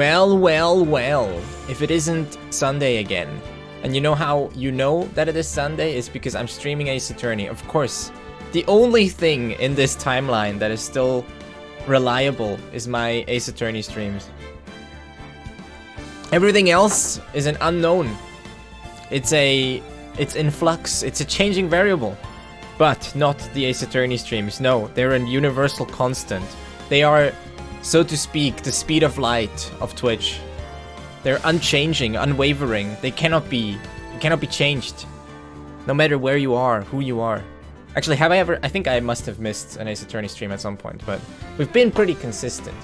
Well, well, well. If it isn't Sunday again. And you know how you know that it is Sunday is because I'm streaming Ace Attorney. Of course, the only thing in this timeline that is still reliable is my Ace Attorney streams. Everything else is an unknown. It's in flux. It's a changing variable. But not the Ace Attorney streams. No, they're a universal constant. They are, so to speak, the speed of light of Twitch. They're unchanging, unwavering. They cannot be changed. No matter where you are, who you are. Actually, have I ever... I think I must have missed an Ace Attorney stream at some point, but we've been pretty consistent.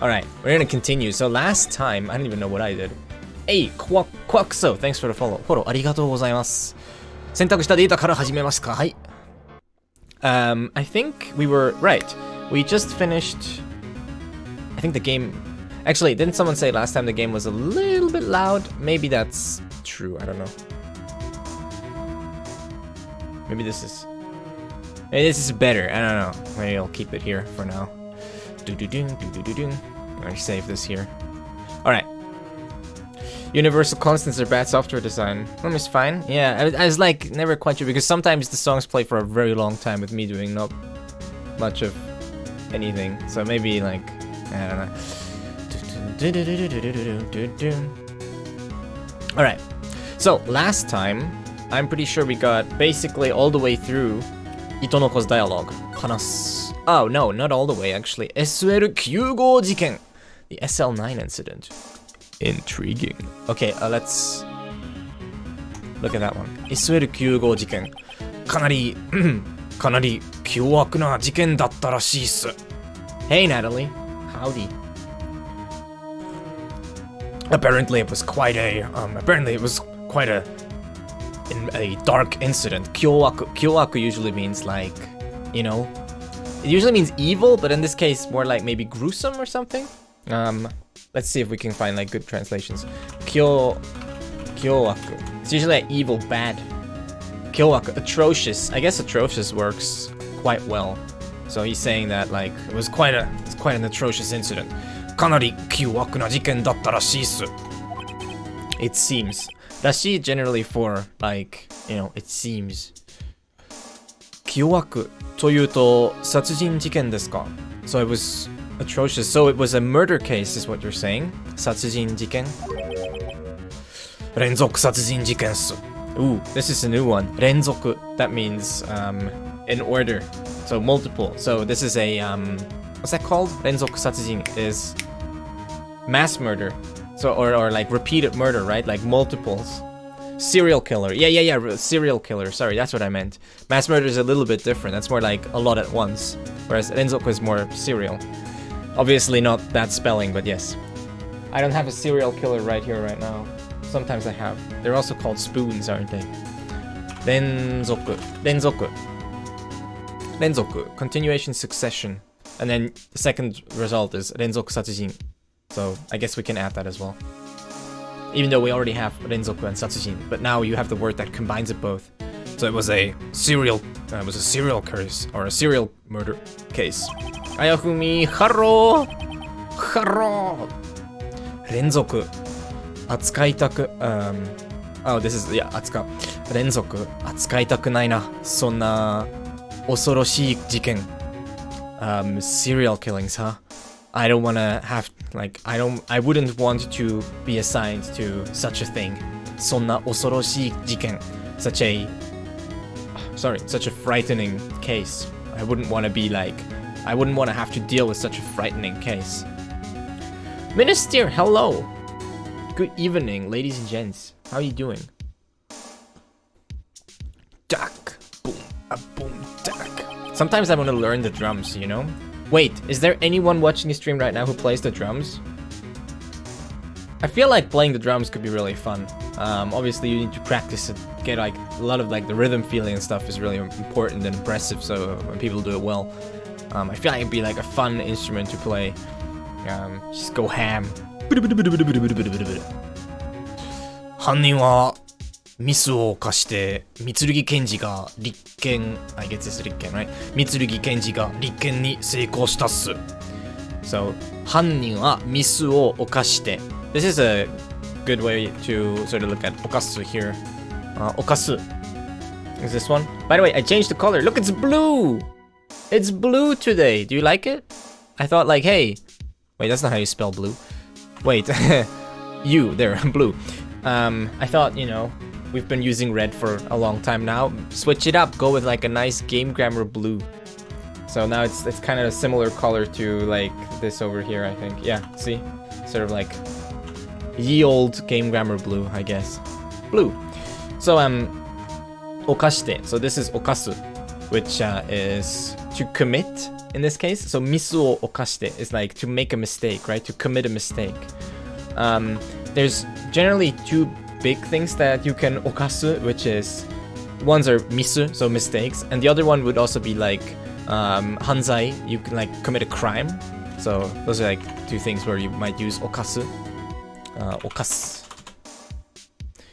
Alright, we're gonna continue. So last time, I don't even know what I did. Hey, Quaxo, thanks for the follow. フォローありがとうございます。選択したデータから始めますか？はい。I think we were... Right. We just finished... I think the game... Actually, didn't someone say last time the game was a little bit loud? Maybe that's true, I don't know. Maybe this is better, I don't know. Maybe I'll keep it here for now. I'll save this here. Alright. Universal constants are bad software design. Is fine. Yeah, I was like never quite sure because sometimes the songs play for a very long time with me doing not much of anything. So maybe like, I don't know. Alright, so last time, I'm pretty sure we got basically all the way through Itonoko's dialogue. Oh no, not all the way actually. SL9 事件. The SL9 incident. Intriguing. Okay, let's look at that one. SL9 事件. かなり凶悪な事件だったらしいっす. Hey Natalie, howdy. Apparently it was quite a dark incident. Kyowaku usually means like, you know, it usually means evil, but in this case more like maybe gruesome or something. Let's see if we can find like good translations. Kyowaku. It's usually like evil, bad. Kyowaku, atrocious. I guess atrocious works quite well. So he's saying that like it's quite an atrocious incident. かなり凶悪な事件だったらしいっす. It seems. らしい generally for like, you know, it seems. 凶悪というと殺人事件ですか? So it was atrocious. So it was a murder case is what you're saying? 殺人事件? 連続殺人事件っす. Ooh, this is a new one. 連続. That means in order. So multiple. So this is a what's that called? 連続殺人 is mass murder. So or like repeated murder, right? Like multiples. Serial killer. Yeah. Serial killer. Sorry, that's what I meant. Mass murder is a little bit different. That's more like a lot at once. Whereas renzoku is more serial. Obviously not that spelling, but yes. I don't have a serial killer right here, right now. Sometimes I have. They're also called spoons, aren't they? Renzoku. Continuation succession. And then the second result is renzoku satsujin. So I guess we can add that as well. Even though we already have renzoku and satsujin, but now you have the word that combines it both. So it was a serial curse or a serial murder case. Ayafumi, haro. Renzoku. Atsukaitaku. Oh, this is atsuka. Renzoku. Atsukaitaku nai na. Sonna osoroshii jiken. Serial killings, huh? I don't want to have, like, I wouldn't want to be assigned to such a thing. そんな恐ろしい事件. Such a frightening case. I wouldn't want to have to deal with such a frightening case. Minister, hello. Good evening, ladies and gents. How are you doing? Duck. Boom. A boom. Duck. Sometimes I want to learn the drums, you know? Wait, is there anyone watching the stream right now who plays the drums? I feel like playing the drums could be really fun. Obviously you need to practice it, get like a lot of like the rhythm feeling and stuff is really important and impressive, so when people do it well. I feel like it'd be like a fun instrument to play. Just go ham. 犯人はミスを犯して三剣検事が立件 I guess it's 立件 right 三剣検事が立件に成功したっす So 犯人はミスを犯して This is a good way to sort of look at 犯す here. 犯す is this one? By the way, I changed the color. Look, it's blue! It's blue today. Do you like it? I thought like, hey... Wait, that's not how you spell blue. Wait. You, there, blue. I thought, you know, we've been using red for a long time now. Switch it up. Go with like a nice Game Grammar blue. So now it's kind of a similar color to like this over here, I think. Yeah, see? Sort of like ye old Game Grammar blue, I guess. Blue. So, 犯して. So this is 犯す, which is to commit in this case. So ミスを犯して is like to make a mistake, right? To commit a mistake. There's generally two big things that you can 犯す, which is ones are ミス, so mistakes, and the other one would also be like 犯罪, you can like commit a crime. So those are like two things where you might use 犯す. 犯す.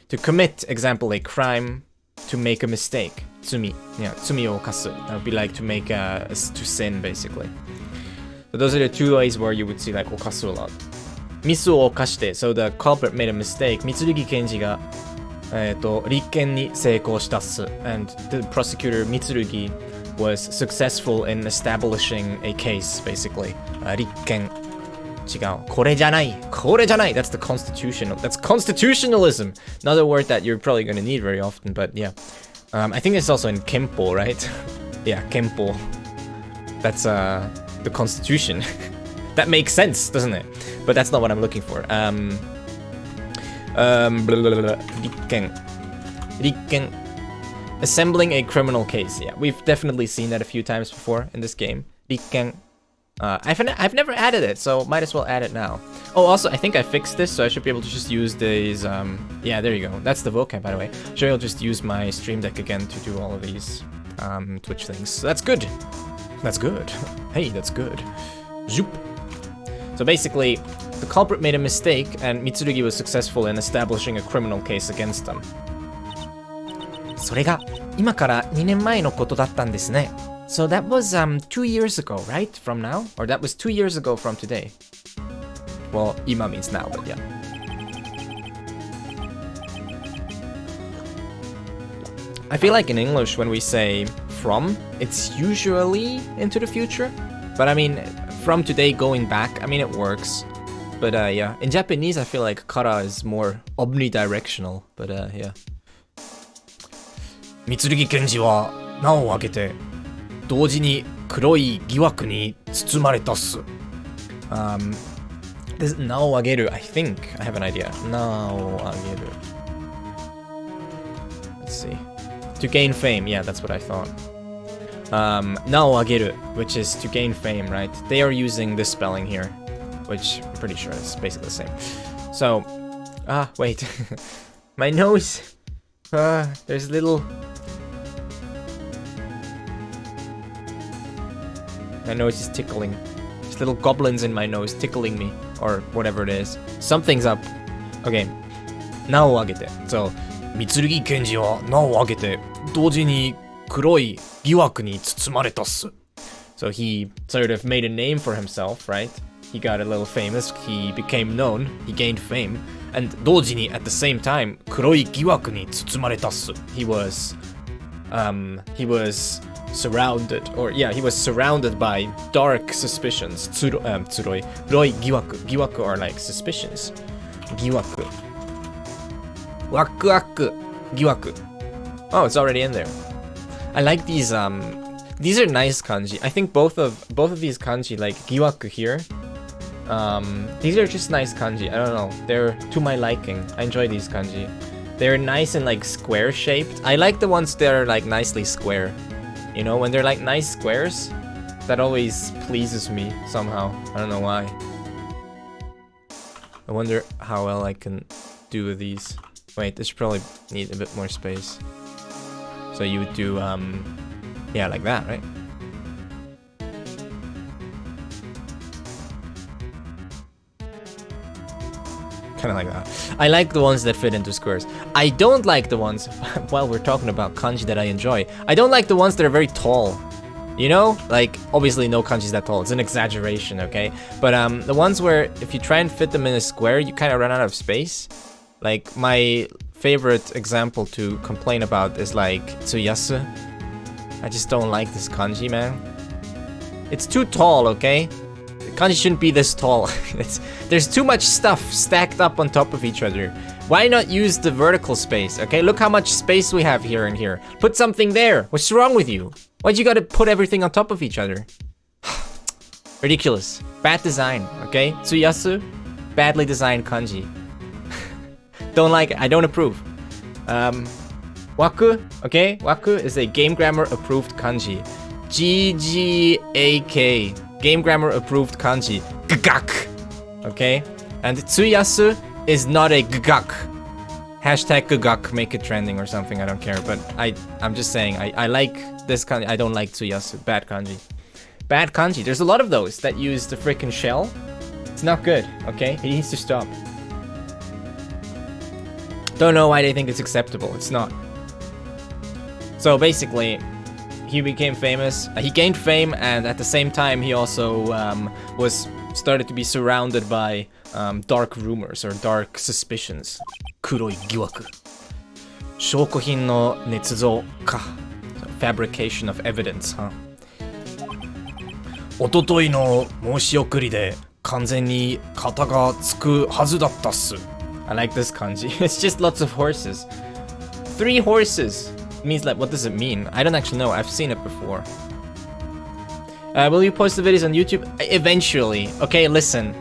To commit, example, a crime. To make a mistake. 罪. Yeah, 罪を犯す. That would be like to make to sin, basically. So those are the two ways where you would see like 犯す a lot. ミスを犯して. So the culprit made a mistake. 三剣検事が立件に成功したっす. And the prosecutor 三剣 was successful in establishing a case, basically. 立件. 違う。これじゃない。これじゃない. That's the constitutional. That's constitutionalism. Another word that you're probably going to need very often, but yeah. I think it's also in Kempo, right? Yeah, Kempo. That's the constitution. That makes sense, doesn't it? But that's not what I'm looking for. Rikken. Rikken. Assembling a criminal case. Yeah, we've definitely seen that a few times before in this game. Rikken. I've never added it, so might as well add it now. Oh, also, I think I fixed this, so I should be able to just use these, yeah, there you go. That's the vocab, by the way. Sure, I'll just use my Stream Deck again to do all of these, Twitch things. So that's good. That's good. Hey, that's good. Zoop. So basically, the culprit made a mistake, and Mitsurugi was successful in establishing a criminal case against them. それが今から2年前のことだったんですね。So that was 2 years ago, right? From now? Or that was 2 years ago from today? Well, ima means now, but yeah. I feel like in English when we say from, it's usually into the future. But I mean, from today going back, I mean, it works. But yeah, in Japanese I feel like kara is more omnidirectional. But yeah. 三剣検事は名を挙げて同時に黒い疑惑に包まれたっす。This 名を挙げる I think I have an idea. 名を挙げる Let's see. To gain fame, yeah, that's what I thought. 名を挙げる which is to gain fame, right? They are using this spelling here, which I'm pretty sure is basically the same. So, wait. My nose. There's little... My nose is tickling. There's little goblins in my nose tickling me. Or whatever it is. Something's up. Okay. 名を挙げて. So, 三剣検事は名を挙げて同時に黒い疑惑に包まれたっす. So he sort of made a name for himself, right? He got a little famous. He became known. He gained fame. And 同時に at the same time 黒い疑惑に包まれたっす. He was surrounded, or yeah, he was surrounded by dark suspicions. 黒い疑惑. 疑惑 are like suspicions. 疑惑. ワクワク疑惑. Oh, it's already in there. I like these are nice kanji. I think both of these kanji, like 疑惑 here, these are just nice kanji. I don't know. They're to my liking. I enjoy these kanji. They're nice and like square shaped. I like the ones that are like nicely square. You know, when they're like nice squares, that always pleases me somehow. I don't know why. I wonder how well I can do with these. Wait, this should probably need a bit more space. So you would do, yeah, like that, right? Kind of like that. I like the ones that fit into squares. I don't like the ones, while we're talking about kanji that I enjoy, I don't like the ones that are very tall. You know, like obviously no kanji's that tall. It's an exaggeration, okay? But the ones where if you try and fit them in a square, you kind of run out of space. Like my favorite example to complain about is like Tsuyasu. I just don't like this kanji, man. It's too tall, okay? Kanji shouldn't be this tall. There's too much stuff stacked up on top of each other. Why not use the vertical space, okay? Look how much space we have here and here. Put something there. What's wrong with you? Why'd you gotta put everything on top of each other? Ridiculous. Bad design, okay? Tsuyasu, badly designed kanji. Don't like it. I don't approve. Waku, okay? Waku is a Game Grammar approved kanji. GGAK. Game Grammar approved kanji. Gagak. Okay? And Tsuyasu is not a gagak. Hashtag gagak, make it trending or something, I don't care. But I'm just saying, I like this kanji. I don't like Tsuyasu. Bad kanji. Bad kanji. There's a lot of those that use the freaking shell. It's not good, okay? It needs to stop. Don't know why they think it's acceptable. It's not. So basically, he became famous. He gained fame, and at the same time, he also started to be surrounded by dark rumors or dark suspicions. Kuroi giwaku. Shokohin no netsuzo ka. Fabrication of evidence, huh? Ototoi no moshiyokuri de kanzen ni kata ga tsuku hazu datta su. I like this kanji. It's just lots of horses. 3 horses. It means like, what does it mean? I don't actually know. I've seen it before. Will you post the videos on YouTube? Eventually. Okay, listen.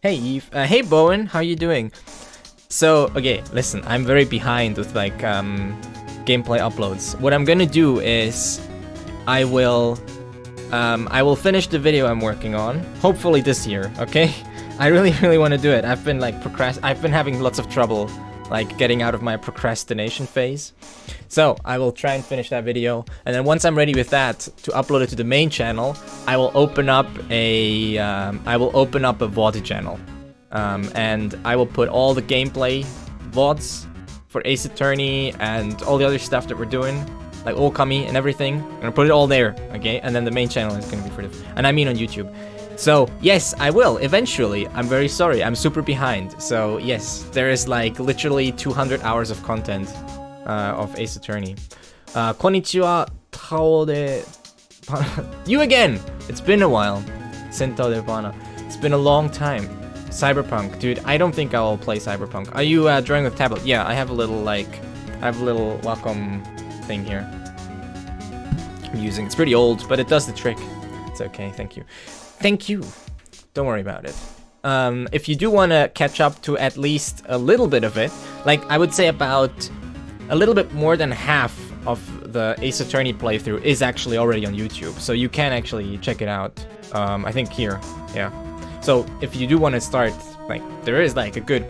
Hey Eve. Hey Bowen, how are you doing? So, okay, listen. I'm very behind with like gameplay uploads. What I'm gonna do is I will finish the video I'm working on. Hopefully this year, okay? I really want to do it. I've been like I've been having lots of trouble like getting out of my procrastination phase. So I will try and finish that video, and then once I'm ready with that to upload it to the main channel, I will open up a VOD channel, and I will put all the gameplay VODs for Ace Attorney and all the other stuff that we're doing, like Okami and everything. I'm gonna put it all there, okay? And then the main channel is gonna be for this, and I mean on YouTube. So, yes, I will, eventually. I'm very sorry, I'm super behind. So, yes, there is like literally 200 hours of content of Ace Attorney. Konnichiwa, Tao de... You again! It's been a while. Sentao de Bana. It's been a long time. Cyberpunk. Dude, I don't think I'll play Cyberpunk. Are you drawing with tablet? Yeah, I have a little, Wacom thing here. I'm using. It's pretty old, but it does the trick. It's okay, thank you. Thank you. Don't worry about it. If you do want to catch up to at least a little bit of it, like I would say about a little bit more than half of the Ace Attorney playthrough is actually already on YouTube, so you can actually check it out. I think here, yeah. So if you do want to start, like there is like a good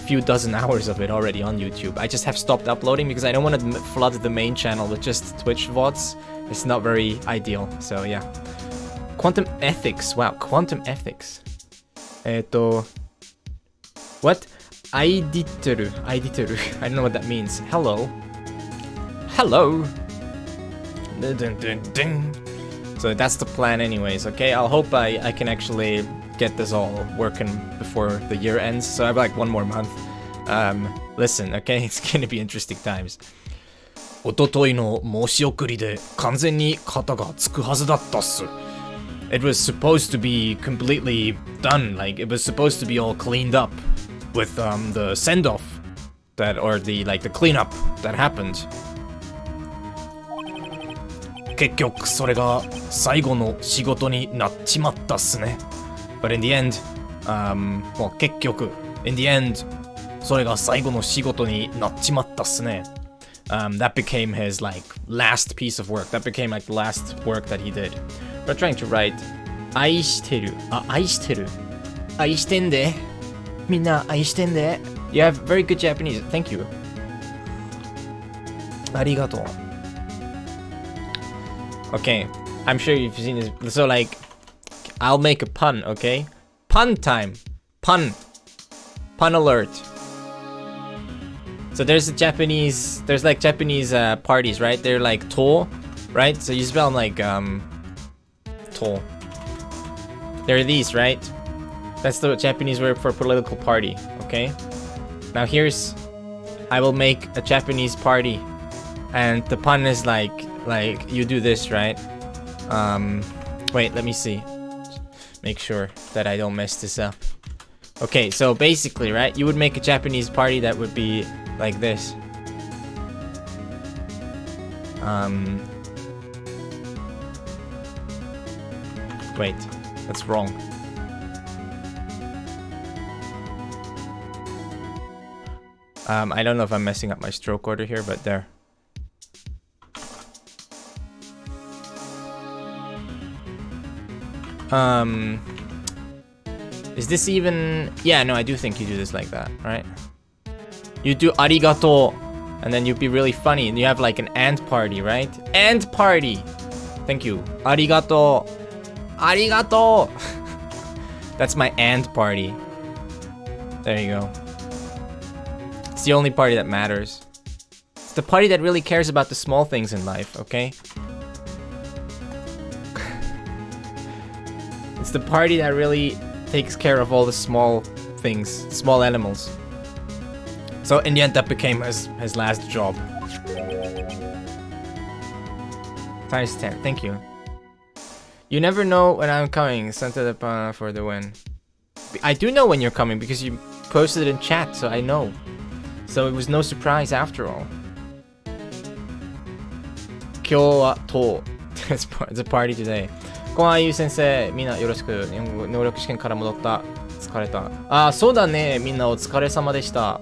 few dozen hours of it already on YouTube. I just have stopped uploading because I don't want to flood the main channel with just Twitch VODs. It's not very ideal, so yeah. Quantum ethics. Wow, quantum ethics. What? Aiditeru. Aiditeru. I don't know what that means. Hello. Hello. So that's the plan anyways, okay? I'll hope I can actually get this all working before the year ends. So I have like 1 more month. Listen, okay? It's gonna be interesting times. Ototoi no moshiyokuri de kanzen ni kata ga tsuku hazu datta su. It was supposed to be completely done, like it was supposed to be all cleaned up with the send-off that, or the cleanup that happened. 結局それが最後の仕事になっちまったっすね。But in the end, well, 結局 in the end それが最後の仕事になっちまったっすね。That became his like last piece of work. That became like the last work that he did. We're trying to write 愛してる。愛してる。愛してんで。みんな愛してんで。You have very good Japanese. Thank you. ありがとう。Okay, I'm sure you've seen this. So like, I'll make a pun, okay? Pun time. Pun. Pun alert. So there's like Japanese parties, right? They're like to, right? So you spell them like to. There are these, right? That's the Japanese word for political party, okay? Now here's, I will make a Japanese party, and the pun is like you do this, right? Wait, let me see. Make sure that I don't mess this up. Okay, so basically, right, you would make a Japanese party that would be like this. Wait, that's wrong. I don't know if I'm messing up my stroke order here, but there. Is this even... Yeah, no, I do think you do this like that, right? You do arigato, and then you'd be really funny, and you have like an ant party, right? Ant party! Thank you. Arigato! Arigato! That's my ant party. There you go. It's the only party that matters. It's the party that really cares about the small things in life, okay? It's the party that really takes care of all the small things, small animals. So in the end, that became his last job. Times 10, thank you. You never know when I'm coming, Santa de Pana for the win. I do know when you're coming because you posted it in chat, so I know. So it was no surprise after all. Kyou wa to. It's a party today. こんばんは、ゆう先生。みんなよろしく。日本語能力試験から戻った。疲れた。あ、そうだね。みんなお疲れ様でした。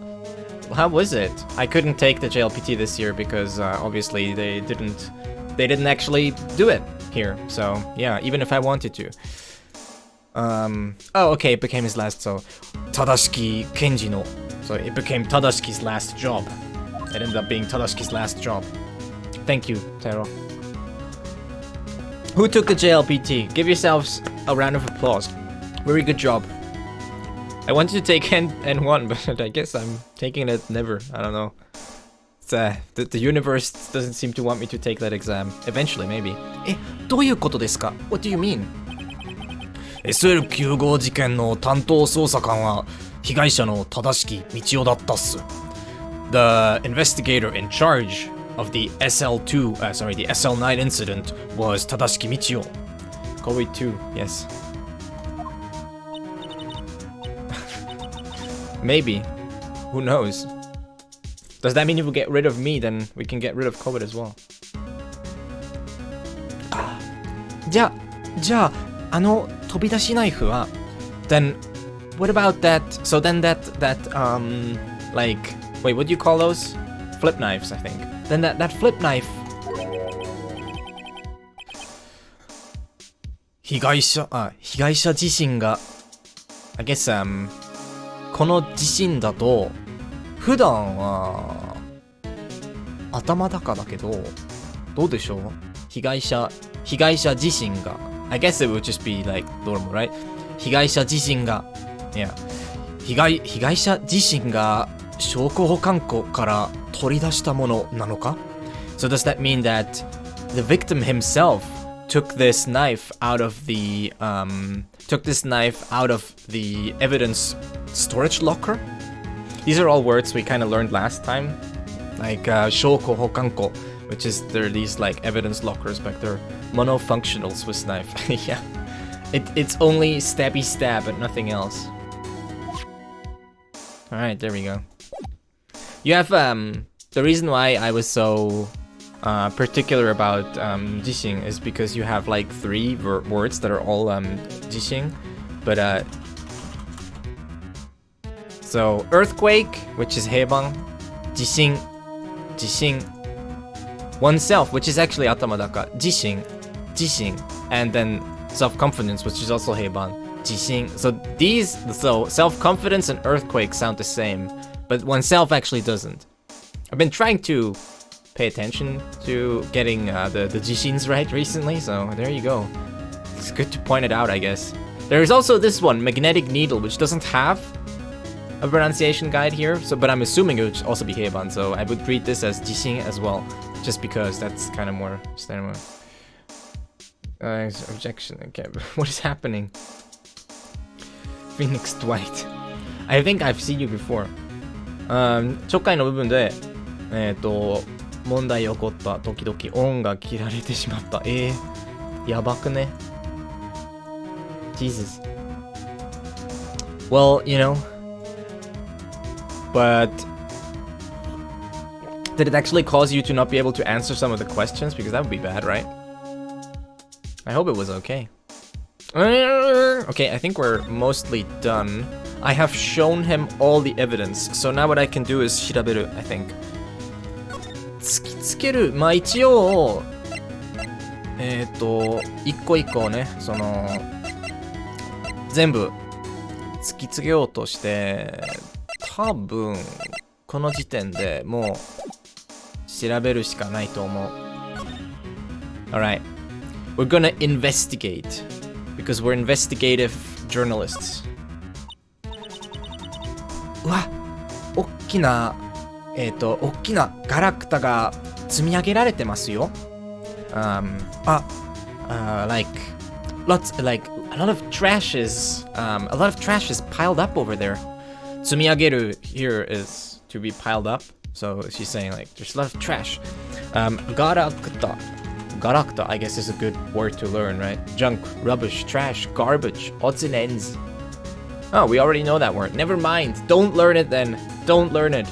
How was it? I couldn't take the JLPT this year because obviously they didn't actually do it here. So yeah, even if I wanted to. Oh, okay, it became his last. So Tadashiki Kenji no. So it became Tadashiki's last job. It ended up being Tadashiki's last job. Thank you, Tero. Who took the JLPT? Give yourselves a round of applause. Very good job. I wanted to take N1, but I guess I'm taking it never. I don't know. It's, the universe doesn't seem to want me to take that exam. Eventually, maybe. どういうことですか? What do you mean? SL9 号事件の担当捜査官は被害者の正しき道夫だったっす. The investigator in charge of the SL2, the SL9 incident was Tadashiki Michio. Kobe 2, yes. Maybe. Who knows? Does that mean if we get rid of me, then we can get rid of Kobe as well? じゃあ、飛び出しナイフは then what about that? So then that like, wait, what do you call those? Flip knives, I think. Then that flip knife. 被害者自身が I guess この自身だと普段は頭高だけどどうでしょう？被害者自身が I guess it would just be like normal, right? 被害者自身が yeah 被害者自身が証拠保管庫から取り出したものなのか? So does that mean that the victim himself took this knife out of the evidence storage locker? These are all words we kind of learned last time, like shoko hokanko, which is they're these like evidence lockers, but they're monofunctional Swiss knife. Yeah, it's only stabby stab and nothing else. All right, there we go. You have the reason why I was so particular about jishin is because you have like 3 words that are all jishin, but so earthquake, which is heiban, jishin, oneself, which is actually atamadaka, jishin, and then self-confidence, which is also heiban, jishin. So self-confidence and earthquake sound the same, but oneself actually doesn't. I've been trying to pay attention to getting the jishins right recently, so there you go. It's good to point it out, I guess. There is also this one, magnetic needle, which doesn't have a pronunciation guide here, but I'm assuming it would also be heiban, so I would read this as jishin as well. just because that's kind of more standard. Objection. Okay, what is happening? Phoenix Dwight. I think I've seen you before. ちょっかいの部分で問題起こった時々音が切られてしまった。やばくね。Jesus. Well, you know, but did it actually cause you to not be able to answer some of the questions? Because that would be bad, right? I hope it was okay. Okay, I think we're mostly done. I have shown him all the evidence, so now what I can do is 調べる, I think. 突きつける。まあ一応、一個一個ね、その、全部突きつけようとして、多分、この時点でもう調べるしかないと思う。Alright. We're gonna investigate. Because we're investigative journalists. うわ、おっきな、おっきなガラクタが積み上げられてますよ。like, like, a lot of trash is piled up over there. 積み上げる here is to be piled up. So she's saying like, there's a lot of trash. ガラクタ. Garakta, I guess, is a good word to learn, right? Junk, rubbish, trash, garbage, odds and ends. Oh, we already know that word. Never mind. Don't learn it then. Don't learn it.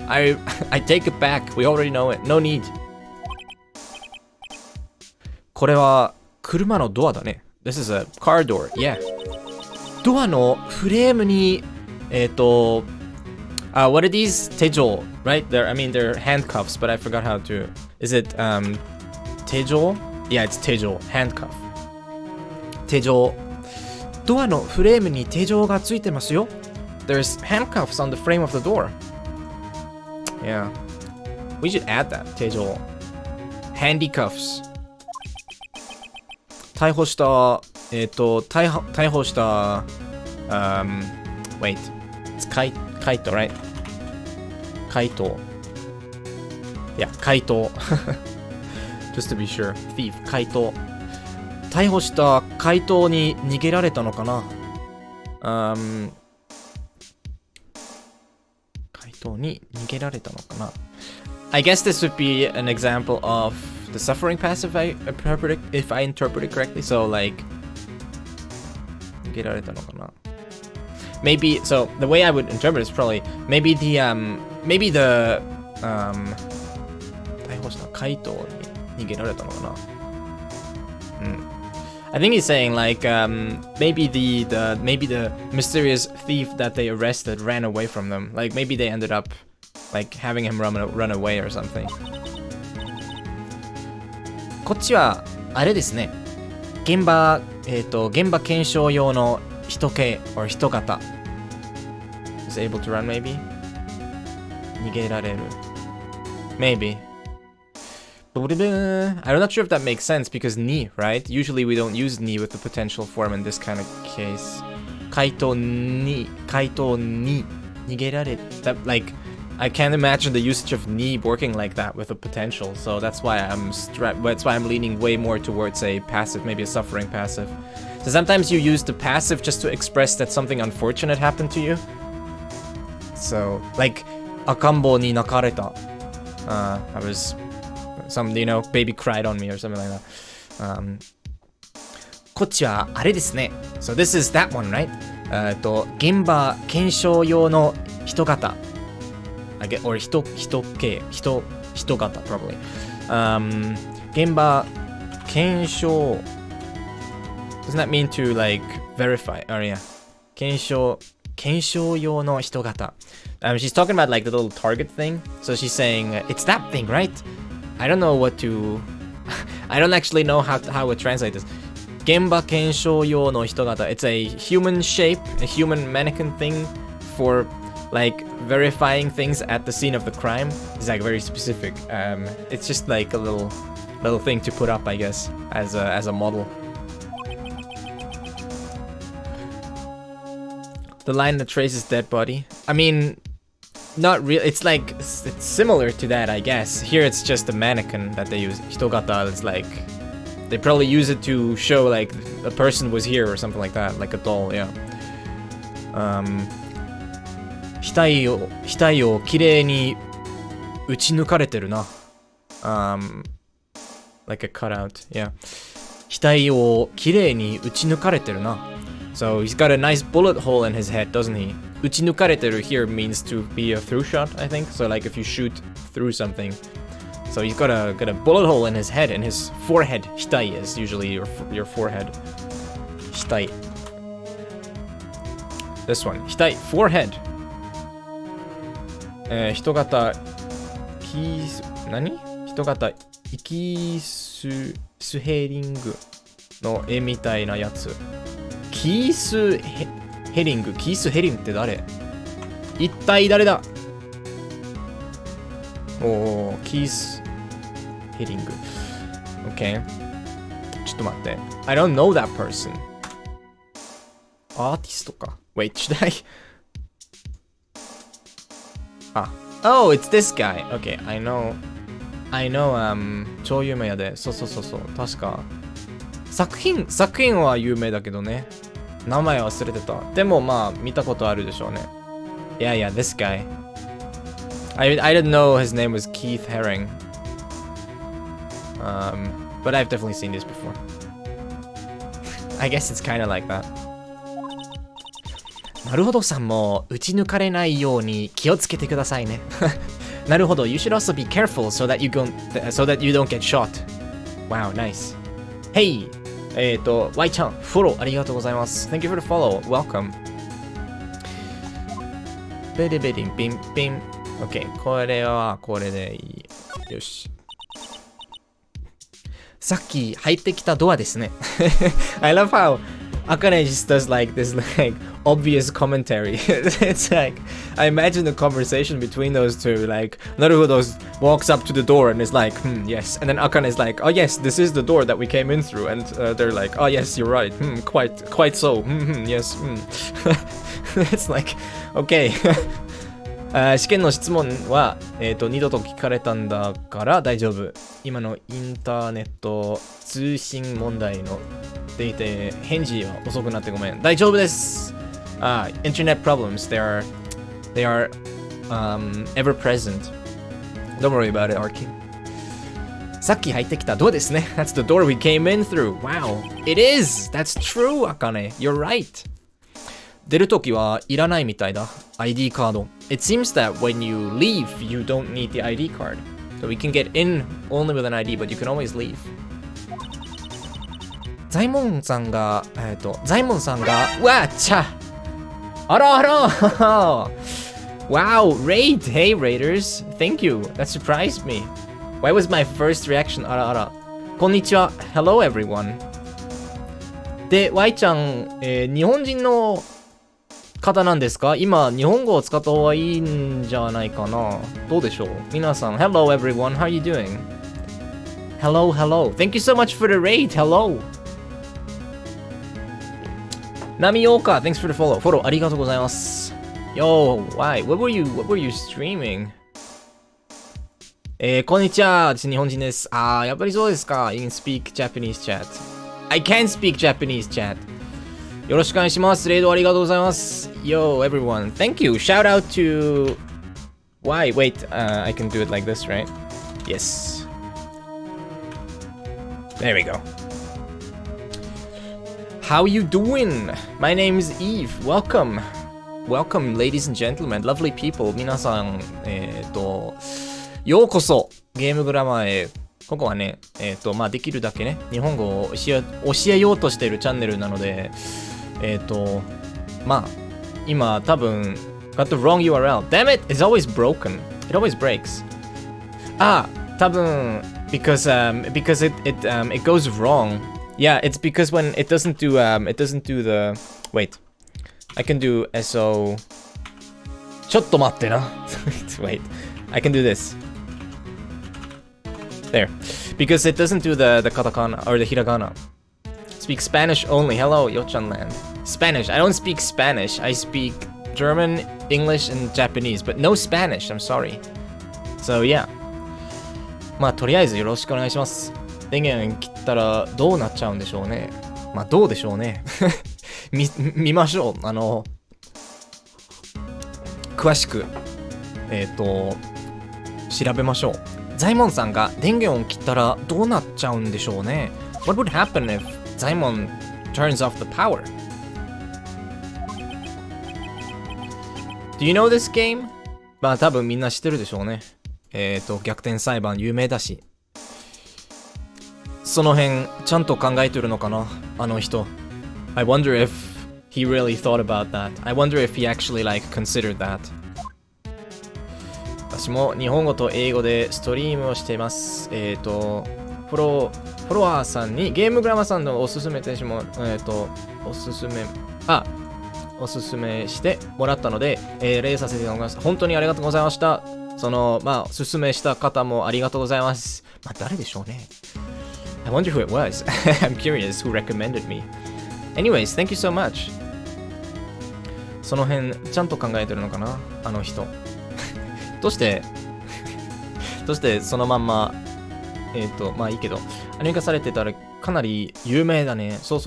I take it back. We already know it. No need. これは車のドアだね。This is a car door. Yeah. ドアのフレームにwhat are these? Tejo, right? I mean, they're handcuffs, but I forgot how to. Is it Tejo? Yeah, it's Tejo. Handcuff. Tejo. ドアのフレームに手錠がついてますよ。There's handcuffs on the frame of the door. Yeah. We should add that. 手錠。Handcuffs. 逮捕した、逮捕した、wait. It's Kaito, right? Kaito. Yeah, Kaito. Just to be sure. Thief, Kaito. 逮捕した怪盗に逃げられたのかな。怪盗に逃げられたのかな。I guess this would be an example of the suffering passive if I interpret it correctly. So like 逃げられたのかな。Maybe so the way I would interpret it is probably maybe the 逮捕した怪盗に逃げられたのかな。I think he's saying like maybe the mysterious thief that they arrested ran away from them. Like maybe they ended up like having him run away or something. こっちはあれですね。現場検証用の人系 or 人型 is able to run maybe 逃げられる maybe. I'm not sure if that makes sense because ni, right? Usually we don't use ni with the potential form in this kind of case. Kaito ni, nigerare. That like, I can't imagine the usage of ni working like that with a potential. So that's why I'm leaning way more towards a passive, maybe a suffering passive. So sometimes you use the passive just to express that something unfortunate happened to you. So like, akambo ni nakareta. I was. Some, baby cried on me or something like that. こっちはあれですね。So this is that one, right? 現場検証用の人型。or 人型 probably. 現場検証 Doesn't that mean to like verify? Oh yeah. 検証用の人型. She's talking about like the little target thing. So she's saying, it's that thing, right? I don't know what to... I don't actually know how to translate this. 現場検証用の人型. It's a human shape, a human mannequin thing for like verifying things at the scene of the crime. It's like very specific. It's just like a little thing to put up, I guess, as a model. The line that traces dead body. I mean, Not real. It's like it's similar to that, I guess. Here it's just a mannequin that they use. Hitogata. It's like they probably use it to show like a person was here or something like that, like a doll. Yeah. 額を綺麗に打ち抜かれてるな。Like a cutout. Yeah. 額を綺麗に打ち抜かれてるな。So he's got a nice bullet hole in his head, doesn't he? 打ち抜かれてる here means to be a through shot, I think. So like if you shoot through something. So he's got a bullet hole in his head, in his forehead. 額 is usually your forehead. 額. This one. 額 forehead. 人型何？人型イキスヘリングの絵みたいなやつ。キースヘリングって誰？一体誰だ？おー、キースヘリング。OK。ちょっと待って。I don't know that person. アーティストか。Wait, should I? Oh, it's this guy. Okay, I know,超有名やで。そう。確か。作品は有名だけどね。名前忘れてた。でもまあ、見たことあるでしょうね。Yeah, this guy. I didn't know his name was Keith Haring. But I've definitely seen this before. I guess it's kind of like that. なるほどさんも撃ち抜かれないように気をつけてくださいね。なるほど。You should also be careful so that you don't get shot. Wow, nice. Hey! Y ちゃん、フォローありがとうございます。Thank you for the follow. Welcome. ベリベリンピンピン。OK。これはこれでいい。よし。さっき入ってきたドアですね。I love how Akane just does like this like obvious commentary. It's like I imagine the conversation between those two. Like Naruhodo walks up to the door and is like, yes. And then Akane is like, oh yes, this is the door that we came in through. And they're like, oh yes, you're right. Quite so. Yes. It's like, okay. 試験の質問は、二度と聞かれたんだから大丈夫。今のインターネット通信問題のでいて返事は遅くなってごめん。大丈夫です。Internet problems. They are ever present. Don't worry about it, Arky. さっき入ってきたドアですね。That's the door we came in through. Wow. It is. That's true, Akane. You're right. 出るときはいらないみたいだ。ID カード。It seems that when you leave, you don't need the ID card. So we can get in only with an ID, but you can always leave. ザイモンさんが、わっちゃあらWow, Raid! Hey, Raiders! Thank you! That surprised me. Why was my first reaction あらこんにちは Hello, everyone. で、Y ちゃん、日本人の方なんですか？今、日本語を使った方がいいんじゃないかな？どうでしょう？皆さん、Hello everyone, how are you doing? Hello. Thank you so much for the raid, hello! ナミオーカ、thanks for the follow. フォローありがとうございます。Yo, why? What were you streaming? こんにちは。私、日本人です。やっぱりそうですか。You can speak Japanese chat. I can speak Japanese chat. よろしくお願いします。レイドありがとうございます。Yo, everyone. Thank you. Shout out to... Why? Wait, I can do it like this, right? Yes. There we go. How you doing? My name is Eve. Welcome. Welcome, ladies and gentlemen. Lovely people. 皆さん、ようこそ、ゲームグラマーへ。ここはね、まあ、できるだけね、日本語を教えようとしているチャンネルなので、まあ、今、多分、got the wrong URL. Damn it! It's always broken. It always breaks. 多分、because it goes wrong. Yeah, it's because when it doesn't do the... Wait. I can do SO... ちょっと待ってな。Wait. I can do this. There. Because it doesn't do the katakana or the hiragana. Speak Spanish only. Hello, Yochan land. Spanish. I don't speak Spanish. I speak German, English, and Japanese, but no Spanish. I'm sorry. So yeah. まあとりあえずよろしくお願いします。電源切ったらどうなっちゃうんでしょうね。まあどうでしょうね。見ましょう。詳しく調べましょう。ザイモンさんが電源を切ったらどうなっちゃうんでしょうね。What would happen if Zaimon turns off the power? Do you know this game? まあ多分みんな知ってるでしょうね。逆転裁判有名だし。その辺ちゃんと考えてるのかな、あの人。I wonder if he really thought about that. I wonder if he actually like considered that. 私も日本語と英語でストリームをしています。フォロワーさんにゲームグラマさんのおすすめ停止もおすすめしてもらったので、例させていただきます。本当にありがとうございました。おすすめした方もありがとうございます。まあ誰でしょうね。I wonder who it was. I'm curious who recommended me. Anyways, thank you so much. その辺ちゃんと考えてるのかな、あの人。どうしてそのまんままあいいけど、アニメ化されてたらかなり有名だね。そう。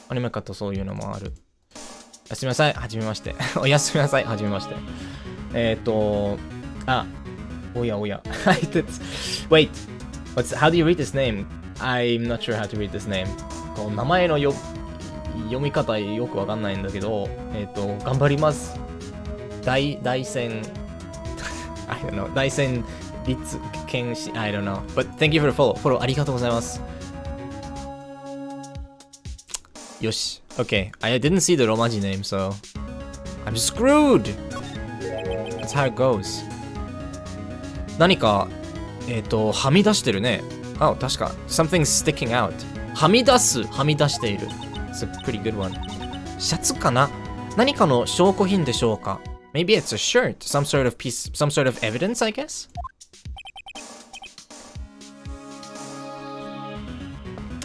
アニメ化とそういうのもある。おやすみなさい、はじめまして。おやすみなさい、はじめまして。おや。Wait, how do you read this name? I'm not sure how to read this name. こう名前の読み方よくわかんないんだけど、頑張ります。大戦I don't know. 大戦立憲士 I don't know. But thank you for the follow. フォローありがとうございます。よし。Okay. I didn't see the Romaji name, so I'm screwed. That's how it goes. 何かはみ出してるね。あ、確か。Something's sticking out. はみ出している。It's a pretty good one. シャツかな？何かの証拠品でしょうか？ Maybe it's a shirt, some sort of piece, some sort of evidence, I guess?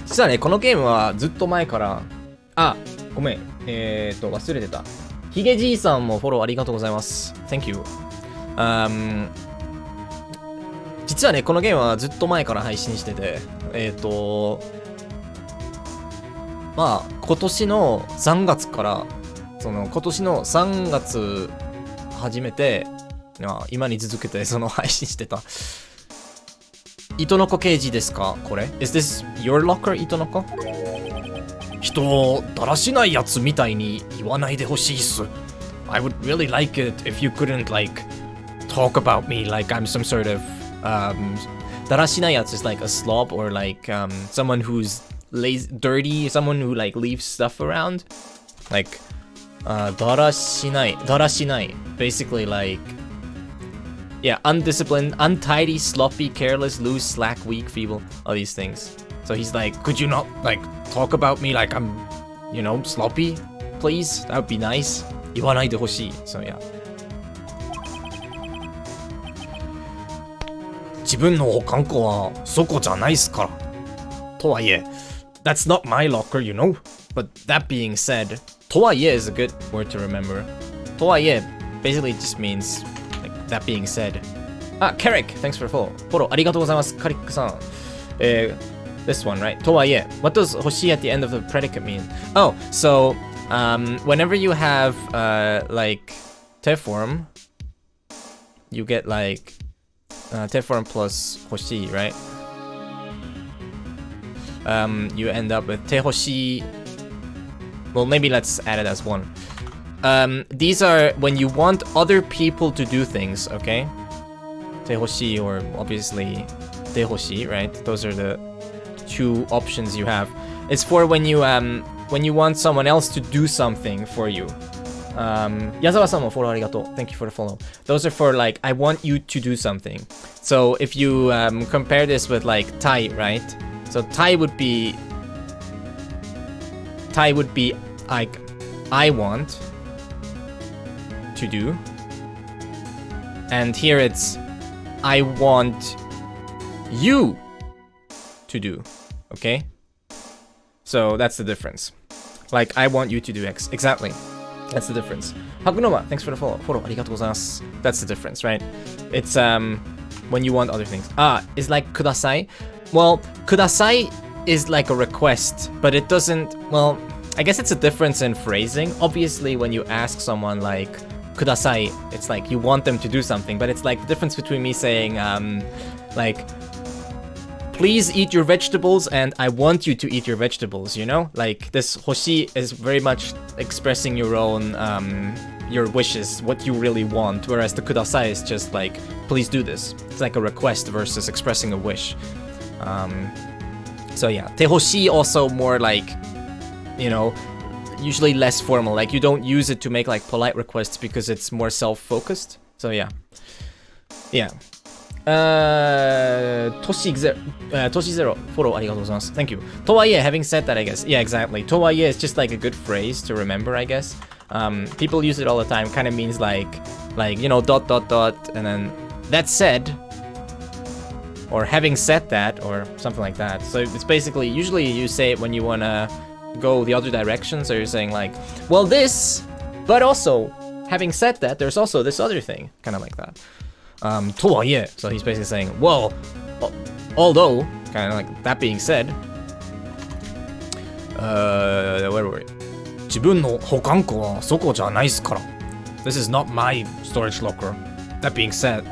実はね、このゲームはずっと前から、ごめん。忘れてた。ヒゲじいさんもフォローありがとうございます。Thank you. 実はね、このゲームはずっと前から配信してて、まあ、今年の3月から、今年の3月始めて、今に続けて配信してた。糸の子刑事ですかこれ Is this your locker, 糸の子人をだらしないやつみたいに言わないでほしいっす。I would really like it if you couldn't like talk about me like I'm some sort ofだらしないやつ is like a slob or like someone who's lazy, dirty, someone who like leaves stuff around. Like だらしない basically like yeah, undisciplined, untidy, sloppy, careless, loose, slack, weak, feeble, all these things. So he's like, could you not like talk about me like I'm, you know, sloppy, please? That would be nice. 言わないでほしい。So yeah. 自分の保管庫はそこじゃないっすから。とはいえ、that's not my locker, you know? But that being said, とはいえ is a good word to remember. とはいえ basically just means that being said. Carrick, thanks for the follow. フォローありがとうございます。カリックさん。This one, right? とはいえ。What does 欲しい at the end of the predicate mean? Oh, so, whenever you have, like, Teform, you get, like, Teform plus 欲しい, right? You end up with 手欲しい. Well, maybe let's add it as one. These are when you want other people to do things, okay? 手欲しい or obviously 手欲しい, right? Those are the two options you have. It's for when you want someone else to do something for you. Yazawa-san mo follow arigato. Thank you for the follow. Those are for like I want you to do something. So if you compare this with like Tai, right? So Tai would be like I want to do, and here it's I want you to do. Okay, so that's the difference. Like I want you to do X. Exactly. That's the difference. Hakunoma, thanks for the follow. Arigatou gozaimasu. That's the difference, right? It's when you want other things. It's like kudasai. Well, kudasai is like a request, but it doesn't, well, I guess it's a difference in phrasing. Obviously, when you ask someone like kudasai, it's like you want them to do something, but it's like the difference between me saying like, please eat your vegetables and I want you to eat your vegetables, you know? Like this hoshi is very much expressing your own your wishes, what you really want, whereas the kudasai is just like, please do this. It's like a request versus expressing a wish. So yeah, tehoshi also more like, you know, usually less formal. Like you don't use it to make like polite requests because it's more self-focused. So yeah. Yeah. Toshi Zero, follow, arigatou gozaimasu. Thank you. Towaie, having said that, I guess. Yeah, exactly. Towaie is just like a good phrase to remember, I guess. People use it all the time. Kind of means like, you know, ... and then that said, or having said that, or something like that. So it's basically, usually you say it when you wanna go the other direction. So you're saying like, well, this, but also, having said that, there's also this other thing. Kind of like that. とはいえ, so he's basically saying, well, although, kind of like that being said, where were we? 自分の保管庫はそこじゃないっすから. This is not my storage locker. That being said,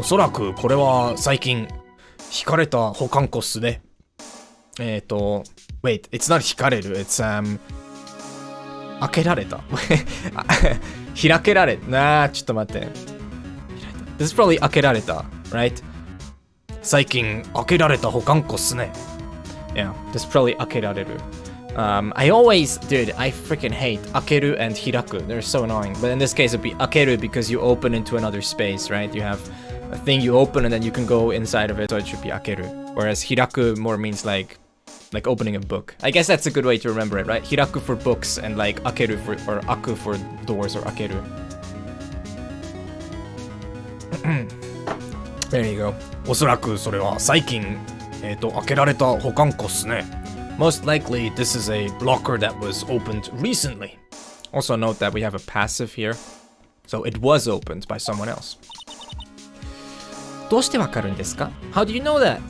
おそらくこれは最近引かれた保管庫っすね。wait, it's not 引かれる, it's開けられた。開けられ、ちょっと待って。This is probably 開けられた, right? 最近開けられた保管庫っすね. Yeah, this is probably 開けられる. I always, dude, I freaking hate 開ける and 開く. They're so annoying. But in this case, it'd be 開ける because you open into another space, right? You have a thing you open and then you can go inside of it, so it should be 開ける. Whereas 開く more means like opening a book. I guess that's a good way to remember it, right? 開く for books and like 開ける for, or 開く for doors, or 開ける. There you go. おそらくそれは最近開けられた保管庫っすね. Most likely this is a locker that was opened recently. Also note that we have a passive here. So it was opened by someone else. どうしてわかるんですか? How do you know that?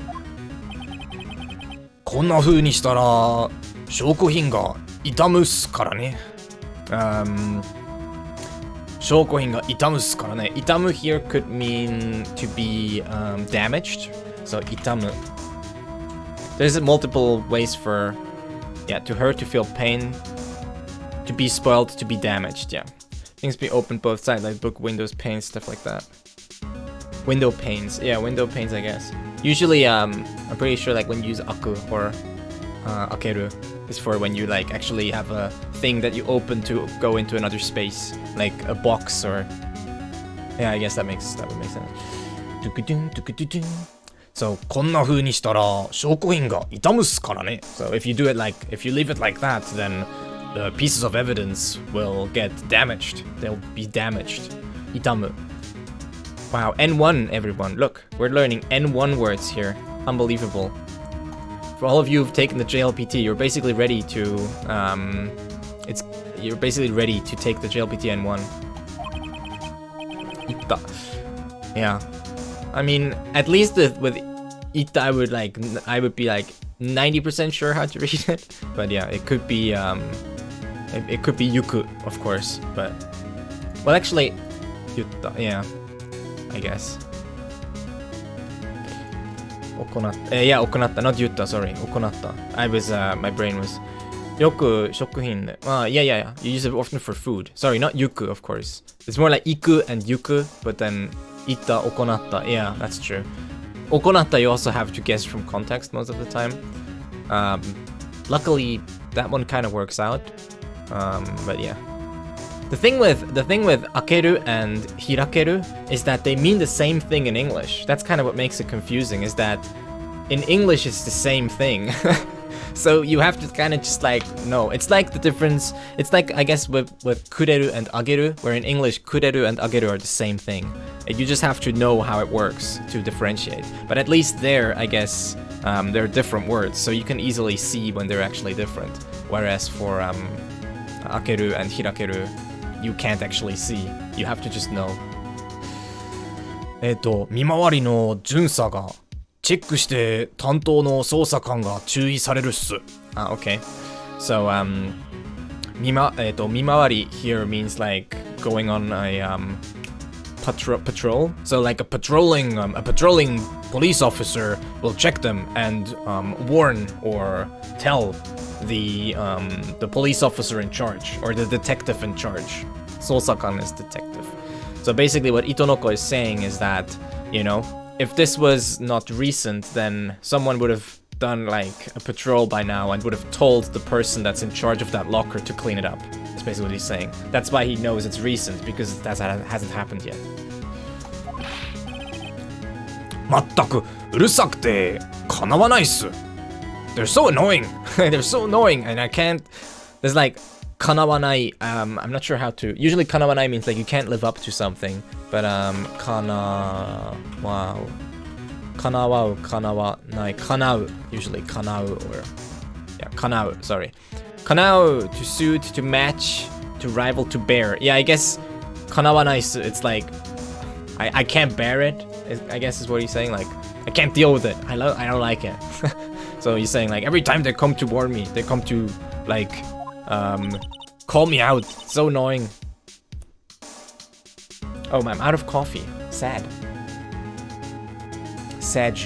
こんな風にしたら証拠品が傷むっすからね. 証拠品が傷むっすからね. 傷む here could mean to be damaged. So 傷む. There's multiple ways for, yeah, to hurt, to feel pain, to be spoiled, to be damaged, yeah. Things be opened both sides, like book windows, panes, stuff like that. Window panes, yeah, window panes, I guess. Usually, I'm pretty sure like when you use aku or akeru is for when you like actually have a thing that you open to go into another space, like a box or, yeah, I guess that would make sense. So こんな風にしたら証拠品が傷むっすからね. So if you do it like, if you leave it like that, then the pieces of evidence will get damaged. They'll be damaged. 傷む. Wow, N1 everyone. Look, we're learning N1 words here. Unbelievable. For all of you who've taken the JLPT, you're basically ready to you're basically ready to take the JLPT N1. いった. Yeah. I mean, at least with Ita, I would be like 90% sure how to read it. But yeah, it could be Yuku, of course. But well, actually, Yutta, yeah, I guess. Okonatta, yeah, okonatta, not Yutta, sorry, okonatta. I was my brain was. Yoku shokuhin. Yeah. You use it often for food. Sorry, not yuku, of course. It's more like iku and yuku, but then ita, okonatta. Yeah, that's true. Okonatta you also have to guess from context most of the time. Luckily, that one kind of works out. But yeah. The thing with akeru and hirakeru is that they mean the same thing in English. That's kind of what makes it confusing, is that in English it's the same thing. So you have to kind of just like know. It's like the difference. It's like, I guess, with kureru and ageru, where in English kureru and ageru are the same thing. You just have to know how it works to differentiate. But at least there, I guess, they're different words, so you can easily see when they're actually different. Whereas for 開ける and 開ける you can't actually see. You have to just know. 見回りの巡査がチェックして担当の捜査官が注意されるっす。Okay. So, 見回り here means like going on a patrol. So like a patrolling police officer will check them and warn or tell the police officer in charge or the detective in charge. Sousakan is detective. So basically what Itonoko is saying is that, you know, if this was not recent, then someone would have done like a patrol by now and would have told the person that's in charge of that locker to clean it up. That's basically what he's saying. That's why he knows it's recent, because that hasn't happened yet. まったくうるさくてかなわないっす。They're so annoying. They're so annoying, and I can't. There's like かなわない. I'm not sure how to. Usually かなわない means like you can't live up to something, but かなわうかなわうかなわないかなう usually かなう or yeah かなう sorry かなう to suit to match to rival to bear. Yeah, I guess かなわないっす. It's like I can't bear it. I guess is what he's saying. Like I can't deal with it. I don't like it. So he's saying like every time they come to warn me, they come to like call me out. It's so annoying. Oh man, I'm out of coffee. Sad. Sag.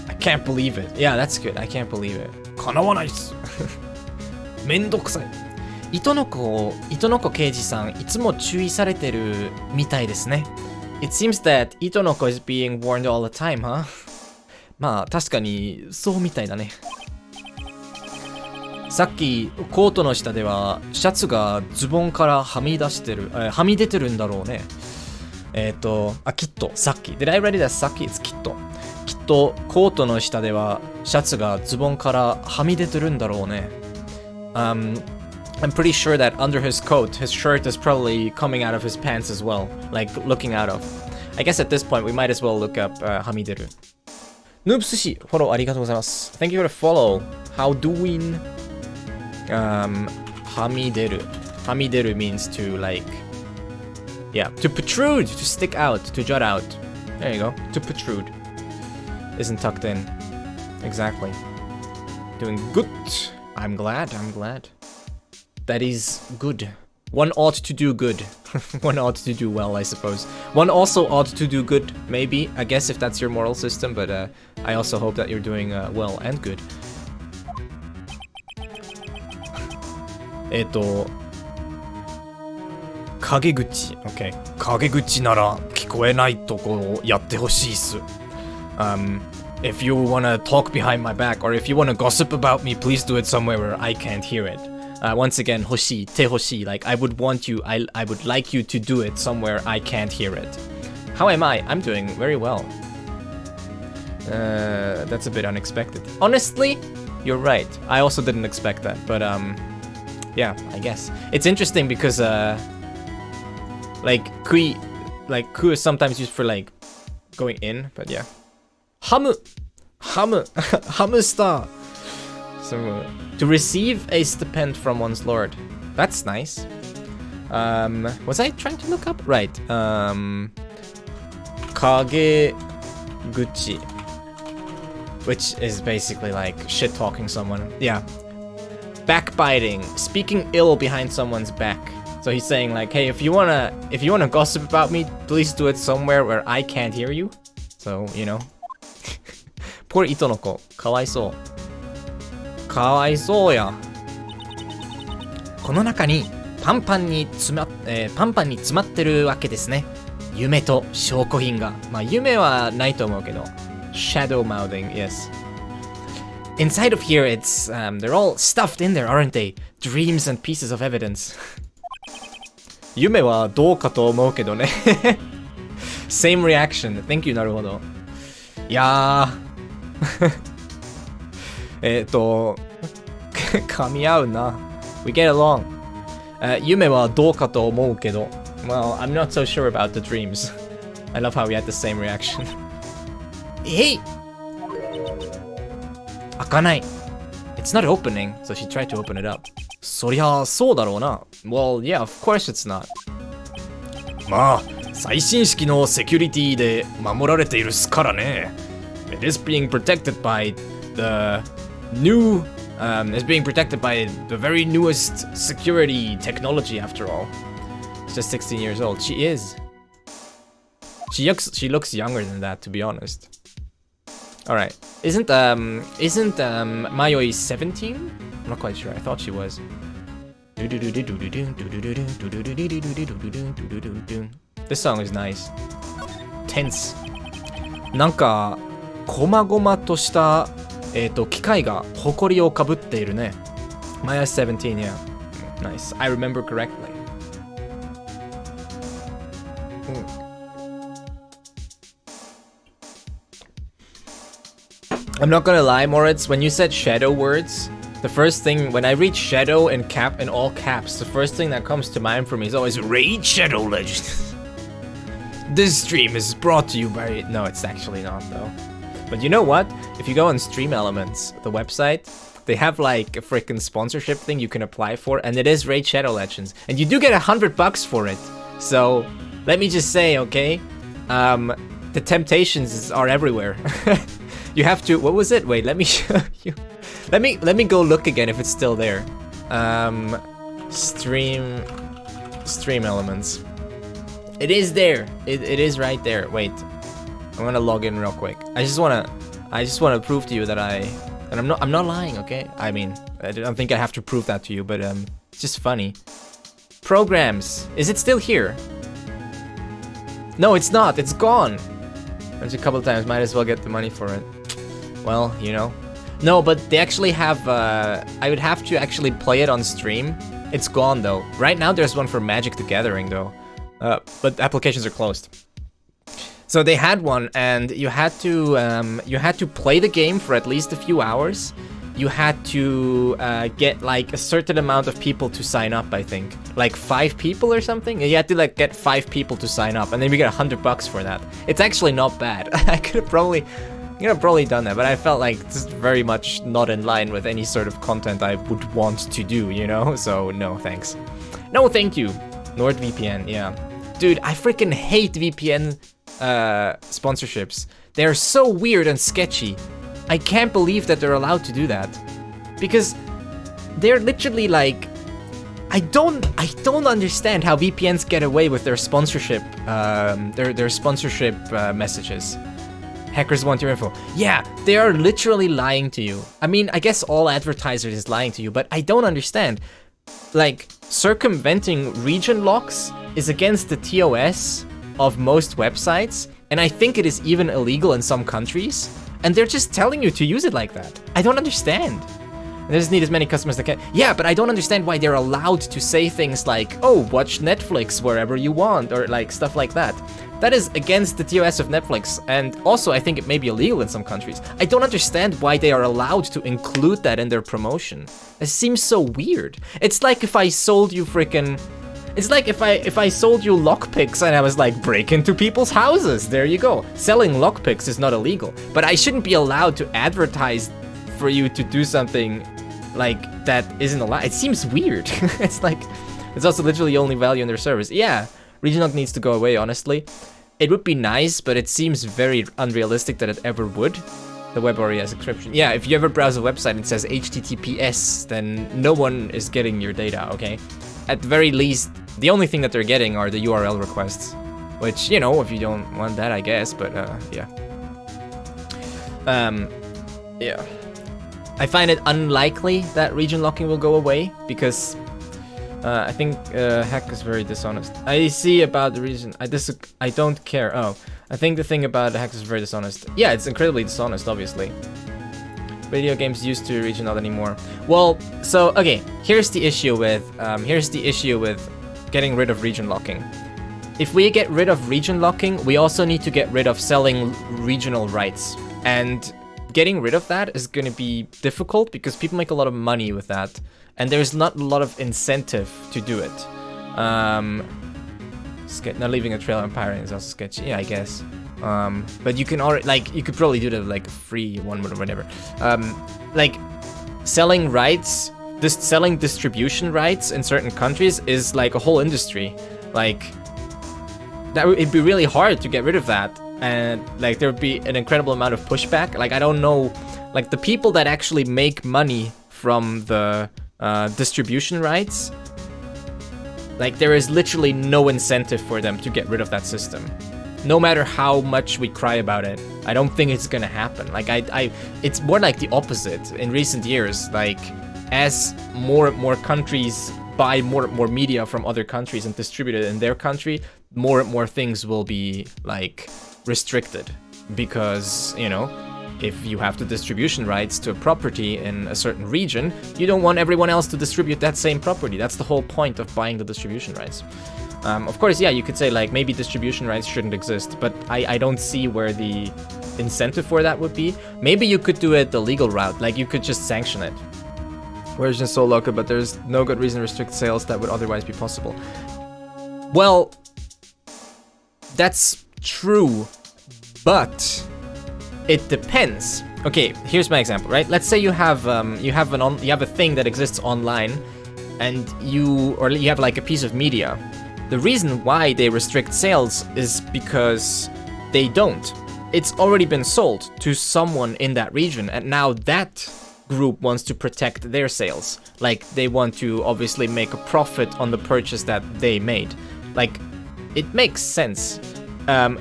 I can't believe it. Yeah, that's good. I can't believe it. かなわないっす。めんどくさい。糸の子刑事さん、いつも注意されてるみたいですね。It seems that Itonoko is being warned all the time, huh? まあ確かにそうみたいだね。さっきコートの下ではシャツがズボンからはみ出てるんだろうね。きっとさっき。Did I read it as さっき It's きっとコートの下ではシャツがズボンからはみ出てるんだろうね。I'm pretty sure that under his coat, his shirt is probably coming out of his pants as well, like looking out of. I guess at this point we might as well look up はみ出る。ヌーブスシフォローありがとうございます。Thank you for the follow. How doing? はみ出る。はみ出る means to like, yeah, to protrude, to stick out, to jut out. There you go. To protrude. Isn't tucked in. Exactly. Doing good. I'm glad. That is good. One ought to do good. One ought to do well, I suppose. One also ought to do good, maybe. I guess if that's your moral system, but I also hope that you're doing well and good. 陰口 Okay. 陰口なら聞こえないとこをやってほしいっす。If you wanna talk behind my back, or if you wanna gossip about me, please do it somewhere where I can't hear it. Once again, 欲しい、てほしい. Like I would like you to do it somewhere I can't hear it. How am I? I'm doing very well. That's a bit unexpected. Honestly, you're right. I also didn't expect that, but yeah, I guess. It's interesting because like kui is sometimes used for like going in, but yeah. Hamster. So to receive a stipend from one's lord. That's nice. Was I trying to look up? Right. Kageguchi. Which is basically like shit talking someone. Yeah. Backbiting. Speaking ill behind someone's back. So he's saying like, hey, if you wanna gossip about me, please do it somewhere where I can't hear you. So, you know. Poor Itonoko. かわいそう。かわいそうや。この中にパンパンに詰まってるわけですね。夢と証拠品が。まあ夢はないと思うけど。Shadow mouthing, yes. Inside of here, it's they're all stuffed in there, aren't they? Dreams and pieces of evidence. 夢はどうかと思うけどね。Same reaction. Thank you, なるほど。いや噛み合うな。We get along. 夢はどうかと思うけど。Well, I'm not so sure about the dreams. I love how we had the same reaction. えい開かない。It's not opening, so she tried to open it up. そりゃそうだろうな。Well, yeah, of course it's not. まあ、最新式のセキュリティで守られているっすからね。It is being protected by the new, it's being protected by the very newest security technology after all. She's just 16 years old. She is. She looks younger than that, to be honest. Alright. Isn't Mayoi 17? I'm not quite sure. I thought she was. This song is nice. Tense. なんかこまごまとした機械が埃をかぶっているね。Maya 17, yeah. Nice. I remember correctly. I'm not gonna lie, Moritz, when you said shadow words, the first thing, when I read shadow in all caps, the first thing that comes to mind for me is always Raid Shadow Legends. This stream is brought to you by... No, it's actually not, though. But you know what? If you go on Stream Elements, the website, they have like a freaking sponsorship thing you can apply for, and it is Raid Shadow Legends. And you do get $100 for it. So, let me just say, okay? The temptations are everywhere. You have to... What was it? Wait, let me show you. Let me go look again if it's still there. Stream Elements. It is there. It is right there. Wait, I'm gonna log in real quick. I just wanna prove to you that I'm not lying. Okay. I mean, I don't think I have to prove that to you, but it's just funny. Programs. Is it still here? No, it's not. It's gone. There's a couple times. Might as well get the money for it. Well, you know. No, but they actually have, I would have to actually play it on stream. It's gone though. Right now there's one for Magic the Gathering though. But applications are closed. So they had one and you had to play the game for at least a few hours. You had to get like a certain amount of people to sign up, I think. Like 5 people or something? You had to like get 5 people to sign up and then we get $100 for that. It's actually not bad. I could have probably done that, but I felt like this is very much not in line with any sort of content I would want to do, you know? So no, thanks. No, thank you. NordVPN, yeah. Dude, I freaking hate VPN sponsorships. They're so weird and sketchy. I can't believe that they're allowed to do that. Because they're literally like... I don't understand how VPNs get away with their sponsorship, their sponsorship messages. Hackers want your info. Yeah, they are literally lying to you. I mean, I guess all advertisers is lying to you, but I don't understand. Like, circumventing region locks is against the TOS of most websites, and I think it is even illegal in some countries, and they're just telling you to use it like that. I don't understand. They just need as many customers as they can. Yeah, but I don't understand why they're allowed to say things like, oh, watch Netflix wherever you want, or like stuff like that. That is against the TOS of Netflix, and also I think it may be illegal in some countries. I don't understand why they are allowed to include that in their promotion. It seems so weird. It's like if I sold you freaking... It's like if I sold you lockpicks and I was like, break into people's houses. There you go. Selling lockpicks is not illegal, but I shouldn't be allowed to advertise for you to do something like that isn't allowed. It seems weird. It's like, it's also literally only value in their service. Yeah. Region needs to go away, honestly. It would be nice, but it seems very unrealistic that it ever would. The web already has encryption. Yeah, if you ever browse a website and it says HTTPS, then no one is getting your data, okay? At the very least, the only thing that they're getting are the URL requests. Which, you know, if you don't want that, I guess, but yeah. Yeah. I find it unlikely that region locking will go away, because... I think Hack is very dishonest. I see about the reason. I don't care. Oh, I think the thing about Hack is very dishonest. Yeah, it's incredibly dishonest, obviously. Video games used to region not anymore. Well, so okay. Here's the issue with getting rid of region locking. If we get rid of region locking, we also need to get rid of selling regional rights. And getting rid of that is going to be difficult because people make a lot of money with that. And there's not a lot of incentive to do it. Not leaving a trail on pirating is also sketchy. Yeah, I guess. But you can already, like, you could probably do the like free one or whatever. Like selling rights selling distribution rights in certain countries is like a whole industry. Like, it'd be really hard to get rid of that, and like there would be an incredible amount of pushback. Like, I don't know, like the people that actually make money from the distribution rights, like there is literally no incentive for them to get rid of that system. No matter how much we cry about it, I don't think it's gonna happen. Like it's more like the opposite in recent years. Like, as more and more countries buy more and more media from other countries and distribute it in their country, more and more things will be like restricted, because, you know, if you have the distribution rights to a property in a certain region, you don't want everyone else to distribute that same property. That's the whole point of buying the distribution rights. Of course, yeah, you could say like maybe distribution rights shouldn't exist, but I don't see where the incentive for that would be. Maybe you could do it the legal route, like you could just sanction it. Version is so local, but there's no good reason to restrict sales that would otherwise be possible. Well, that's true, but it depends. Okay, here's my example, right? Let's say you have a thing that exists online, and you have like a piece of media. The reason why they restrict sales is because they don't. It's already been sold to someone in that region, and now that group wants to protect their sales. Like, they want to obviously make a profit on the purchase that they made. Like, it makes sense.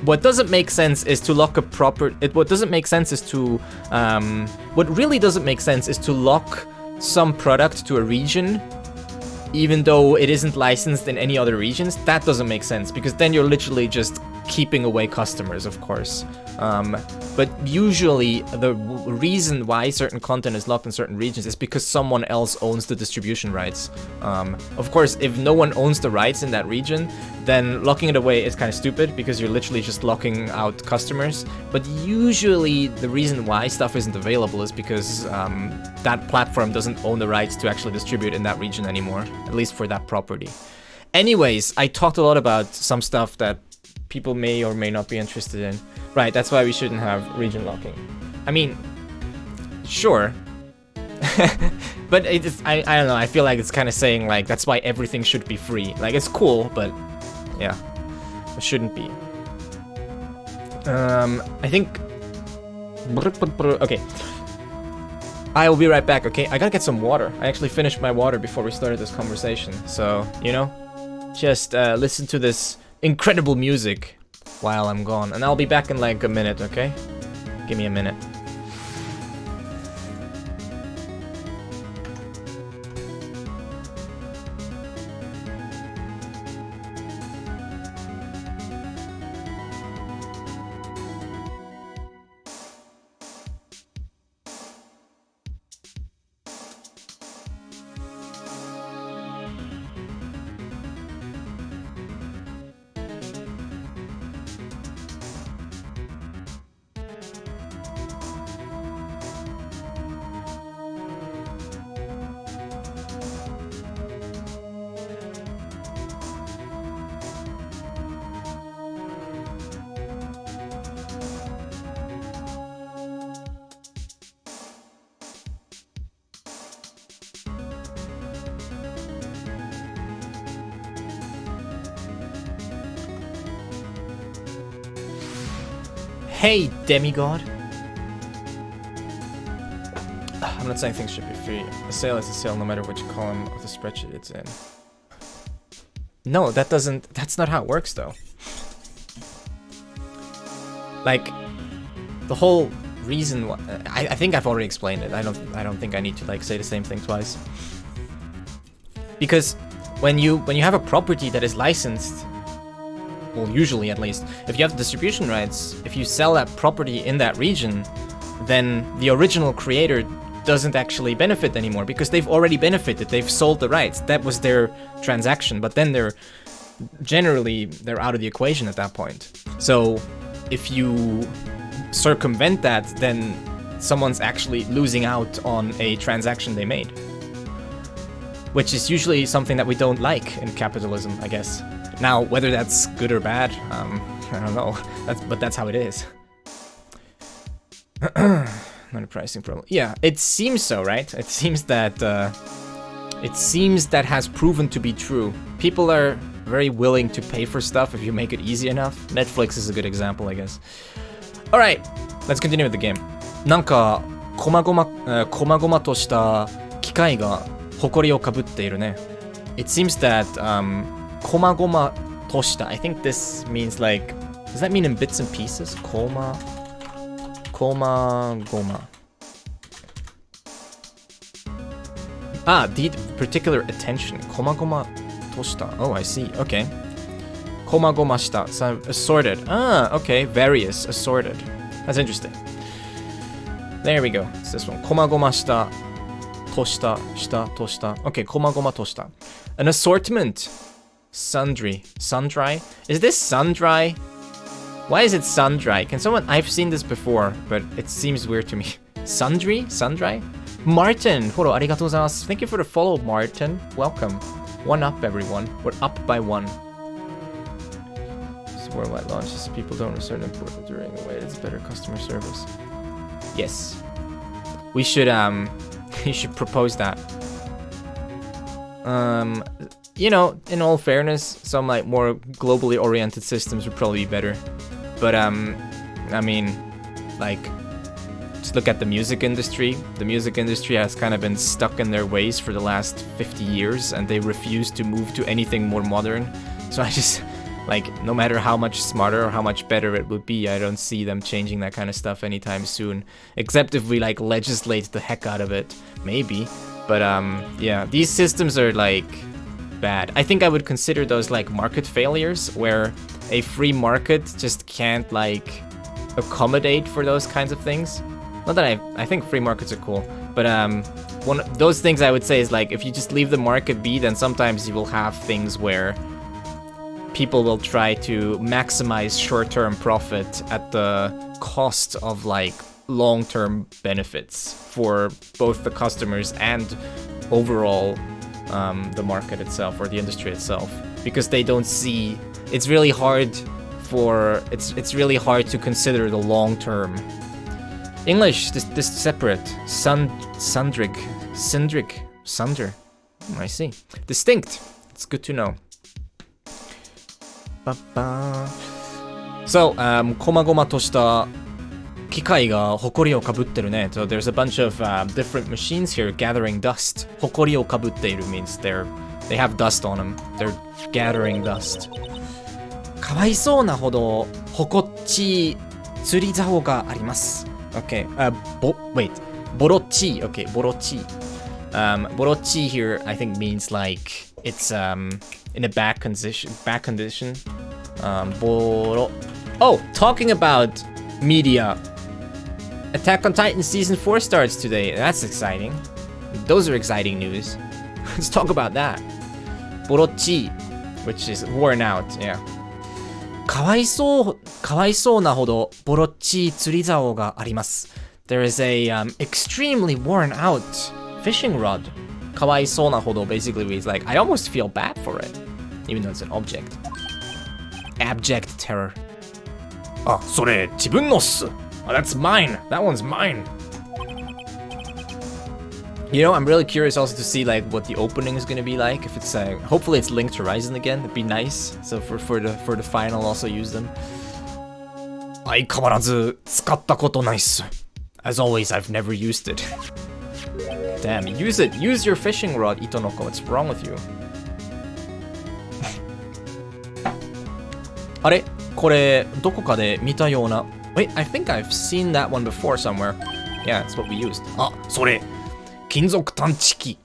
What doesn't make sense is to lock a what really doesn't make sense is to lock some product to a region even though it isn't licensed in any other regions. That doesn't make sense, because then you're literally just keeping away customers, of course. But usually the reason why certain content is locked in certain regions is because someone else owns the distribution rights. Of course, if no one owns the rights in that region, then locking it away is kind of stupid, because you're literally just locking out customers. But usually the reason why stuff isn't available is because that platform doesn't own the rights to actually distribute in that region anymore, at least for that property. Anyways, I talked a lot about some stuff that people may or may not be interested in. Right, that's why we shouldn't have region locking. I mean, sure. But I don't know, I feel like it's kind of saying like that's why everything should be free. Like, it's cool, but yeah, it shouldn't be. I think... Okay. I will be right back, okay? I gotta get some water. I actually finished my water before we started this conversation. So, you know, just listen to this incredible music while I'm gone. And I'll be back in like a minute, okay? Give me a minute. Hey, demigod. I'm not saying things should be free. A sale is a sale no matter which column of the spreadsheet it's in. No, that's not how it works though. Like, the whole reason why, I think I've already explained it. I don't think I need to like say the same thing twice. Because when you have a property that is licensed, well, usually at least, if you have the distribution rights, if you sell that property in that region, then the original creator doesn't actually benefit anymore, because they've already benefited, they've sold the rights, that was their transaction, but then they're out of the equation at that point. So if you circumvent that, then someone's actually losing out on a transaction they made. Which is usually something that we don't like in capitalism, I guess. Now, whether that's good or bad, I don't know. But that's how it is. Not a pricing problem. Yeah, it seems so, right? It seems that It seems that has proven to be true. People are very willing to pay for stuff if you make it easy enough. Netflix is a good example, I guess. Alright, let's continue with the game. なんか、こまごまとした機械が埃をかぶっているね。It seems that, こまごまとした I think this means like, does that mean in bits and pieces? こまごま. The particular attention. こまごまとした. Oh, I see. Okay. こまごました. So assorted. Okay. Various. Assorted. That's interesting. There we go. It's this one. こまごました. とした. した. とした. Okay. こまごまとした. An assortment. Sundry. Sundry? Is this sundry? Why is it sundry? Can someone... I've seen this before, but it seems weird to me. Sundry? Sundry? Martin! Follow, arigatou gozaimasu. Thank you for the follow, Martin. Welcome. One up, everyone. We're up by one. This worldwide launches. People don't return important during the wait. It's better customer service. Yes. We should, you should propose that. You know, in all fairness, some like more globally oriented systems would probably be better. But I mean, like, just look at the music industry. The music industry has kind of been stuck in their ways for the last 50 years, and they refuse to move to anything more modern. So I just, like, no matter how much smarter or how much better it would be, I don't see them changing that kind of stuff anytime soon. Except if we, like, legislate the heck out of it. Maybe. But, yeah, these systems are, like, bad. I think I would consider those, like, market failures, where a free market just can't, like, accommodate for those kinds of things. Not that I think free markets are cool, but one of those things I would say is, like, if you just leave the market be, then sometimes you will have things where people will try to maximize short-term profit at the cost of, like, long-term benefits for both the customers and overall the market itself or the industry itself, because they don't see... It's really hard for... It's really hard to consider the long-term. English, this separate. Sundrig. Sunder. I see. Distinct. It's good to know. So, こまごまとした機械が埃をかぶってるね。So there's a bunch of different machines here gathering dust. 埃をかぶっている means they have dust on them. They're gathering dust. かわいそうなほど誇っちい釣り竿があります。Okay, wait, borochi, okay, borochi. Borochi here, I think, means like it's in a bad condition. Oh, talking about media. Attack on Titan Season 4 starts today. That's exciting. Those are exciting news. Let's talk about that. Borochi, which is worn out, yeah. かわいそうなほどボロっちい釣り竿があります。There is a extremely worn out fishing rod. かわいそうなほど basically means like I almost feel bad for it, even though it's an object. Abject terror. あ、それ自分のっす。That's mine. That one's mine. You know, I'm really curious also to see like what the opening is gonna be like. If it's hopefully it's Linked Horizon again. It'd be nice. So for the final, also use them. 相変わらず使ったことないっす. As always, I've never used it. Damn, use it. Use your fishing rod, Itonoko. What's wrong with you? あれこれどこかで見たような. Wait, I think I've seen that one before somewhere. Yeah, it's what we used. あ、それ金属探知機。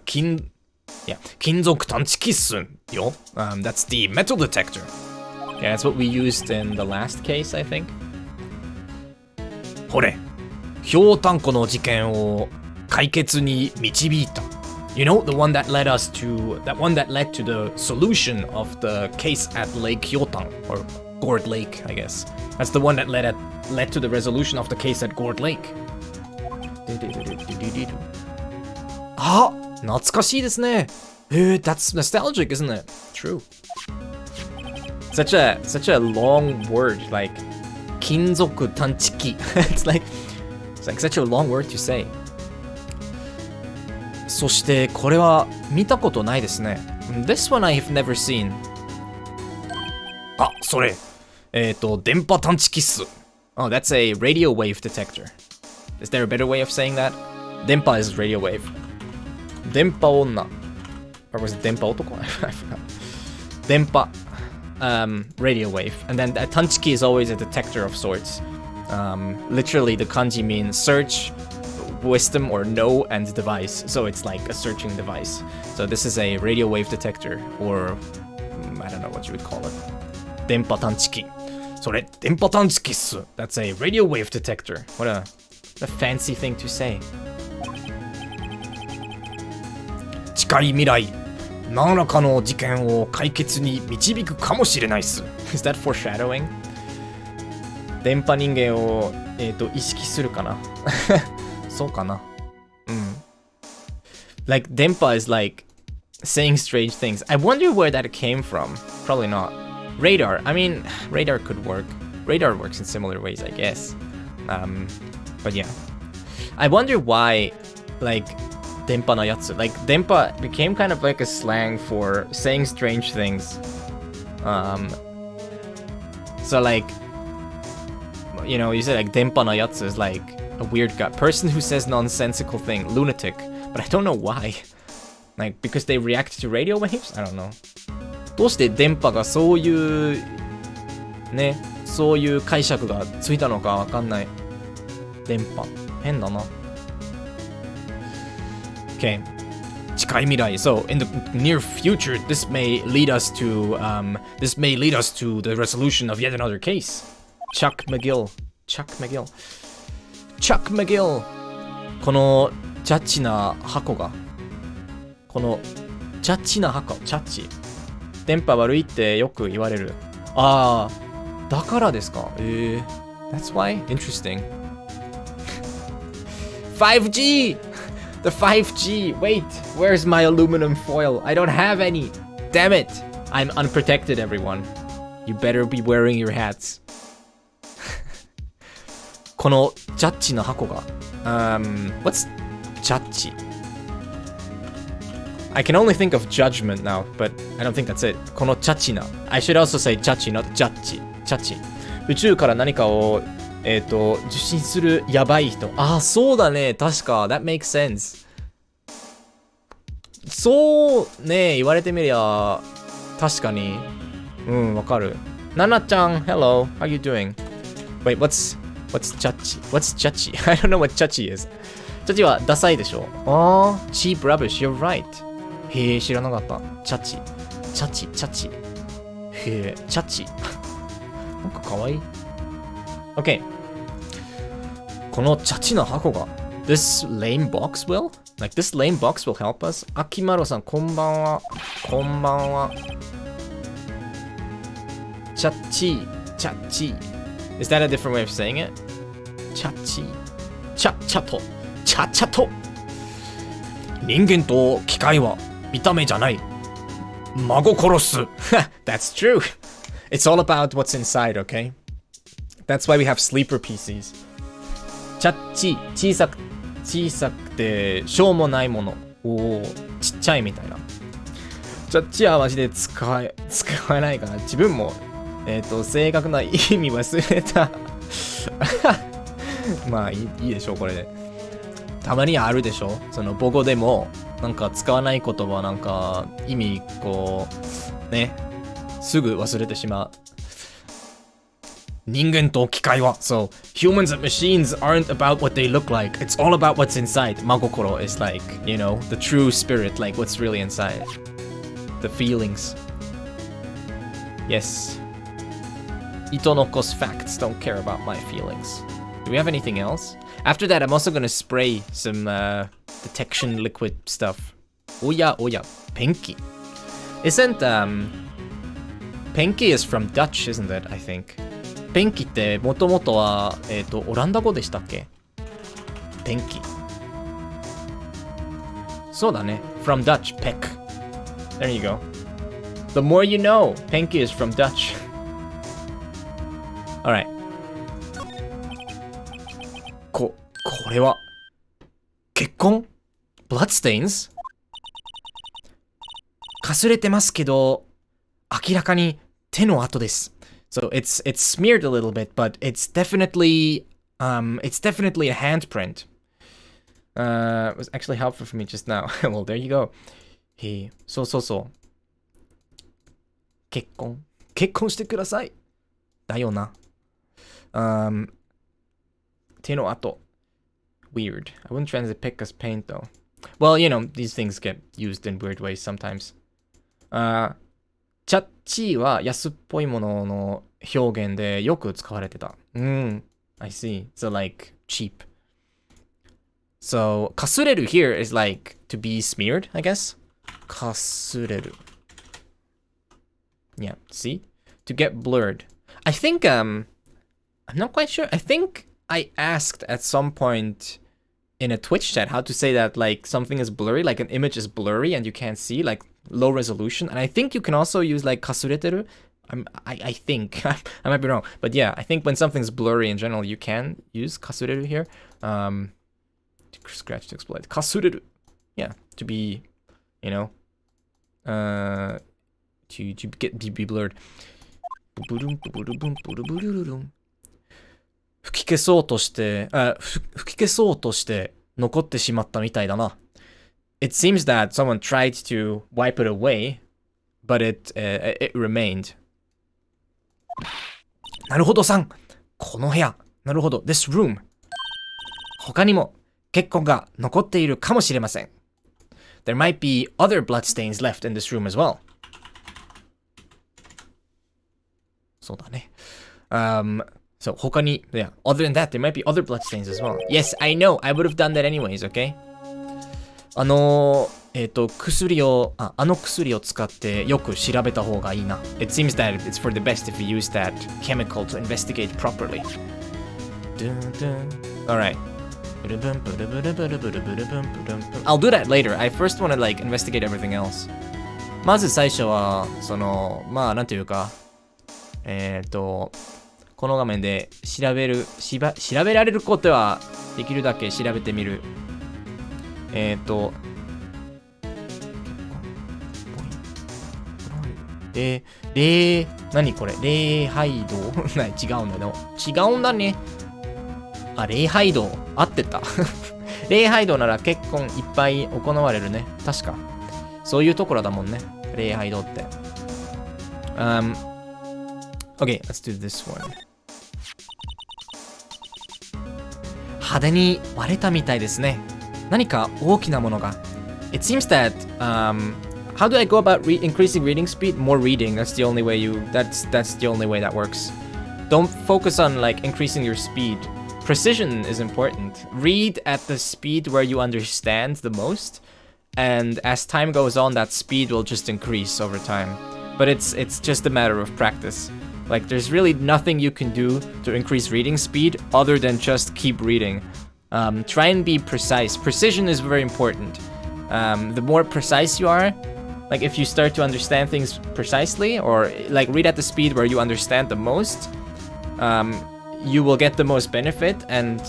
金属探知機っすよ。That's the metal detector. Yeah, that's what we used in the last case, I think. ほれ、ひょうたんこの事件を解決に導いた。You know, the one that led to the solution of the case at Lake Hyotan, or Gourd Lake, I guess. That's the one that led to the resolution of the case at Gourd Lake. あ、懐かしいですね。That's nostalgic, isn't it? True. Such a long word, like 金属探知機. It's like such a long word to say. そしてこれは見たことないですね。This one I have never seen. あ、それ。電波探知機っす。Oh, that's a radio wave detector. Is there a better way of saying that? 電波 is radio wave. 電波女。Or was it 電波男? I forgot. 電波 radio wave. And then tanchiki is always a detector of sorts. Literally the kanji means search, wisdom or know, and device. So it's like a searching device. So this is a radio wave detector, or I don't know what you would call it. 電波探知機。それ、電波探知機っす。That's a radio wave detector. What a fancy thing to say. 近い未来、何らかの事件を解決に導くかもしれないっす。Is that foreshadowing? 電波人間を、意識するかなそうかな。うん。Like, 電波 is like saying strange things. I wonder where that came from. Probably not. Radar. I mean, radar could work. Radar works in similar ways, I guess. But yeah. I wonder why, like, 電波のやつ. Like, 電波 became kind of like a slang for saying strange things. So like, you know, you say like 電波のやつ is like a weird guy, person who says nonsensical thing, lunatic. But I don't know why. Like, because they react to radio waves? I don't know. どうして電波がそういうね、そういう解釈がついたのかわかんない。電波変だな。Okay. 近い未来。So in the near future, this may lead us to the resolution of yet another case. Chuck McGill.このジャッジな箱が。このジャッジな箱、チャッチ。電波悪いってよく言われる。ああ、だからですか。That's why? Interesting. 5G! The 5G! Wait, where's my aluminum foil? I don't have any. Damn it! I'm unprotected, everyone. You better be wearing your hats. このジャッジの箱が。What's ジャッジ? I can only think of judgment now, but I don't think that's it. このチャチナ。I should also say チャチ、not ジャッジ。チャチ。宇宙から何かを、受信するやばい人。あ、そうだね。確か。That makes sense. そうね。言われてみりゃ、確かに。うん、わかる。ナナちゃん、hello. How you doing? Wait, what's チャチ What's チャチ I don't know what チャチ is. チャチはダサいでしょ。あー、cheap rubbish. You're right. へえ、知らなかった。チャチ。へえ、チャチ。なんかかわいい。OK。このチャチの箱が。This lame box will? Like, this lame box will help us? あきまろさん、こんばんは。こんばんは。チャチ。Is that a different way of saying it? チャチ。チャチャト。人間と機械は見た目じゃない。真心っす。That's true. It's all about what's inside, okay? That's why we have sleeper PCs. チャッチ、小さくてしょうもないもの。おー、ちっちゃいみたいな。チャッチはマジで使えないかな。自分も、正確な意味忘れた。まあいいでしょう、これで。たまにあるでしょ、その母語でもなんか使わない言葉なんか意味こうねすぐ忘れてしまう。人間と機械は So humans and machines aren't about what they look like. It's all about what's inside. 真心 is like, you know, the true spirit, like what's really inside. The feelings. Yes. Itonokos facts don't care about my feelings. Do we have anything else? After that, I'm also gonna spray some detection liquid stuff. Oya, Penki. Isn't Penki is from Dutch, isn't it? I think. Penki ってもともとはオランダ語でしたっけ？ Penki. そうだね。From Dutch, peck. There you go. The more you know. Penki is from Dutch. All right. これは結婚 Bloodstains? かすれてますけど、明らかに手の跡です。So it's smeared a little bit, but it's definitely a handprint. It was actually helpful for me just now. Well, there you go. そう。結婚してください。だよな。手の跡。Weird. I wouldn't translate pick as paint though. Well, you know, these things get used in weird ways sometimes. チャッチーは安っぽいものの表現でよく使われてた。I see. So like cheap. So かすれる here is like to be smeared, I guess. かすれる. Yeah, see? To get blurred. I think I'm not quite sure. I think I asked at some point in a Twitch chat how to say that like something is blurry, like an image is blurry and you can't see, like low resolution. And I think you can also use like kasureteru. I think I might be wrong, but yeah, I think when something's blurry in general, you can use kasureru here. Scratch to exploit kasureru. Yeah, to be, you know, to be blurred. 吹き消そうとして残ってしまったみたいだな。It seems that someone tried to wipe it away, but it remained. なるほどさん。この部屋。なるほど。This room. 他にも血痕が残っているかもしれません。There might be other bloodstains left in this room as well. そうだね。So, 他に、yeah, other than that, there might be other bloodstains as well. Yes, I know. I would have done that anyways, okay? あの薬を使ってよく調べた方がいいな。It seems that it's for the best if you use that chemical to investigate properly. Alright. I'll do that later. I first want to like investigate everything else. まず最初は、まあ、なんていうか、この画面で調べられることはできるだけ調べてみる。何これ礼拝堂違うんだよ。違うんだね。あ、礼拝堂。合ってた。礼拝堂なら結婚いっぱい行われるね。確か。そういうところだもんね。礼拝堂って。Okay, let's do this one. 派手に割れたみたいですね。何か大きなものが。It seems that, how do I go about increasing reading speed? More reading. That's the only way that works. Don't focus on like increasing your speed. Precision is important. Read at the speed where you understand the most. And as time goes on, that speed will just increase over time. But it's just a matter of practice. Like, there's really nothing you can do to increase reading speed other than just keep reading. Try and be precise. Precision is very important. The more precise you are, like if you start to understand things precisely, or like read at the speed where you understand the most, you will get the most benefit, and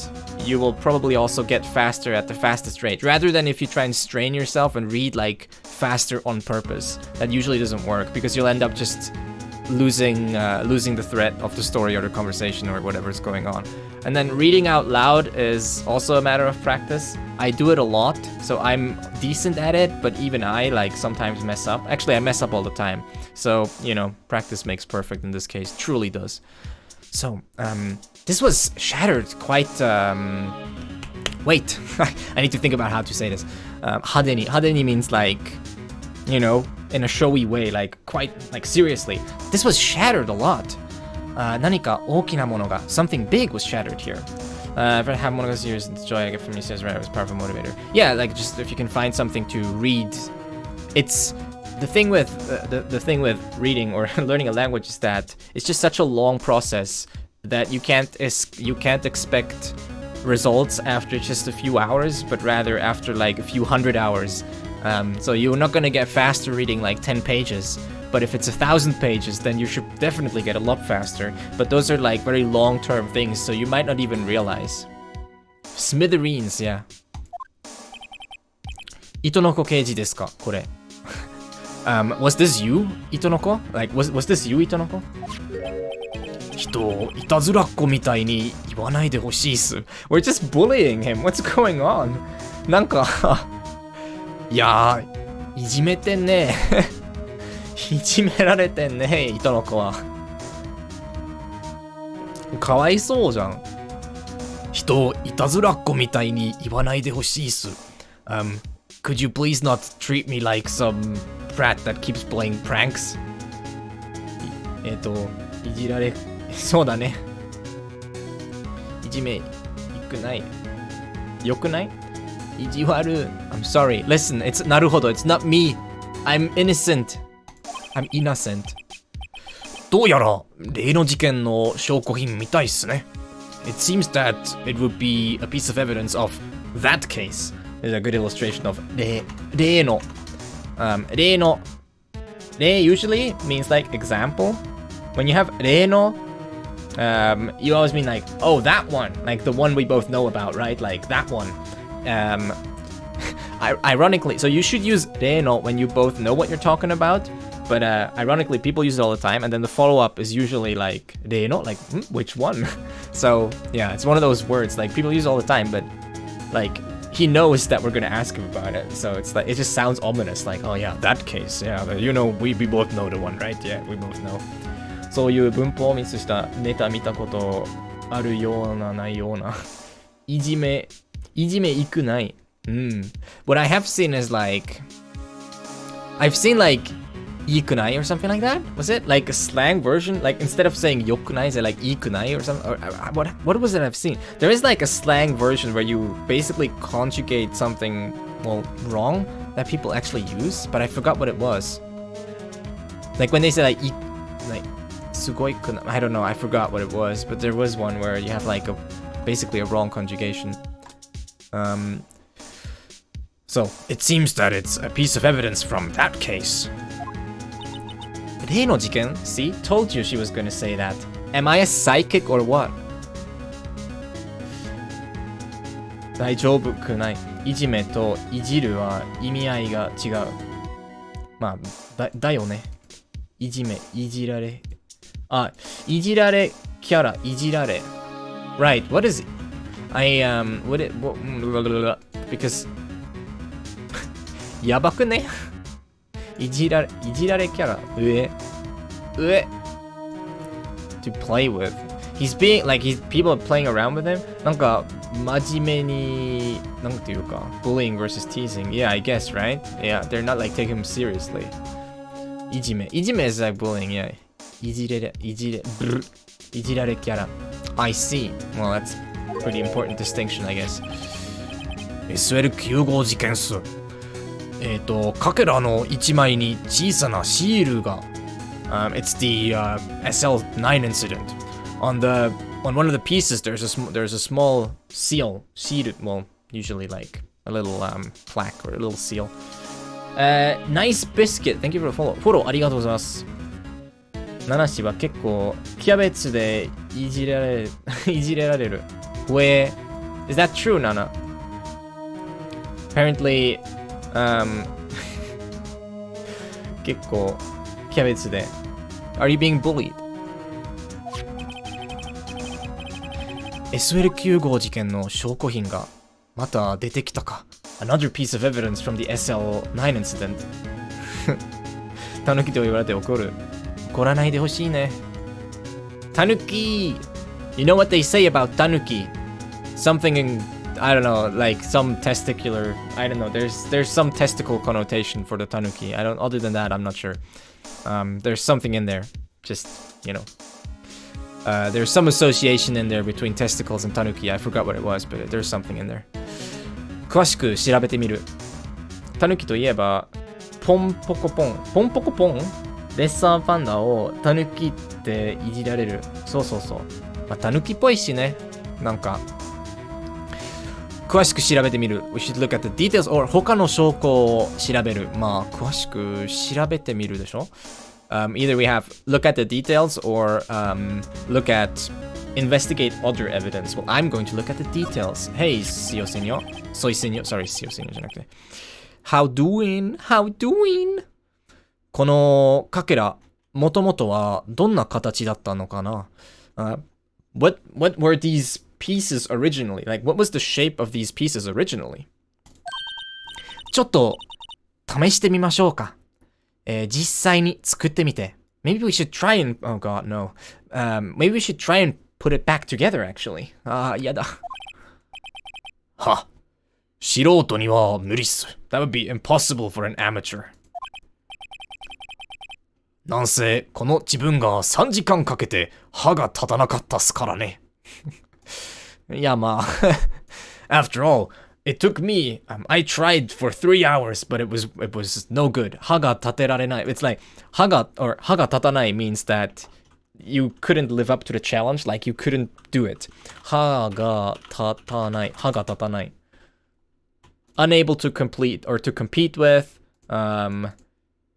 you will probably also get faster at the fastest rate, rather than if you try and strain yourself and read like faster on purpose. That usually doesn't work, because you'll end up just losing the thread of the story or the conversation or whatever's going on. And then reading out loud is also a matter of practice. I do it a lot, so I'm decent at it, but even I like sometimes mess up. Actually, I mess up all the time. So, you know, practice makes perfect in this case. Truly does. So, this was shattered quite, wait, I need to think about how to say this. Hadeni. Hadeni means like, you know, in a showy way, like quite, like seriously. This was shattered a lot. 何か大きなものが, something big was shattered here. If I have one of those years, the joy I get from you says, right, it was a powerful motivator. Yeah, like just if you can find something to read. It's the thing with the thing with reading or learning a language is that it's just such a long process that you can't expect results after just a few hours, but rather after like a few hundred hours. So you're not gonna get faster reading like 10 pages. But if it's 1,000 pages, then you should definitely get a lot faster. But those are like very long-term things, so you might not even realize. Smithereens, yeah. Itonoko Keiji desu ka? Kore. Was this you, Itonoko? Like, was this you, Itonoko? 人をいたずらっ子みたいに言わないでほしいっす。We're just bullying him. What's going on? なんかいやー、いじめてんね。いじめられてんね、糸の子は。かわいそうじゃん。人をいたずらっ子みたいに言わないでほしいっす。Could you please not treat me like some brat that keeps playing pranks? いじられ、そうだね。いじめ、よくない。よくない？意地悪。I'm sorry. Listen, it's なるほど。It's not me. I'm innocent. I'm innocent. どうやら例の事件の証拠品みたいっすね。It seems that it would be a piece of evidence of that case. There's a good illustration of 例の。例の。例 usually means like example. When you have 例の, you always mean like, oh, that one. Like the one we both know about, right? Like that one. Ironically, so you should use 例の when you both know what you're talking about, but ironically, people use it all the time, and then the follow-up is usually like 例の, like, which one? So, yeah, it's one of those words, like, people use it all the time, but, like, he knows that we're gonna ask him about it, so it's like, it just sounds ominous, like, oh yeah, that case, yeah, you know, we both know the one, right? Yeah, we both know. そういう文法ミスしたネタ見たことあるようなないような。いじめいくない。What I have seen is like, I've seen like いくない or something like that. Was it like a slang version? Like instead of saying よくない, is it like いくない or something? Or, what was it I've seen? There is like a slang version where you basically conjugate something, well, wrong that people actually use, but I forgot what it was. Like when they say like すごいくない, I don't know, I forgot what it was, but there was one where you have like basically a wrong conjugation. So it seems that it's a piece of evidence from that case. 例の事件? See? Told you she was going to say that. Am I a psychic or what? 大丈夫くない。いじめといじるは意味合いが違う。まあ、だよね。いじめ、いじられ。あ、いじられキャラ、いじられ。Right, what is it? Because やばくねいじられキャラ、上 to play with. He's being, like, people are playing around with him. なんか、真面目に、なんていうか、bullying versus teasing. Yeah, I guess, right? Yeah, they're not, like, taking him seriously. いじめ is like bullying, yeah. いじられキャラ I see. Well, that's a pretty important distinction, I guess. SL9 号事件数。かけらの一枚に小さなシールが。It's the SL9 incident. On one of the pieces, there's a small seal. Well, usually like a little plaque or a little seal. Nice biscuit. Thank you for the follow. フォローありがとうございます。ナナシは結構キャベツでいじられる。Where is that true, Nana? Apparently, 結構キャベツで。Are you being bullied? SL9 号事件の証拠品がまた出てきたか。Another piece of evidence from the SL9 incident. タヌキと言われて怒る。怒らないでほしいね。タヌキ You know what they say about タヌキ Something in, I don't know, like some testicular, I don't know, there's some testicle connotation for the tanuki. Other than that, I'm not sure. There's something in there. Just, you know. There's some association in there between testicles and tanuki. I forgot what it was, but there's something in there. 詳しく調べてみる。タヌキといえば、ポンポコポンレッサーパンダをタヌキっていじられる。そう。まあ、タヌキっぽいしね。なんか。詳しく調べてみる。We should look at the details or 他の証拠を調べる。まあ、詳しく調べてみるでしょ。Either we have look at the details or look at investigate other evidence. Well, I'm going to look at the details. Hey, Sio Senyo. Soy Senyo. Sorry, Sio Senyo じゃなくて。How doing? How doing? このかけら、もともとはどんな形だったのかな、what were these pieces originally? Like, what was the shape of these pieces originally? ちょっと試してみましょうか。実際に作ってみて。Maybe we should try and... Oh god, no. Maybe we should try and put it back together, actually. やだ。は。素人には無理っす。That would be impossible for an amateur. なんせ、この自分が3時間かけて歯が立たなかったっすからね。いや、まあ。After all, it took me, I tried for 3 hours, but it was no good. 歯が立てられない。It's like, 歯が立たない means that you couldn't live up to the challenge, like you couldn't do it. 歯が立たない。歯が立たない。Unable to complete or to compete with,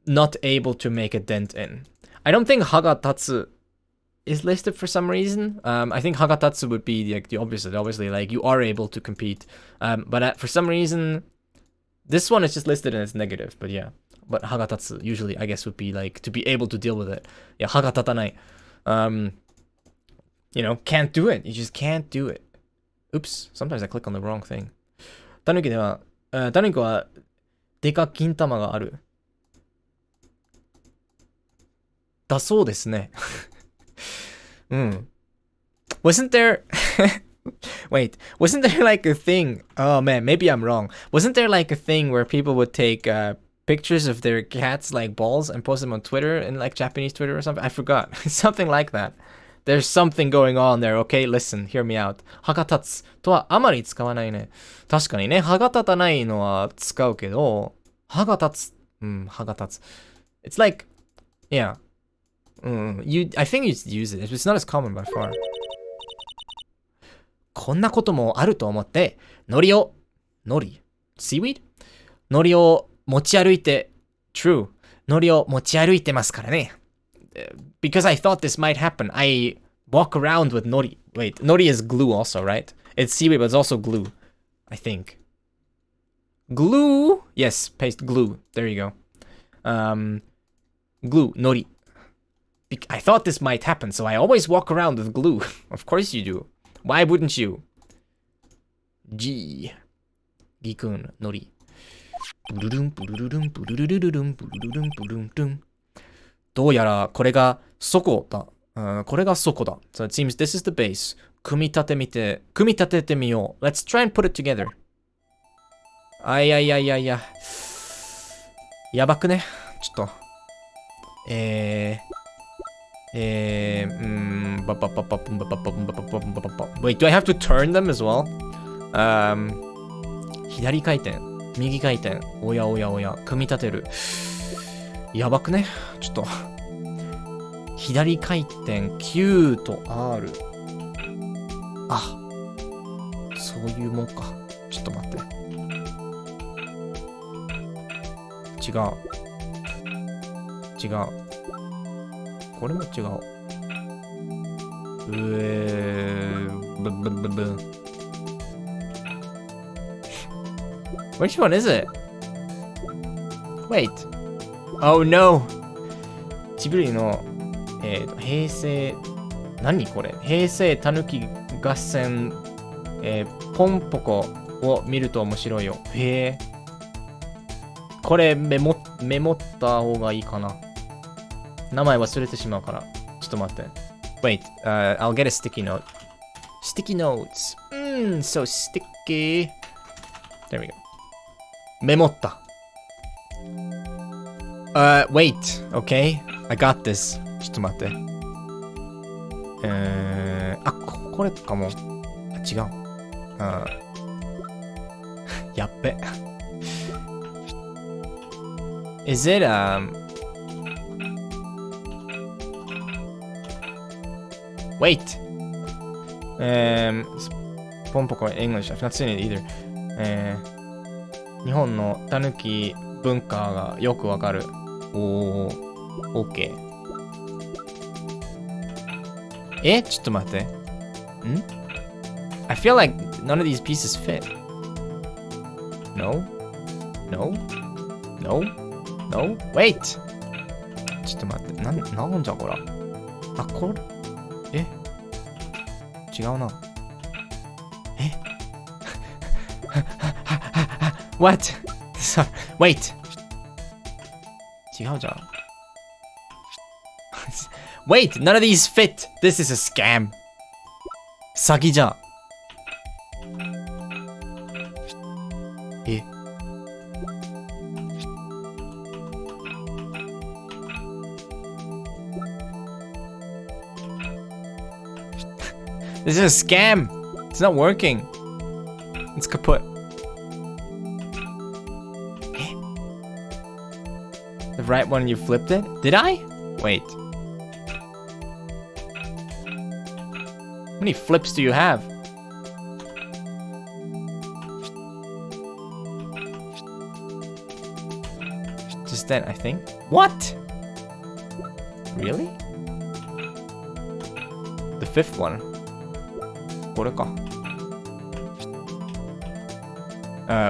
not able to make a dent in. I don't think 歯が立つ is listed for some reason. I think 歯が立つ would be like the opposite. Obviously, like you are able to compete, but for some reason, this one is just listed and it's negative. But yeah, but 歯が立つ usually I guess would be like to be able to deal with it. Yeah, 歯が立たない. You know, can't do it. You just can't do it. Oops. Sometimes I click on the wrong thing. タヌキでは、タヌキはデカ金玉がある。だそうですね。Wasn't there... Wait, wasn't there like a thing... Oh man, maybe I'm wrong. Wasn't there like a thing where people would take pictures of their cats like balls and post them on Twitter, in like Japanese Twitter or something? I forgot. Something like that. There's something going on there, okay? Listen, hear me out. 歯が立つとはあまり使わないね。確かにね、歯が立たないのは使うけど、歯が立つ。歯が立つ。It's like, yeah. I think you use it. It's not as common by far. こんなこともあると思って、seaweed? 海苔を持ち歩いて、true. 海苔を持ち歩いてますからね。Because I thought this might happen, I walk around with nori. Wait, nori is glue also, right? It's seaweed, but it's also glue. I think. Glue? Yes, paste glue. There you go. Glue, nori. I thought this might happen, so I always walk around with glue. Of course you do. Why wouldn't you? G. Gikun, nori. Bulurun, bulurun, bulurun, bulurun, bulurun. どうやらこれが底だ。これが底だ。So it seems this is the base. 組み立ててみよう。Let's try and put it together. やばくね。ちょっと。Wait, do I have to turn them as well? 左回転、右回転。おやおやおや。組み立てる。やばくね。ちょっと左回転 Q と R。 あ、そういうもんか。ちょっと待って。違う。これも違う。Which one is it? Wait. Oh no! ジブリの、平成、何これ？平成たぬき合戦、ポンポコを見ると面白いよ。へえ。これメモった方がいいかな。名前忘れてしまうから。ちょっと待って。Wait, I'll get a sticky note. Sticky notes. So sticky. There we go. メモった。wait, okay? I got this. ちょっと待って。これかも。違う。やっべ。Is it, wait. Pompoko in English. I've not seen it either. 日本のたぬき文化がよくわかる。OK。ちょっと待って。I feel like none of these pieces fit. No? No? No? No? Wait! ちょっと待って。なんじゃこら。あ、これ、違うな。What? Sorry. Wait! 違うじゃん。Wait! None of these fit! This is a scam! 詐欺じゃん。This is a scam! It's not working. It's kaput. The right one, you flipped it? Did I? Wait. How many flips do you have? Just that, I think. What? Really? The fifth one. これか。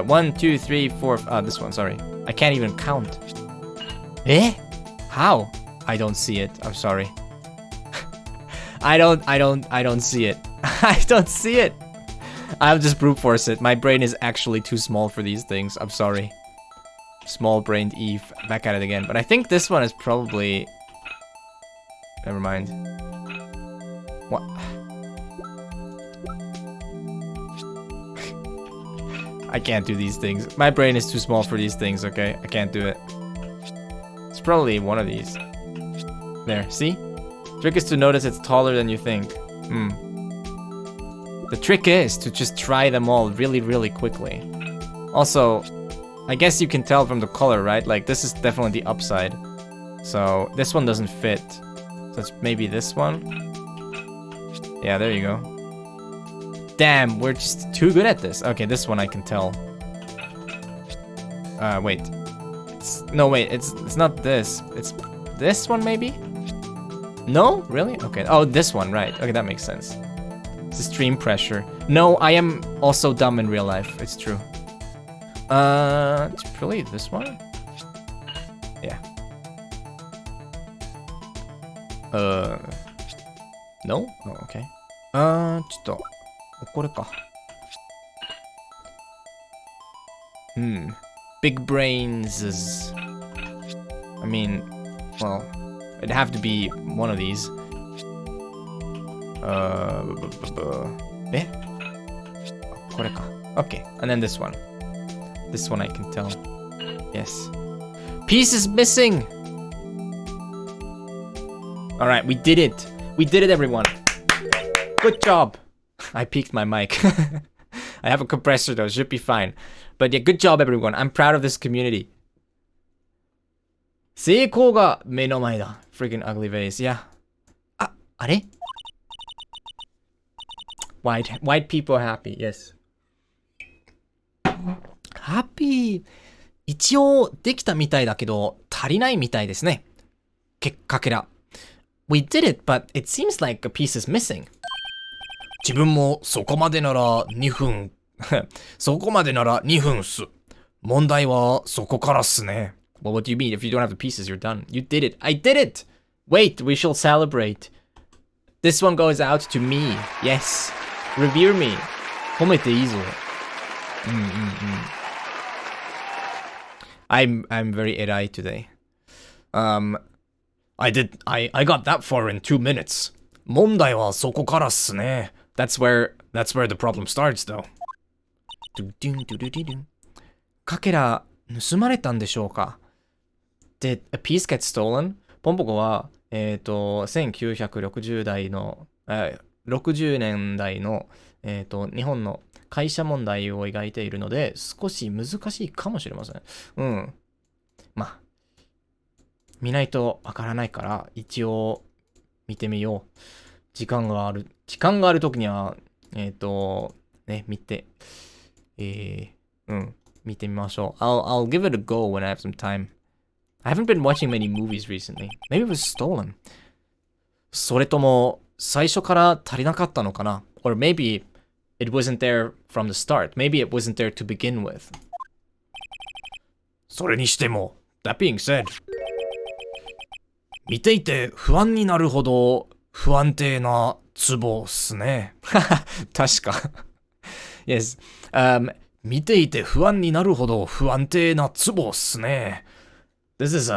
1, 2, 3, 4. This one, sorry. I can't even count. How? I don't see it. I'm sorry. I don't see it. I don't see it. I'll just brute force it. My brain is actually too small for these things. I'm sorry. Small-brained Eve. Back at it again. But I think this one is probably... Never mind. What? I can't do these things. My brain is too small for these things, okay? I can't do it. It's probably one of these. There, see? Trick is to notice it's taller than you think. The trick is to just try them all really, really quickly. Also, I guess you can tell from the color, right? Like, this is definitely the upside. So, this one doesn't fit. So it's maybe this one? Yeah, there you go. Damn, we're just too good at this. Okay, this one I can tell. Wait. It's not this. It's this one, maybe? No? Really? Okay. Oh, this one, right. Okay, that makes sense. It's stream pressure. No, I am also dumb in real life. It's true. It's probably this one? Yeah. No? Oh, okay. ちょっと、これか。Big brains is... I mean, well, it'd have to be one of these. Okay, and then this one. This one I can tell. Yes. Piece is missing! Alright, we did it. We did it, everyone. Good job. I peaked my mic. I have a compressor though, should be fine. But yeah, good job, everyone. I'm proud of this community. 成功が目の前だ。Freaking ugly face. Yeah. あれ? White people are happy. Yes. Happy. 一応できたみたいだけど足りないみたいですね。結果けら。We did it, but it seems like a piece is missing. 自分もそこまでなら2分。そこまでなら2分っす。問題はそこからっすね。Well, what do you mean? If you don't have the pieces, you're done. You did it. I did it! Wait, we shall celebrate. This one goes out to me. Yes. Revere me. 褒めていいぞ。I'm very erai today. I got that far in 2 minutes. 問題はそこからっすね。That's where the problem starts, though. かけら盗まれたんでしょうか? Did a piece get stolen? ポンポコは1960代の60年代の日本の会社問題を描いているので少し難しいかもしれません。まあ見ないとわからないから一応見てみよう。時間がある時にはね見て見てみましょう。I'll give it a go when I have some time. I haven't been watching many movies recently. Maybe it was stolen. それとも最初から足りなかったのかな? Or maybe it wasn't there from the start. Maybe it wasn't there to begin with. それにしても、that being said, 見ていて不安になるほど不安定な壺っすね。確か。Yes. 見ていて不安になるほど不安定な壺っすね。This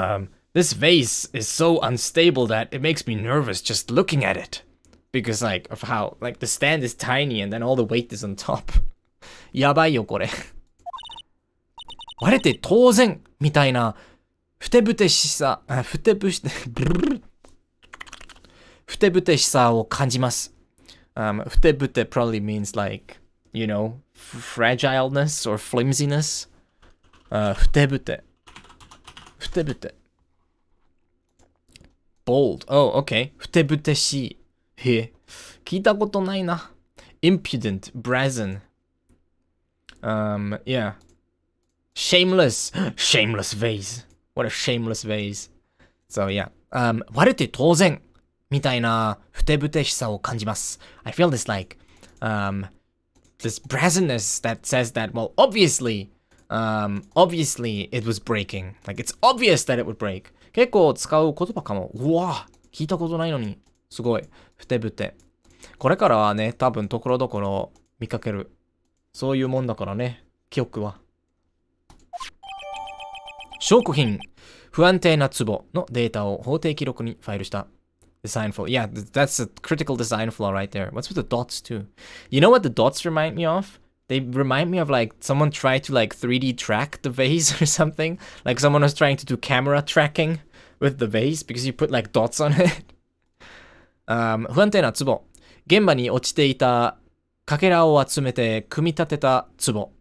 vase is so unstable that it makes me nervous just looking at it. Because like of how like the stand is tiny and then all the weight is on top. やばいよこれ。割れて当然みたいなふてぶてしさを感じます。ふてぶて probably means like, you know, fragileness or flimsiness. ふてぶて。bold. Oh, okay. ふてぶてしい。へえ。聞いたことないな。impudent, brazen. Yeah. Shameless vase. What a shameless vase. So yeah. 割れて当然みたいなふてぶてしさを感じます。I feel this like this brazenness that says that, well, obviously it was breaking. Like it's obvious that it would break. 結構使う言葉かも。うわ、聞いたことないのに。すごい。ふてぶて。これからはね、多分ところどころ見かける。そういうもんだからね、記憶は。証拠品。不安定な壺のデータを法定記録にファイルした。Design flaw. Yeah, that's a critical design flaw right there. What's with the dots too? You know what the dots remind me of? They remind me of like someone tried to like 3D track the vase or something. Like someone was trying to do camera tracking with the vase because you put like dots on it. 不安定な壺。現場に落ちていたかけらを集めて組み立てた壺。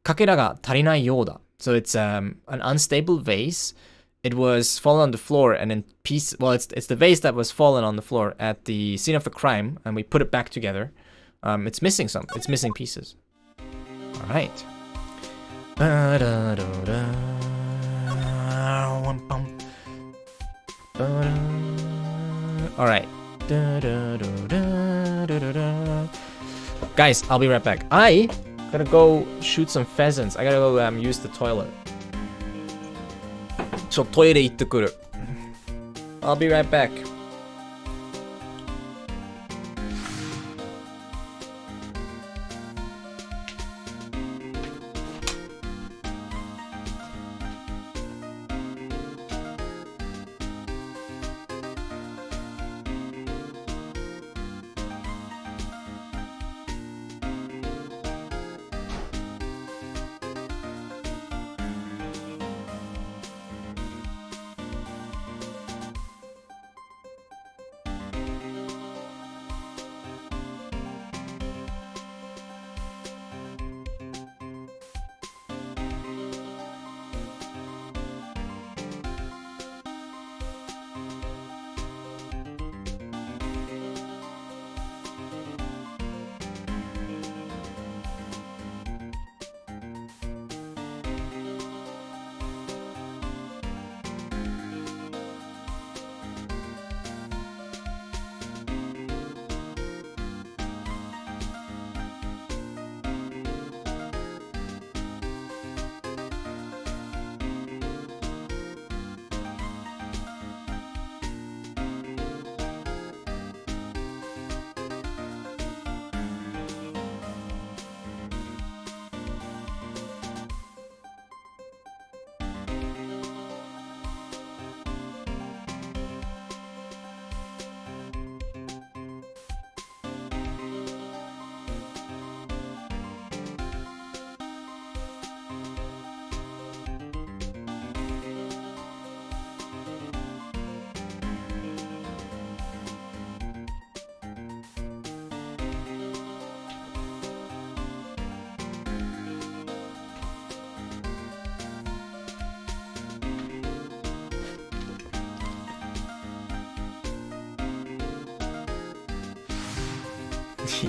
かけらが足りないようだ。So it's an unstable vase. It was fallen on the floor and in piece. Well, it's the vase that was fallen on the floor at the scene of the crime, and we put it back together. It's missing some. It's missing pieces. All right. All right. Guys, I'll be right back. I gotta go shoot some pheasants. I gotta go use the toilet. トイレ行ってくる。I'll be right back.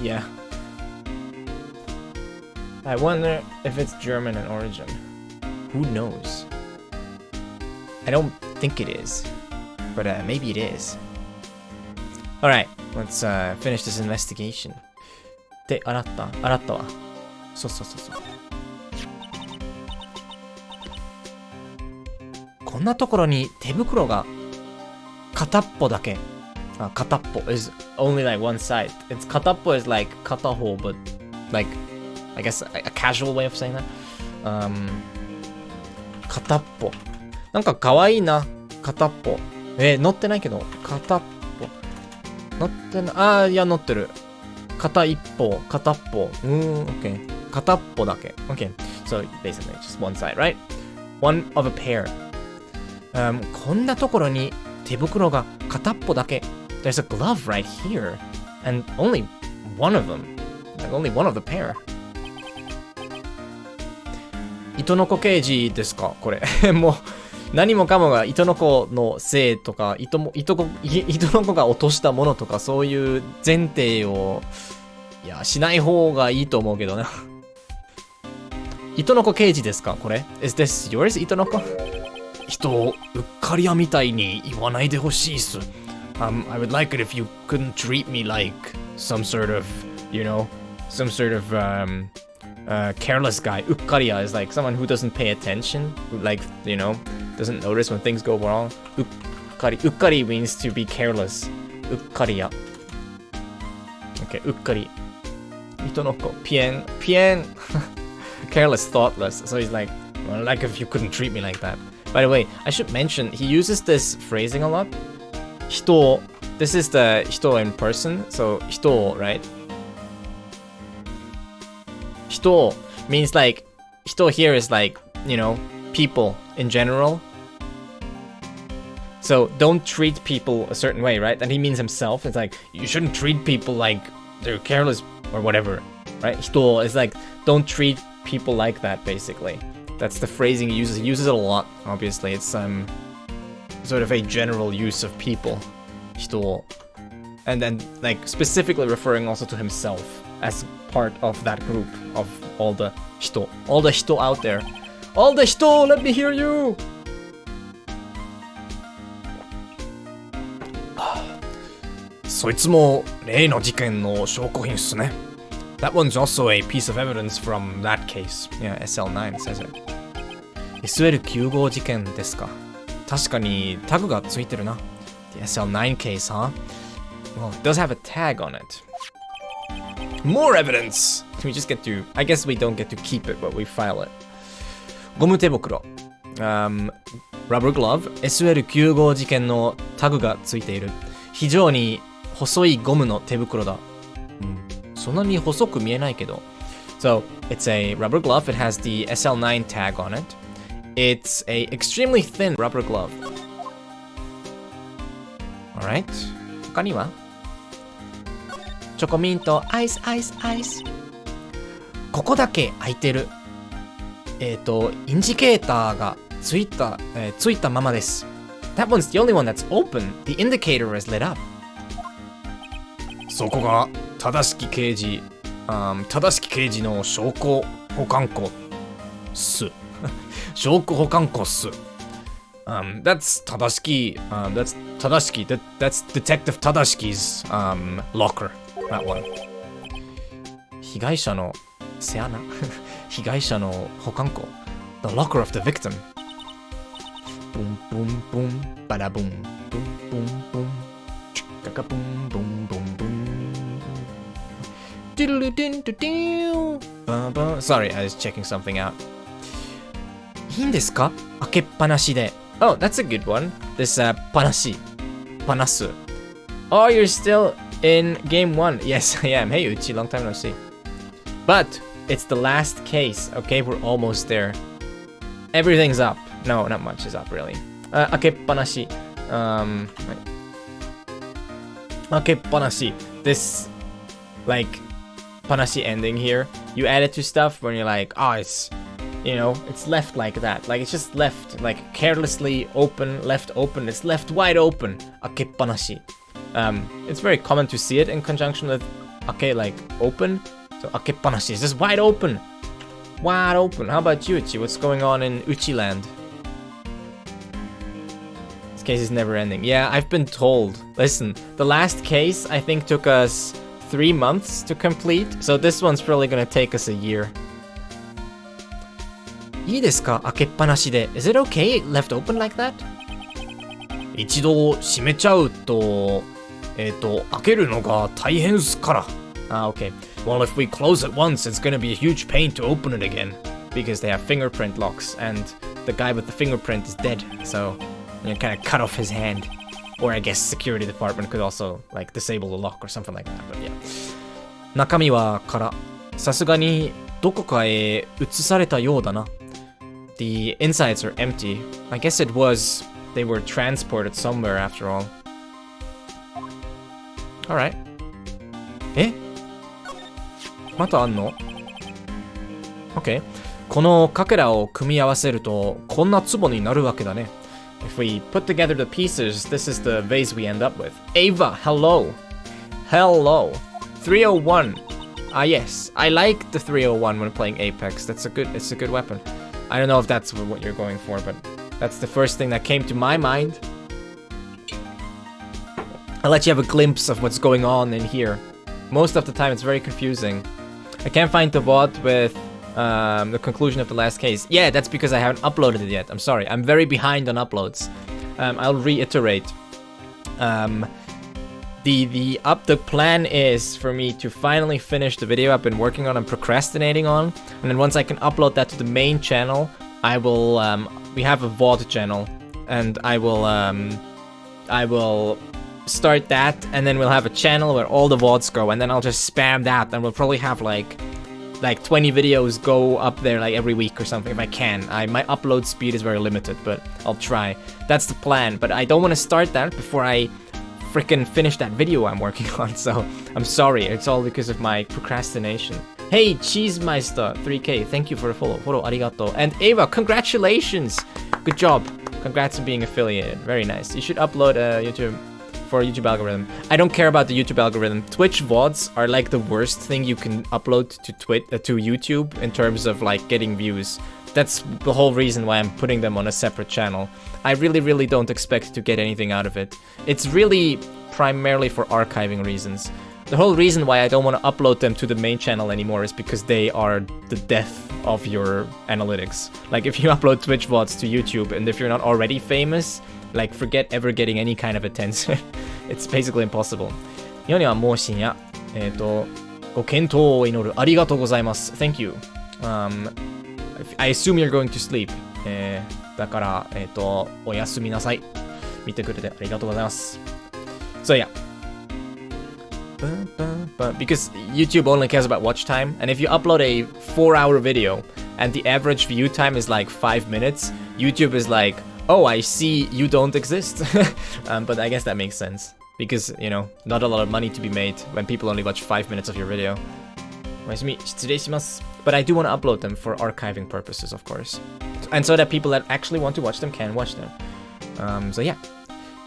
Yeah. I wonder if it's German in origin. Who knows? I don't think it is, but maybe it is. Alright, let's finish this investigation. 手洗ったわ。そう。んなところに手袋が片っぽだけ。片っぽ is only like one side. It's 片っぽ is like 片方 but like I guess a casual way of saying that. 片っぽ。なんか可愛いな。片っぽ。乗ってないけど。片っぽ。乗ってない。いや、乗ってる。片一方。片っぽ。OK。片っぽだけ。OK。So basically just one side, right? One of a pair. こんなところに手袋が片っぽだけ。There's a glove right here. And only one of them. Like only one of the pair. 糸の子刑事ですかこれ。もう、何もかもが糸の子のせいとか、糸の子が落としたものとか、そういう前提を、いや、しない方がいいと思うけどな。糸の子刑事ですかこれ。Is this yours? 糸の子人をうっかり屋みたいに言わないでほしいっす。I would like it if you couldn't treat me like some sort of, you know, some sort of, careless guy. Ukkariya is like someone who doesn't pay attention, who like, you know, doesn't notice when things go wrong. Ukkari means to be careless. Ukkariya. Okay, ukkari. Itonoko. Pien. Careless, thoughtless. So he's like, well, like if you couldn't treat me like that. By the way, I should mention, he uses this phrasing a lot. Hito. This is the hito in person. So hito, right? Hito means like, hito here is like, you know, people in general. So don't treat people a certain way, right? And he means himself. It's like, you shouldn't treat people like they're careless or whatever, right? Hito is like, don't treat people like that, basically. That's the phrasing he uses. He uses it a lot, obviously. It's sort of a general use of people. Hito. And then, like, specifically referring also to himself as part of that group of all the hito. All the hito out there. All the hito, let me hear you! That one's also a piece of evidence from that case. Yeah, SL9 says it. SL9 号事件ですか。確かにタグがついてるな。The SL9 case, huh? Well, it does have a tag on it. More evidence! We just get to... I guess we don't get to keep it, but we file it. ゴム手袋。Rubber glove. SL9 号事件のタグがついている。非常に細いゴムの手袋だ。そんなに細く見えないけど。So, it's a rubber glove. It has the SL9 tag on it. It's a extremely thin rubber glove. Alright. 他にはチョコミント、アイス、アイス、アイス。ここだけ開いてる。インジケーターがついたままです。That one's the only one that's open. The indicator is lit up. そこが正しき刑事の証拠保管庫っす。証拠保管庫っす。That's Tadashiki. That's Detective Tadashiki's locker. That one. 被害者のせ穴被害者の保管庫 The locker of the victim. Boom, boom, boom. Bada boom. Boom, boom, boom. Chicka boom, boom, boom, boom. Sorry, I was checking something out. いいんですか開けっぱなしで。Oh, that's a good one. This, パナシ。パナス。Oh, you're still in game 1. Yes, I am. Hey, Uchi, long time no see. But, it's the last case, okay? We're almost there. Everything's up. No, not much is up, really. 開けっぱなし。開けっぱなし。This, like, パナシ ending here. You add it to stuff when you're like, oh, it's... You know, it's left like that. Like, it's just left, like, carelessly open, left open. It's left wide open. Akepanashi. It's very common to see it in conjunction with ake, like, open. So, akepanashi is just wide open. Wide open. How about you, Uchi? What's going on in Uchi land? This case is never ending. Yeah, I've been told. Listen, the last case, I think, took us 3 months to complete. So this one's probably gonna take us a year. いいですか開けっぱなしで。Is it okay left open like that? 一度閉めちゃうと、開けるのが大変っすから。Okay. Well, if we close it once, it's gonna be a huge pain to open it again. Because they have fingerprint locks, and the guy with the fingerprint is dead. So, you kind of cut off his hand. Or I guess security department could also, like, disable the lock or something like that. But yeah. 中身は空。さすがにどこかへ移されたようだな。The insides are empty. I guess it was they were transported somewhere after all. Alright. え？またあんの？ Okay. このかけらを組み合わせるとこんな壺になるわけだね。If we put together the pieces, this is the vase we end up with. Ava, hello. Hello. 301. Yes. I like the 301 when playing Apex. It's a good weapon. I don't know if that's what you're going for, but that's the first thing that came to my mind. I'll let you have a glimpse of what's going on in here. Most of the time, it's very confusing. I can't find the VOD with the conclusion of the last case. Yeah, that's because I haven't uploaded it yet. I'm sorry. I'm very behind on uploads. I'll reiterate. The plan is for me to finally finish the video I've been working on and procrastinating on, and then once I can upload that to the main channel, I will we have a VOD channel, and I will start that, and then we'll have a channel where all the VODs go, and then I'll just spam that, and we'll probably have like 20 videos go up there like every week or something if I can. My upload speed is very limited, but I'll try. That's the plan, but I don't want to start that before I freaking finish that video I'm working on, so I'm sorry. It's all because of my procrastination. Hey, Cheesemeister 3K, thank you for the follow. Follow arigato. And Ava, congratulations! Good job. Congrats on being affiliated. Very nice. You should upload YouTube for YouTube algorithm. I don't care about the YouTube algorithm. Twitch VODs are like the worst thing you can upload to YouTube in terms of like getting views. That's the whole reason why I'm putting them on a separate channel. I really don't expect to get anything out of it. It's really primarily for archiving reasons. The whole reason why I don't want to upload them to the main channel anymore is because they are the death of your analytics. Like if you upload Twitch VODs to YouTube and if you're not already famous, like forget ever getting any kind of attention. It's basically impossible. 日本にはもう深夜。ご健闘を祈る。ありがとうございます。Thank you. I assume you're going to sleep. だから、おやすみなさい。見てくれてありがとうございます。So yeah. Because YouTube only cares about watch time, and if you upload a 4-hour video and the average view time is like 5 minutes, YouTube is like, oh, I see you don't exist. But I guess that makes sense. Because, you know, not a lot of money to be made when people only watch 5 minutes of your video. おやすみ、失礼します。But I do want to upload them for archiving purposes, of course. And so that people that actually want to watch them can watch them. So yeah.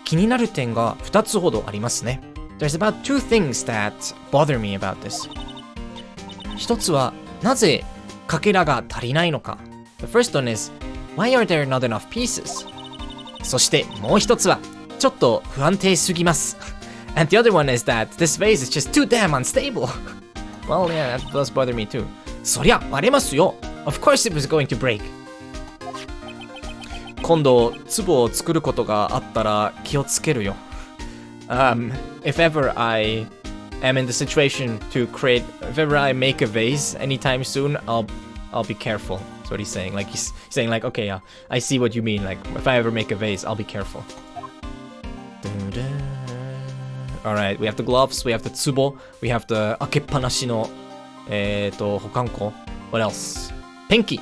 気になる点が2つほどありますね。There's about 2 things that bother me about this. 一つは、なぜかけらが足りないのか。The first one is, why are there not enough pieces? そしてもう一つは、ちょっと不安定すぎます。And the other one is that this vase is just too damn unstable. Well, yeah, that does bother me too. そりゃ割れますよ。Of course it was going to break. 今度、壺を作ることがあったら気をつけるよ。If ever I am in the situation to create, if ever I make a vase anytime soon, I'll be careful. That's what he's saying. Like he's saying like, okay, yeah, I see what you mean. Like if I ever make a vase, I'll be careful. Alright, we have the gloves, we have the tsubo, we have the akepanashi no, hokanko. What else? Penki.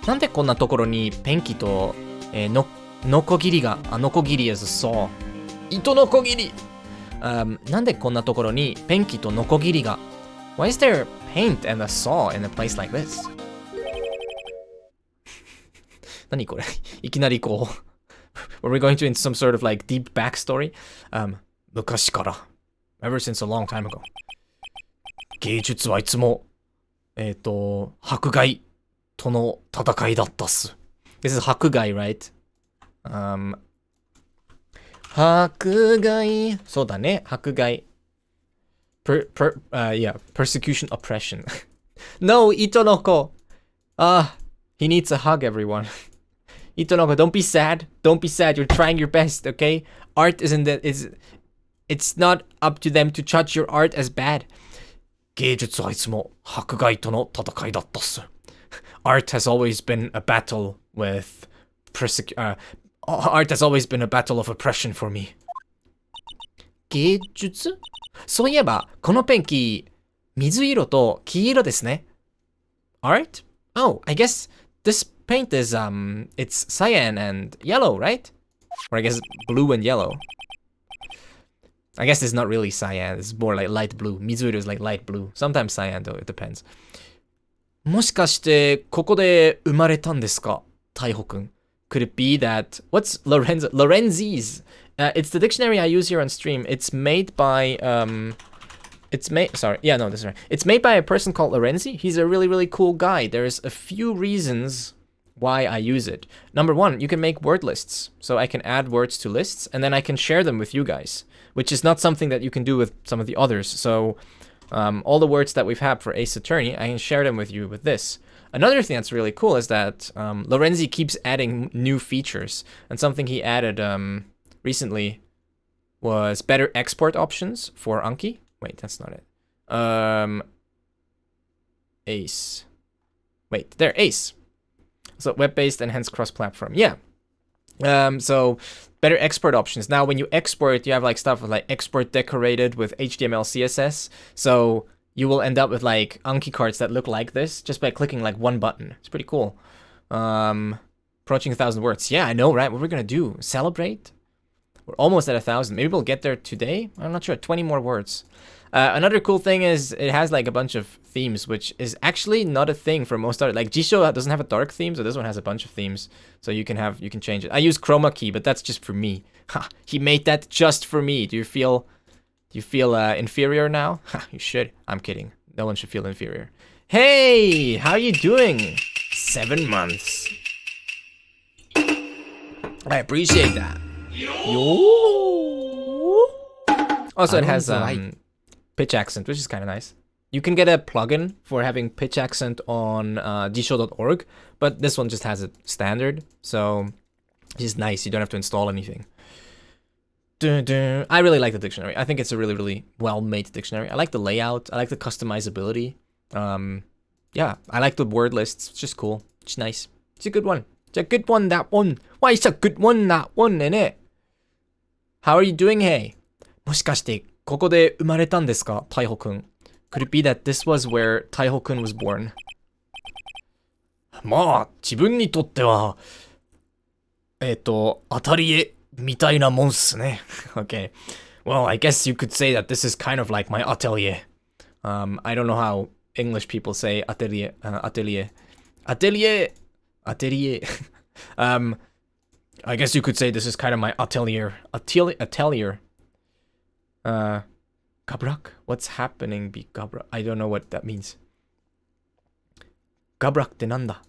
なんでこんなところにペンキと、ノコギリが、ノコギリ is a saw. 糸ノコギリ。なんでこんなところにペンキとノコギリが Why is there paint and a saw in a place like this? 何これいきなりこうWere we going to into some sort of like deep backstory? 昔から Ever since a long time ago 芸術はいつも迫害との戦いだったっす This is 迫害 right? 迫害そうだね迫害yeah persecution oppression No 糸の子 He needs a hug, everyone. Itonogo, don't be sad. Don't be sad. You're trying your best, okay? Art isn't that it's not up to them to judge your art as bad. 芸術はいつも迫害との戦いだったっす. Art has always been a battle with art has always been a battle of oppression for me. 芸術? そういえば、このペンキ、水色と黄色ですね。Art? Oh, I guess this paint is, it's cyan and yellow, right? Or I guess blue and yellow. I guess it's not really cyan, it's more like light blue. Mizuiro is like light blue. Sometimes cyan though, it depends. もしかしてここで生まれたんですか、太保くん? Could it be that what's Lorenzi's? It's the dictionary I use here on stream. It's made by it's made by a person called Lorenzi. He's a really cool guy. There's a few reasons why I use it. Number one, you can make word lists. So I can add words to lists and then I can share them with you guys, which is not something that you can do with some of the others. So all the words that we've had for Ace Attorney, I can share them with you with this. Another thing that's really cool is that Lorenzi keeps adding new features, and something he added recently was better export options for Anki. Wait, that's not it. Ace. Wait, there, Ace. So web-based and hence cross-platform. Yeah. So better export options. Now, when you export, you have like stuff with like export decorated with HTML, CSS. So you will end up with like Anki cards that look like this just by clicking like one button. It's pretty cool. Approaching 1,000 words. Yeah, I know, right? What we're gonna do? Celebrate? We're almost at 1,000. Maybe we'll get there today. I'm not sure. 20 more words. Another cool thing is it has like a bunch of themes, which is actually not a thing for most art. Like Jisho doesn't have a dark theme, so this one has a bunch of themes. So you can change it. I use chroma key, but that's just for me. Ha! He made that just for me. Do you feel inferior now? Ha! You should. I'm kidding. No one should feel inferior. Hey, how you doing? 7 months. I appreciate that. Yo. Also, it has pitch accent, which is kind of nice. You can get a plugin for having pitch accent on jisho.org, but this one just has it standard, so it's just nice. You don't have to install anything. I really like the dictionary. I think it's a really well-made dictionary. I like the layout. I like the customizability. Yeah, I like the word lists. It's just cool. It's nice. It's a good one. It's a good one, that one. Why, it's a good one, that one, innit? How are you doing, hey? もしかしてここで生まれたんですか、太保くん? Could it be that this was where 太保くん was born? まあ、自分にとっては、アタリエみたいなもんっすね。Okay. Well, I guess you could say that this is kind of like my atelier. I don't know how English people say atelier. Atelier. I guess you could say this is kind of my atelier. Atelier. Gabrak? What's happening, be Gabrak? I don't know what that means. Gabrak ってなんだ?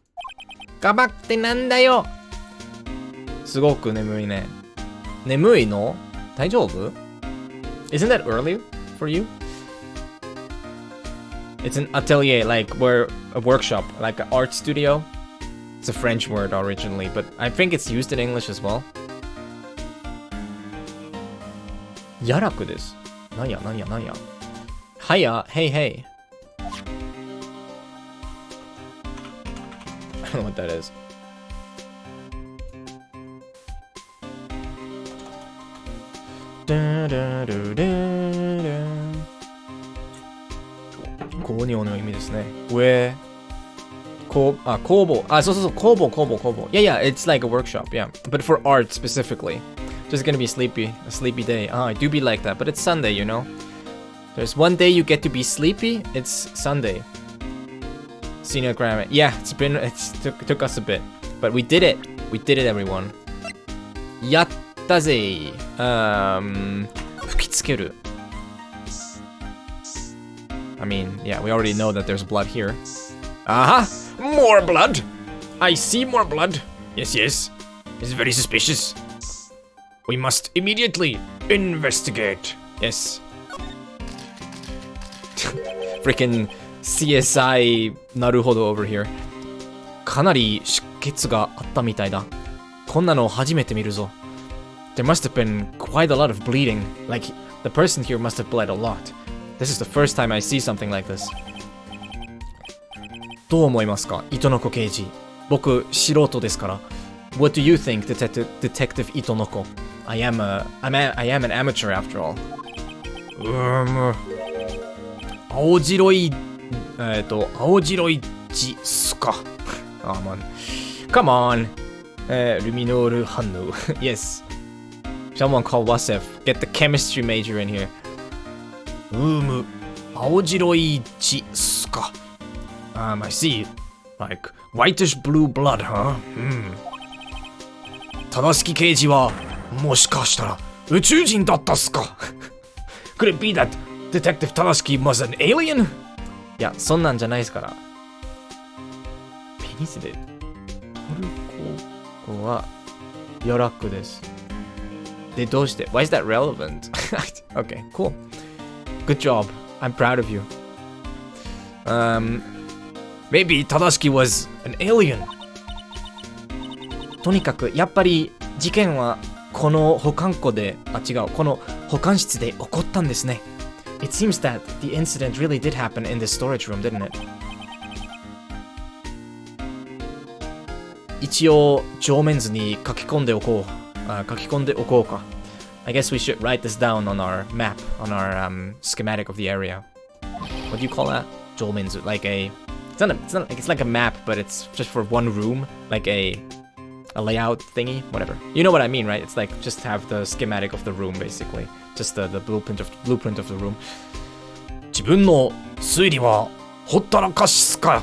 Gabrak ってなんだよ? すごく眠いね。眠いの? 大丈夫? Isn't that early for you? It's an atelier, like where a workshop, like an art studio. It's a French word originally, but I think it's used in English as well. やらくです。なんや。はや、hey. I don't know what that is. Da. 工業の意味ですね。上。工房。そう。工房。Yeah, it's like a workshop, yeah. But for art specifically. Just gonna be a sleepy day. I do be like that, but it's Sunday, you know? There's one day you get to be sleepy, it's Sunday. Senior grammar. Yeah, it took us a bit. But we did it. We did it, everyone. Yattaぜ. 吹きつける. I mean, yeah, we already know that there's blood here. Aha! More blood! I see more blood. Yes. It's very suspicious. We must immediately investigate. Yes. Freaking CSI Naruhodo over here. かなり出血があったみたいだ。こんなの初めて見るぞ。There must have been quite a lot of bleeding. Like, the person here must have bled a lot. This is the first time I see something like this. どう思いますか、糸の子刑事。僕、素人ですから。What do you think, Detective Itonoko? I am an amateur after all. 青白い血っすか。Oh man. Come on. ルミノール反応。Yes. Someone call Wasef. Get the chemistry major in here. 青白い血っすか。I see. Like, whitish blue blood, huh? 正しき刑事は、もしかしたら宇宙人だったっすか。Could it be that Detective Tadashiki was an alien? いや、そんなんじゃないですから。ペニスでトルコ語はヨラックです。で、どうして Why is that relevant? Okay, cool. Good job. I'm proud of you. Maybe Tadashiki was an alien. とにかく、やっぱり事件はこの保管庫で、この保管室で起こったんですね。It seems that the incident really did happen in this storage room, didn't it? 一応、上面図に書き込んでおこうか。I guess we should write this down on our map, on our schematic of the area. What do you call that? 上面図 like a... It's like a map, but it's just for one room, like a layout thingy, whatever. You know what I mean, right? It's like just have the schematic of the room, basically. Just the blueprint of the room. 自分の推理はほったらかしっすか?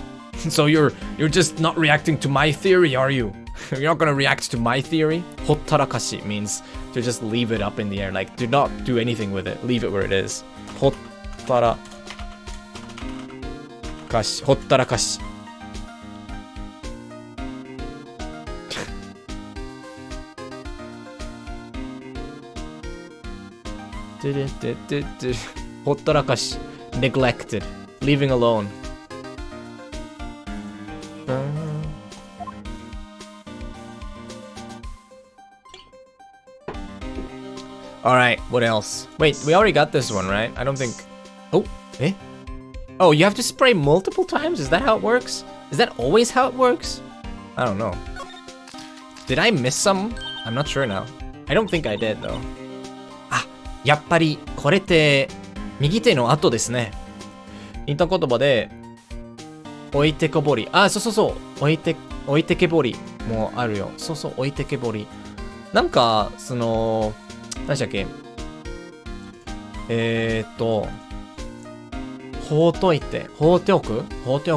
So you're just not reacting to my theory, are you? You're not gonna react to my theory? ほったらかし means to just leave it up in the air. Like, do not do anything with it. Leave it where it is. ほったらかし。ほったらかし。ほったらかし。neglected. Leaving alone. Alright, what else? Wait, we already got this one, right? I don't think... Oh, eh? Oh, you have to spray multiple times? Is that how it works? Is that always how it works? I don't know. Did I miss some? I'm not sure now. I don't think I did, though. あ、やっぱり、これって、右手の後ですね。インター言葉で、置いてこぼり。あ、そう。置いてけぼりもあるよ。そう、置いてけぼり。なんか、何でしたっけ？放ってお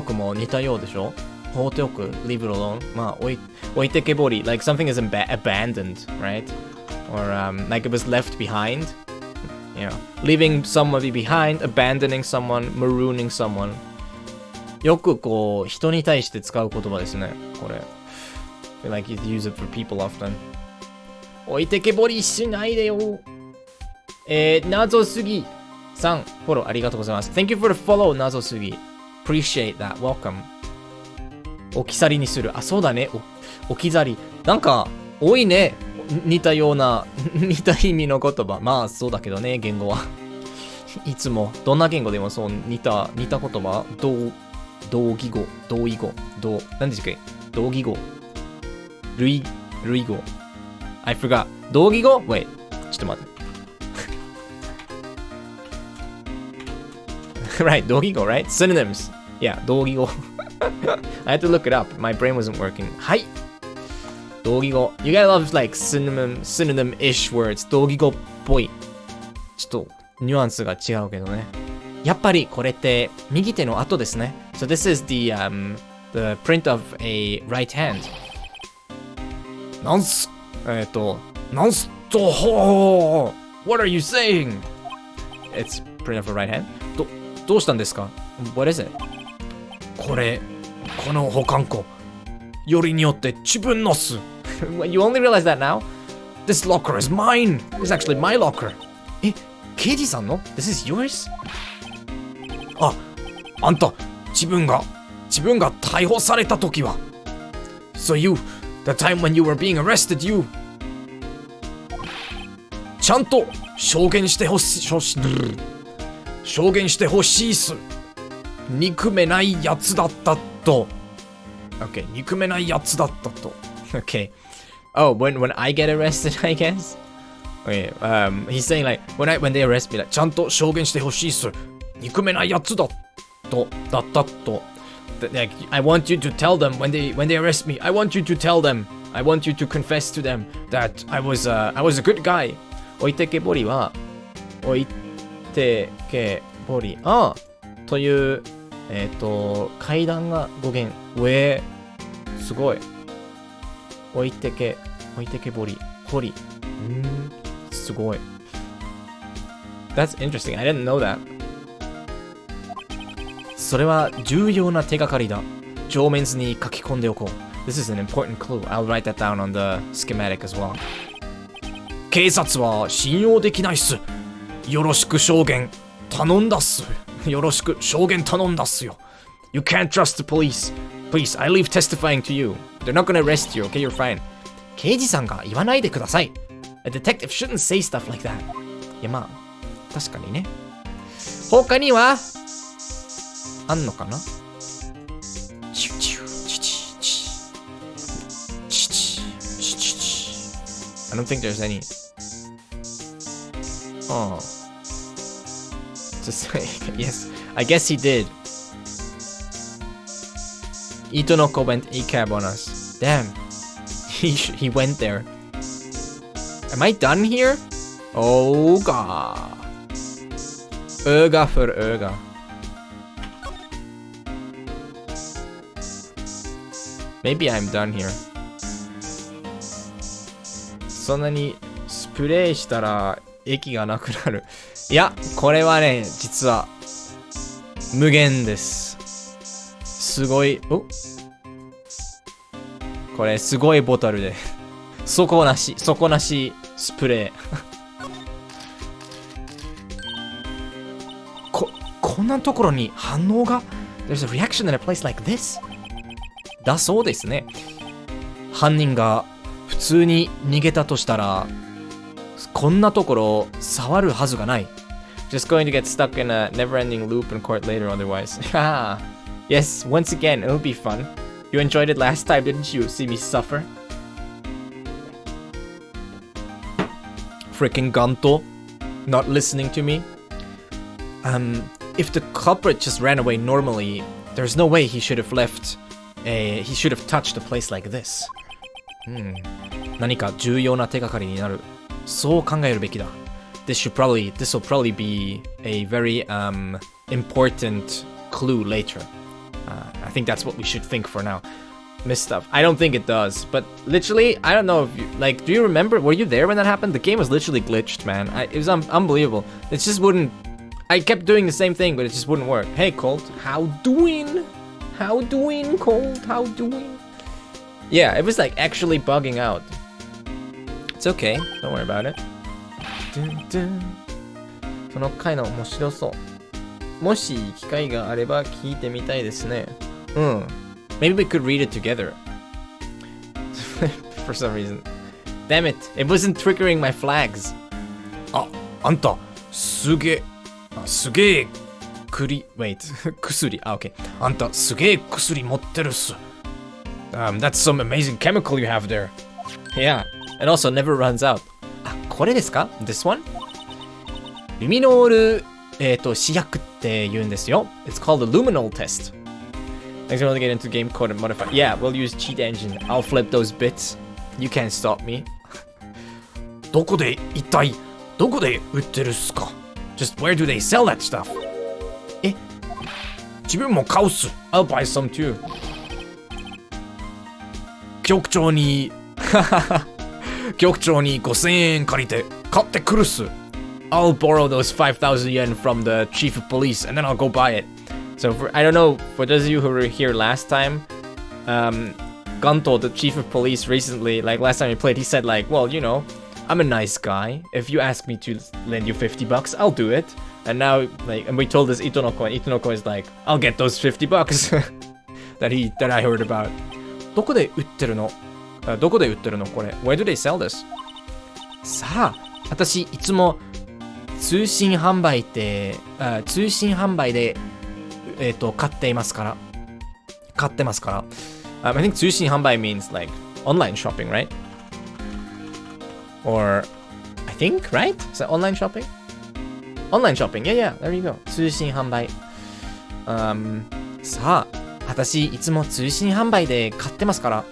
くも似たようでしょ？放っておく leave it alone まあ置いてけぼり like something is abandoned, right? Or like it was left behind, you know, leaving somebody behind, abandoning someone, marooning someone よくこう人に対して使う言葉ですねこれ I feel like you use it for people often 置いてけぼりしないでよ謎すぎさん、フォローありがとうございます。Thank you for the follow, 謎すぎ。Appreciate that, welcome. 置き去りにする。あ、そうだね。置き去り。なんか、多いね。似たような、似た意味の言葉。まあ、そうだけどね、言語は。いつも、どんな言語でもそう、似た言葉。同義語。何でしたっけ同義語。類語。I forgot. 同義語 ?Wait. ちょっと待って。Right, 同義語 right? Synonyms. Yeah, 同義語 I had to look it up. My brain wasn't working. はい。同義語 You gotta love like synonym-ish words. 同義語っぽい。ちょっとニュアンスが違うけどね。やっぱりこれって右手の後ですね。So this is the print of a right hand. なんすとWhat are you saying? It's print of a right hand. どうしたんですか What is it? この保管庫よりによって自分のっす You only realize that now? This locker is mine! It's actually my locker! 刑事さんの This is yours? あんた自分が逮捕された時は So you, the time when you were being arrested, you... ちゃんと証言してほしいっす。憎めないやつだったと。Okay, 憎めないやつだったと。Okay. Oh, when I get arrested, I guess? Okay, he's saying like, when they arrest me, like, ちゃんと証言してほしいっす。憎めないやつだったと。Like, I want you to tell them when they arrest me. I want you to tell them. I want you to confess to them that I was a good guy. 置いてけぼりは置いてけぼりという階段が語源。すごい。置いてけぼりほり。すごい。That's interesting. I didn't know that. それは重要な手がかりだ。上面図に書き込んでおこう。This is an important clue. I'll write that down on the schematic as well. 警察は信用できないっす。よろしく証言頼んだっす。よろしく証言頼んだっすよ。You can't trust the police. Please, I leave testifying to you. They're not gonna arrest you, okay? You're fine. 刑事さんが言わないでください。A detective shouldn't say stuff like that. いやまあ、確かにね。他にはあんのかな？I don't think there's any. Oh. Just yes. I guess he did. Itonoko went ACAB on us. Damn. He went there. Am I done here? Oh god. Öga för öga. Maybe I'm done here. そんなにスプレーしたら液がなくなる。いや、これはね、実は無限です。すごい、これすごいボトルで底なしスプレー。こんなところに反応が There's a reaction in a place like this? だそうですね。犯人が普通に逃げたとしたらこんなところ触るはずがない。Just going to get stuck in a never-ending loop in court later otherwise. Yes, once again, it'll be fun. You enjoyed it last time, didn't you? See me suffer? Freaking Ganto, not listening to me. If the culprit just ran away normally, there's no way he should have left. He should have touched a place like this. 何か重要な手がかりになる。そう考えるべきだ。This will probably be a very important clue later. I think that's what we should think for now. Miss stuff. I don't think it does, but literally, I don't know if you like. Do you remember? Were you there when that happened? The game was literally glitched, man. It was unbelievable. It just wouldn't. I kept doing the same thing, but it just wouldn't work. Hey, Colt, how doing? How doing, Colt? How doing? Yeah, it was like actually bugging out. It's okay. Don't worry about it. その回の面白そう。もし機会があれば聞いてみたいですね。Maybe we could read it together. For some reason. Damn it. It wasn't triggering my flags. あんた、すげえ薬。Okay. あんた、すげえ薬持ってるっす。That's some amazing chemical you have there. Yeah. It also never runs out. これですか This one? ルミノール、試薬って言うんですよ。It's called the luminol test. Thanks for getting into game code and modify. Yeah, we'll use cheat engine. I'll flip those bits. You can't stop me. 一体どこで売ってるっすか Just where do they sell that stuff? 自分も買うっす。I'll buy some too. 局長に5000円借りて買ってくるっす。I'll borrow those 5,000 yen from the chief of police and then I'll go buy it. So I don't know, for those of you who were here last time, Ganto, the chief of police recently, like last time we played, he said like, well, you know, I'm a nice guy. If you ask me to lend you $50, I'll do it. And now, like, and we told this Itonoko, and Itonoko is like, I'll get those $50 that I heard about. どこで売ってるのどこで売ってるのこれ。Where do they sell this? さあ、私いつも通信販売で、買っていますから。買ってますから。I think 通信販売 means like online shopping, right? Or I think, right? Is that online shopping? Online shopping, yeah, there you go. 通信販売。さあ、私いつも通信販売で買ってますから。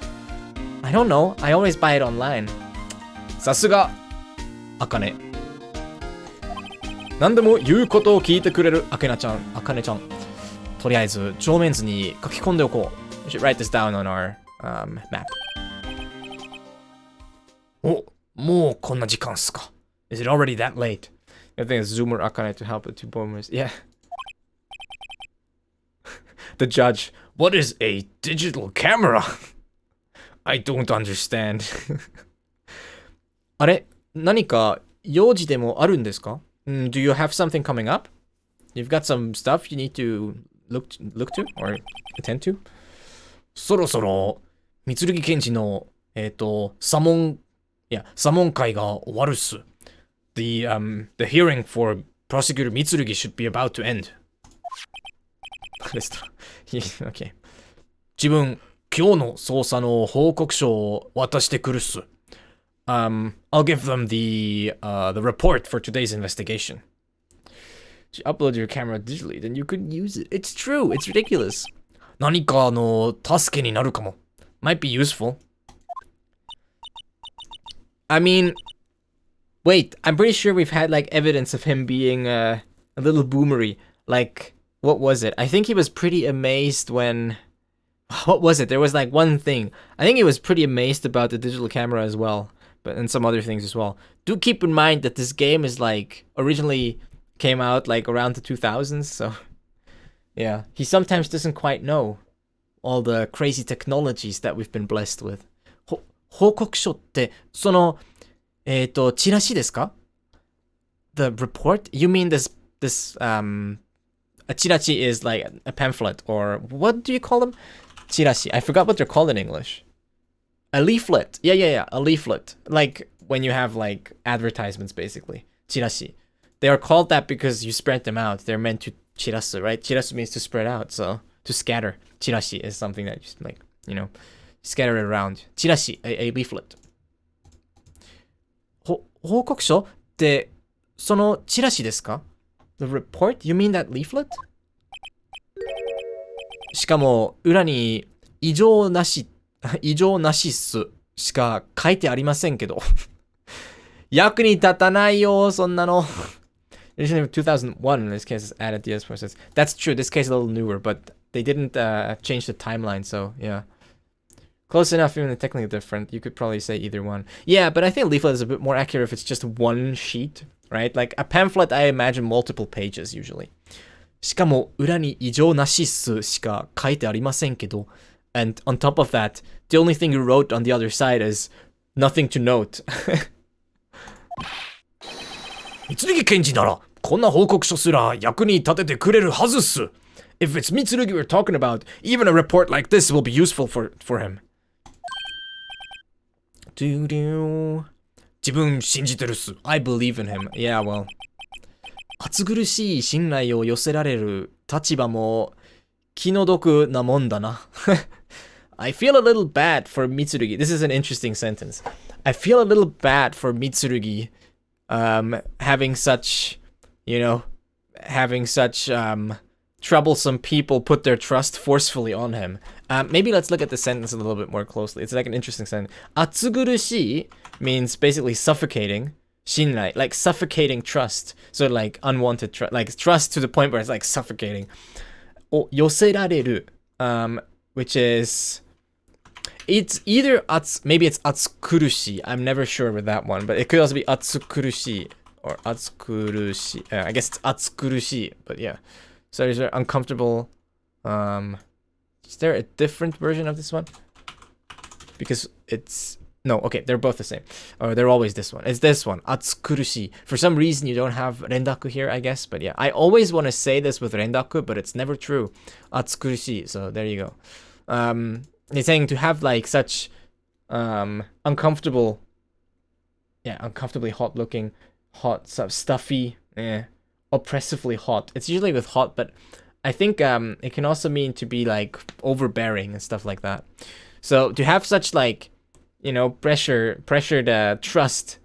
I don't know. I always buy it online. さすが、あかね。何でも言うことを聞いてくれるあかねちゃん。とりあえず、帳面図に書き込んでおこう。We should write this down on our map. お、もうこんな時間っすか。Is it already that late? I think it's Zoomer Akane to help the two boomers. Yeah. The judge. What is a digital camera? I don't understand. あれ何か用事でもあるんですか Do you have something coming up? You've got some stuff you need to look to or attend to? そろそろ、三剣検事の、査問会が終わるっす。The hearing for prosecutor Mitsurugi should be about to end. Okay. 自分、今日の捜査の報告書を渡してくるっす。I'll give them the report for today's investigation. You upload your camera digitally, then you could use it. It's true. It's ridiculous. 何かの助けになるかも。Might be useful. I mean, wait. I'm pretty sure we've had like evidence of him being a little boomery. Like, what was it? I think he was pretty amazed when. What was it? There was like one thing. I think he was pretty amazed about the digital camera as well, but and some other things as well. Do keep in mind that this game is like originally came out like around the 2000s, so yeah, he sometimes doesn't quite know all the crazy technologies that we've been blessed with. 報告書ってそのチラシですか? The report? You mean this a chirashi is like a pamphlet, or what do you call them? Chirashi. I forgot what they're called in English. A leaflet. Yeah. A leaflet. Like when you have like advertisements, basically. Chirashi. They are called that because you spread them out. They're meant to chirasu, right? Chirasu means to spread out, so to scatter. Chirashi is something that just like, scatter it around. Chirashi, a leaflet. 報告書ってそのチラシですか? The report? You mean that leaflet? しかも裏に異常なしっすしか書いてありませんけど。役に立たないよ、そんなの。Edition of 2001 in this case is added DS process. That's true. This case is a little newer, but they didn't change the timeline, so yeah. Close enough, even if technically different. You could probably say either one. Yeah, but I think leaflet is a bit more accurate if it's just one sheet, right? Like a pamphlet, I imagine multiple pages usually. しかも裏に異常なしっすしか書いてありませんけど. And on top of that, the only thing you wrote on the other side is nothing to note. 三剣検事ならこんな報告書すら役に立ててくれるはずっす. If it's Mitsurugi we're talking about, even a report like this will be useful for him. 自分信じてるっす. I believe in him. Yeah, well. 暑苦しい信頼を寄せられる立場も気の毒なもんだな. I feel a little bad for Mitsurugi. This is an interesting sentence. I feel a little bad for Mitsurugi having such troublesome people put their trust forcefully on him. Maybe let's look at the sentence a little bit more closely. It's like an interesting sentence. 暑苦しい means basically suffocating. 信頼, like suffocating trust. So like unwanted trust, like trust to the point where it's like suffocating. を寄せられる, which is, it's either maybe it's 暑苦しい. I'm never sure with that one, but it could also be 暑苦しい or 暑苦しい. I guess it's 暑苦しい, but yeah. So is there uncomfortable? Is there a different version of this one? Because it's no, okay, they're both the same. Or they're always this one. It's this one. 暑苦しい. For some reason you don't have rendaku here, I guess, but yeah. I always want to say this with rendaku, but it's never true. 暑苦しい. So there you go. he's saying to have like such uncomfortably hot looking, hot, sort of stuffy, oppressively hot. It's usually with hot, but I think it can also mean to be like overbearing and stuff like that. So to have such like, you know, pressured trust,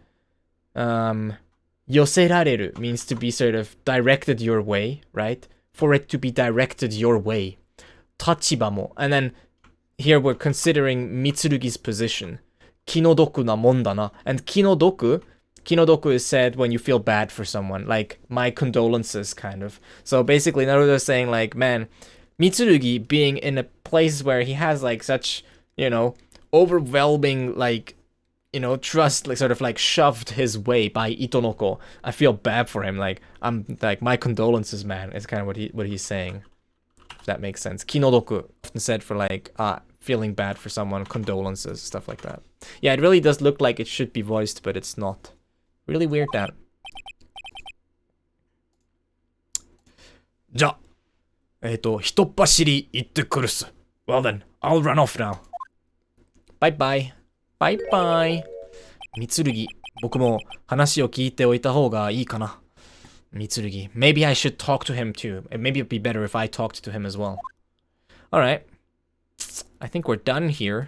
yoserareru means to be sort of directed your way, right? For it to be directed your way. Tachiba mo. And then here we're considering Mitsurugi's position. Kinodoku na mon da na. And Kinodoku is said when you feel bad for someone, like my condolences kind of. So basically Naruto's saying like, man, Mitsurugi being in a place where he has like such, you know, overwhelming like, you know, trust, like sort of like shoved his way by Itonoko. I feel bad for him. Like I'm like, my condolences, man. Is kind of what he's saying. If that makes sense. Kinodoku, often said for like feeling bad for someone, condolences, stuff like that. Yeah, it really does look like it should be voiced, but it's not. Really weird that. じゃ、ひとっ走り行ってくるっす。Well then, I'll run off now. Bye bye. Bye bye. みつるぎ、僕も話を聞いておいた方がいいかな。みつるぎ、maybe I should talk to him too. Maybe it'd be better if I talked to him as well. Alright. I think we're done here.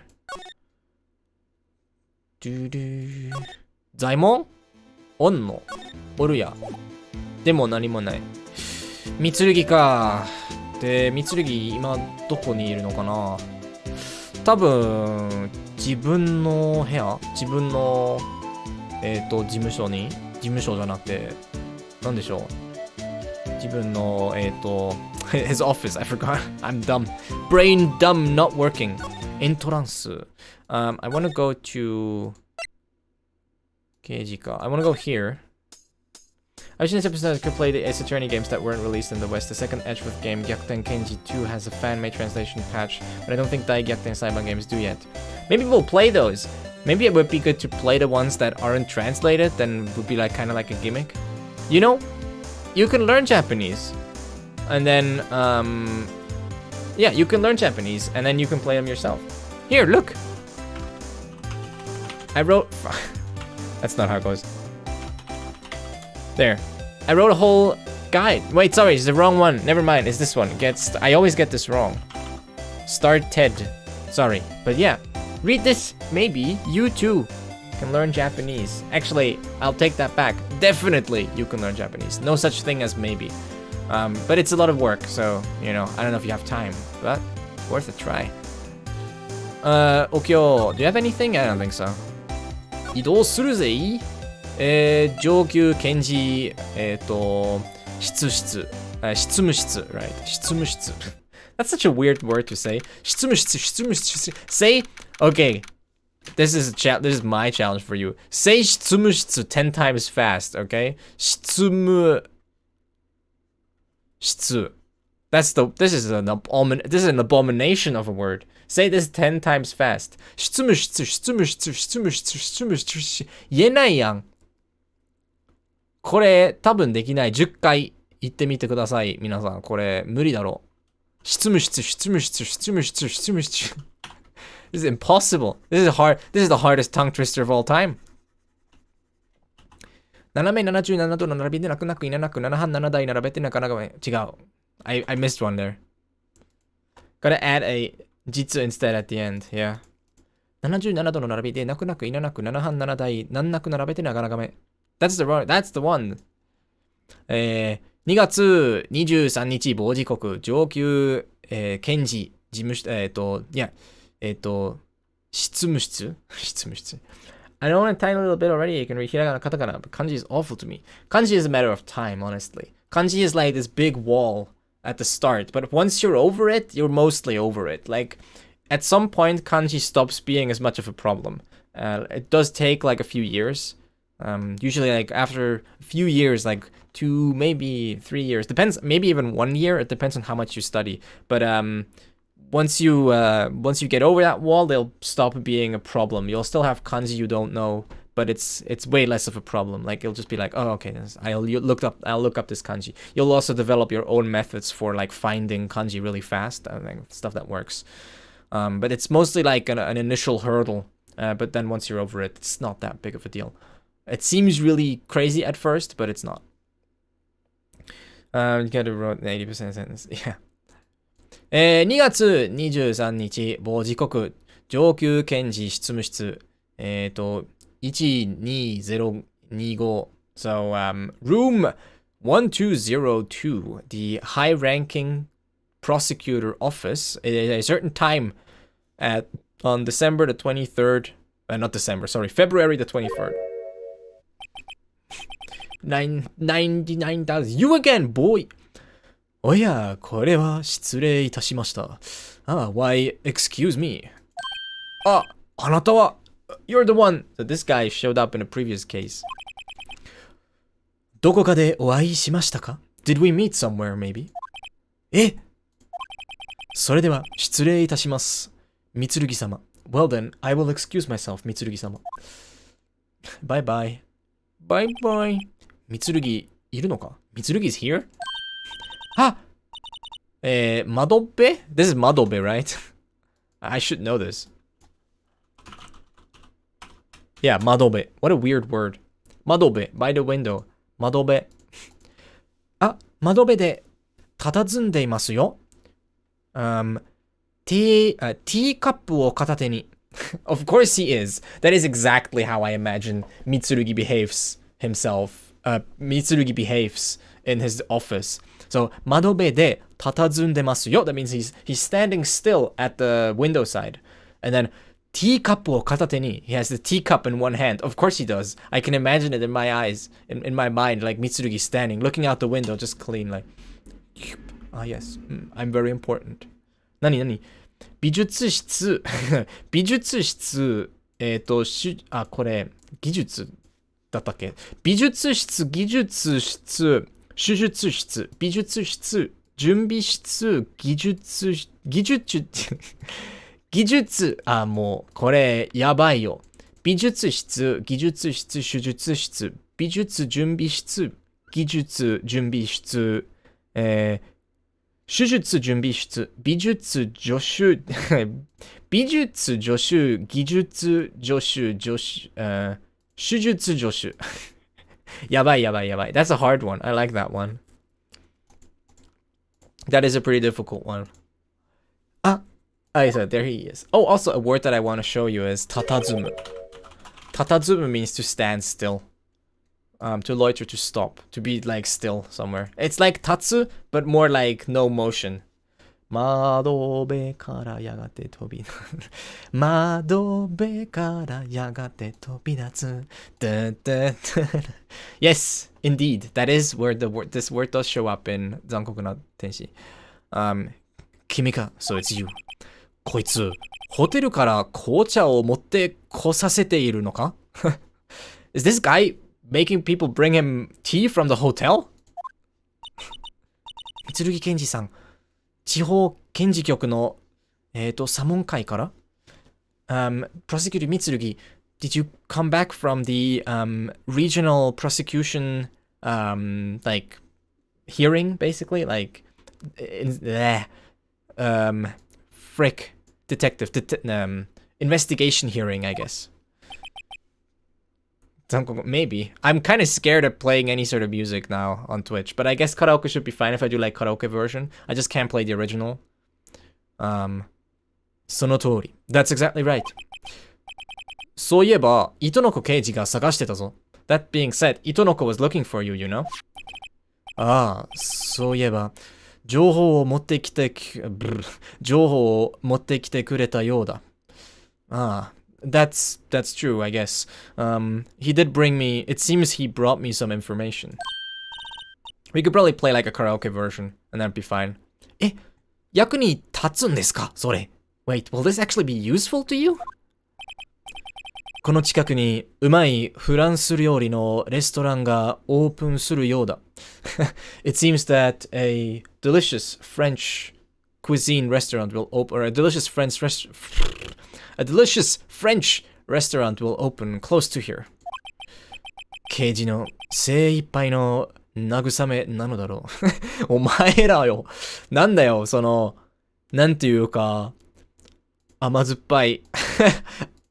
ザイモンおんのおるや。でも何もない。みつるぎか。で、みつるぎ今どこにいるのかな。多分自分の部屋、自分の事務所じゃなくてなんでしょう。自分のhis office. I forgot. I'm dumb. Brain dumb, not working. Entrance. I want to go to Keijika. I want to go here. I wish in this episode I could play the Ace Attorney games that weren't released in the West. The second Edgeworth game, Gyakuten Kenji 2, has a fan-made translation patch, but I don't think Dai Gyakuten Saiban games do yet. Maybe we'll play those. Maybe it would be good to play the ones that aren't translated, then would be like kind of like a gimmick. You know, you can learn Japanese, and then yeah, you can learn Japanese, and then you can play them yourself. Here, look. I wrote. That's not how it goes. There. I wrote a whole guide. Wait, sorry, it's the wrong one. Never mind, it's this one. I always get this wrong. Start TED. Sorry. But yeah, read this. Maybe you too can learn Japanese. Actually, I'll take that back. Definitely you can learn Japanese. No such thing as maybe. But it's a lot of work, so, you know, I don't know if you have time. But worth a try. Okyo, do you have anything? I don't think so. 移動するぜ。上級検事執務室 right 執務室 That's such a weird word to say. 執務室 Say okay. This is my challenge for you. Say 執務室 10 times fast, okay? 執務室 This is an abomination of a word. Say this 10 times fast. 執務室言えないやん。これ多分できない。10回言ってみてください。皆さん、これ無理だろう。執務室 This is impossible. This is hard. This is the hardest tongue twister of all time. 斜め77度の並びでなくなくいななく7半7台並べてなかなか違う。I missed one there. Gotta add a jitsu instead at the end. Yeah. 77度の並びでなくなくいななく7半7台難なく並べてなかなかめ。That's the one. 2月23日某時刻上級、検事事務所執務室I know a tiny little bit already. You can read hiragana, katakana, but kanji is awful to me. Kanji is a matter of time, honestly. Kanji is like this big wall at the start, but once you're over it, you're mostly over it. Like, at some point, kanji stops being as much of a problem. It does take like a few years. Usually like after a few years, like 2, maybe 3 years, depends, maybe even 1 year. It depends on how much you study. But once you get over that wall, they'll stop being a problem. You'll still have kanji you don't know, but it's way less of a problem. Like it'll just be like, oh, okay, I'll look up this kanji. You'll also develop your own methods for like finding kanji really fast, like stuff that works. But it's mostly like an initial hurdle. But then once you're over it, it's not that big of a deal. It seems really crazy at first, but it's not. You gotta write 80% sentence. Yeah. 2月23日、某時刻、上級検事執務室、12025. So, room 1202, the high-ranking prosecutor office, at a certain time on December the 23rd, not December, sorry, February the 23rd. 99,000. You again, boy! おや、これは失礼いたしました。why, excuse me. あなたは You're the one. So this guy showed up in a previous case. どこかでお会いしましたか? Did we meet somewhere, maybe? それでは失礼いたします。三剣様。Well then, I will excuse myself, 三剣様。Bye bye. Bye bye. 三剣いるのか? 三剣 is here? Madobe? This is Madobe, right? I should know this. Yeah, Madobe. What a weird word. Madobe, by the window. Madobe. 窓辺で佇んでいますよ。ティーカップを片手に。Of course he is. That is exactly how I imagine Mitsurugi behaves himself. Mitsurugi behaves in his office. So, 窓辺で佇んでますよ. That means he's standing still at the window side. And then, teacup を片手に. He has the teacup in one hand. Of course he does. I can imagine it in my eyes, in my mind, like Mitsurugi standing, looking out the window, just clean, like, yes, I'm very important. 何美術室美術室これ技術だったっけ美術室技術室手術室美術室準備室技術もうこれやばいよ美術室技術室手術室美術準備室技術準備室手術準備室、美術助手、美術助手、技術助手、手術助手。やばい。That's a hard one. I like that one. That is a pretty difficult one. I said, there he is. Oh, also a word that I want to show you is tatazumu. Tatazumu means to stand still. To loiter, to stop, to be like still somewhere. It's like tatsu, but more like no motion. 窓辺からやがて飛び立つ。窓辺からやがて飛び立つ。Yes, indeed. That is where this word does show up in Zankoku no Tenshi. 君か、so it's you. こいつ、ホテルから紅茶を持ってこさせているのか? Is this guy making people bring him tea from the hotel? 三剣検事さん、地方検事局の査問会から Prosecutor 三剣 did you come back from the regional prosecution like hearing basically like frick detective investigation hearing I guess. Maybe. I'm kind of scared of playing any sort of music now on Twitch, but I guess karaoke should be fine if I do like karaoke version. I just can't play the original. その通り. That's exactly right. そういえば、糸の子刑事が探してたぞ. That being said, 糸の子 was looking for you, you know? そういえば、情報を持ってきてくれたようだ. That's true, I guess. He did bring me... It seems he brought me some information. We could probably play like a karaoke version, and that'd be fine. 役に立つんですかそれ? Wait, will this actually be useful to you? この近くにうまいフランス料理のレストランがオープンするようだ. It seems that a delicious French cuisine restaurant will open... Or a delicious French restaurant will open close to here. 刑事の精一杯の慰めなのだろう。お前らよ。なんだよ、その、なんていうか、甘酸っぱい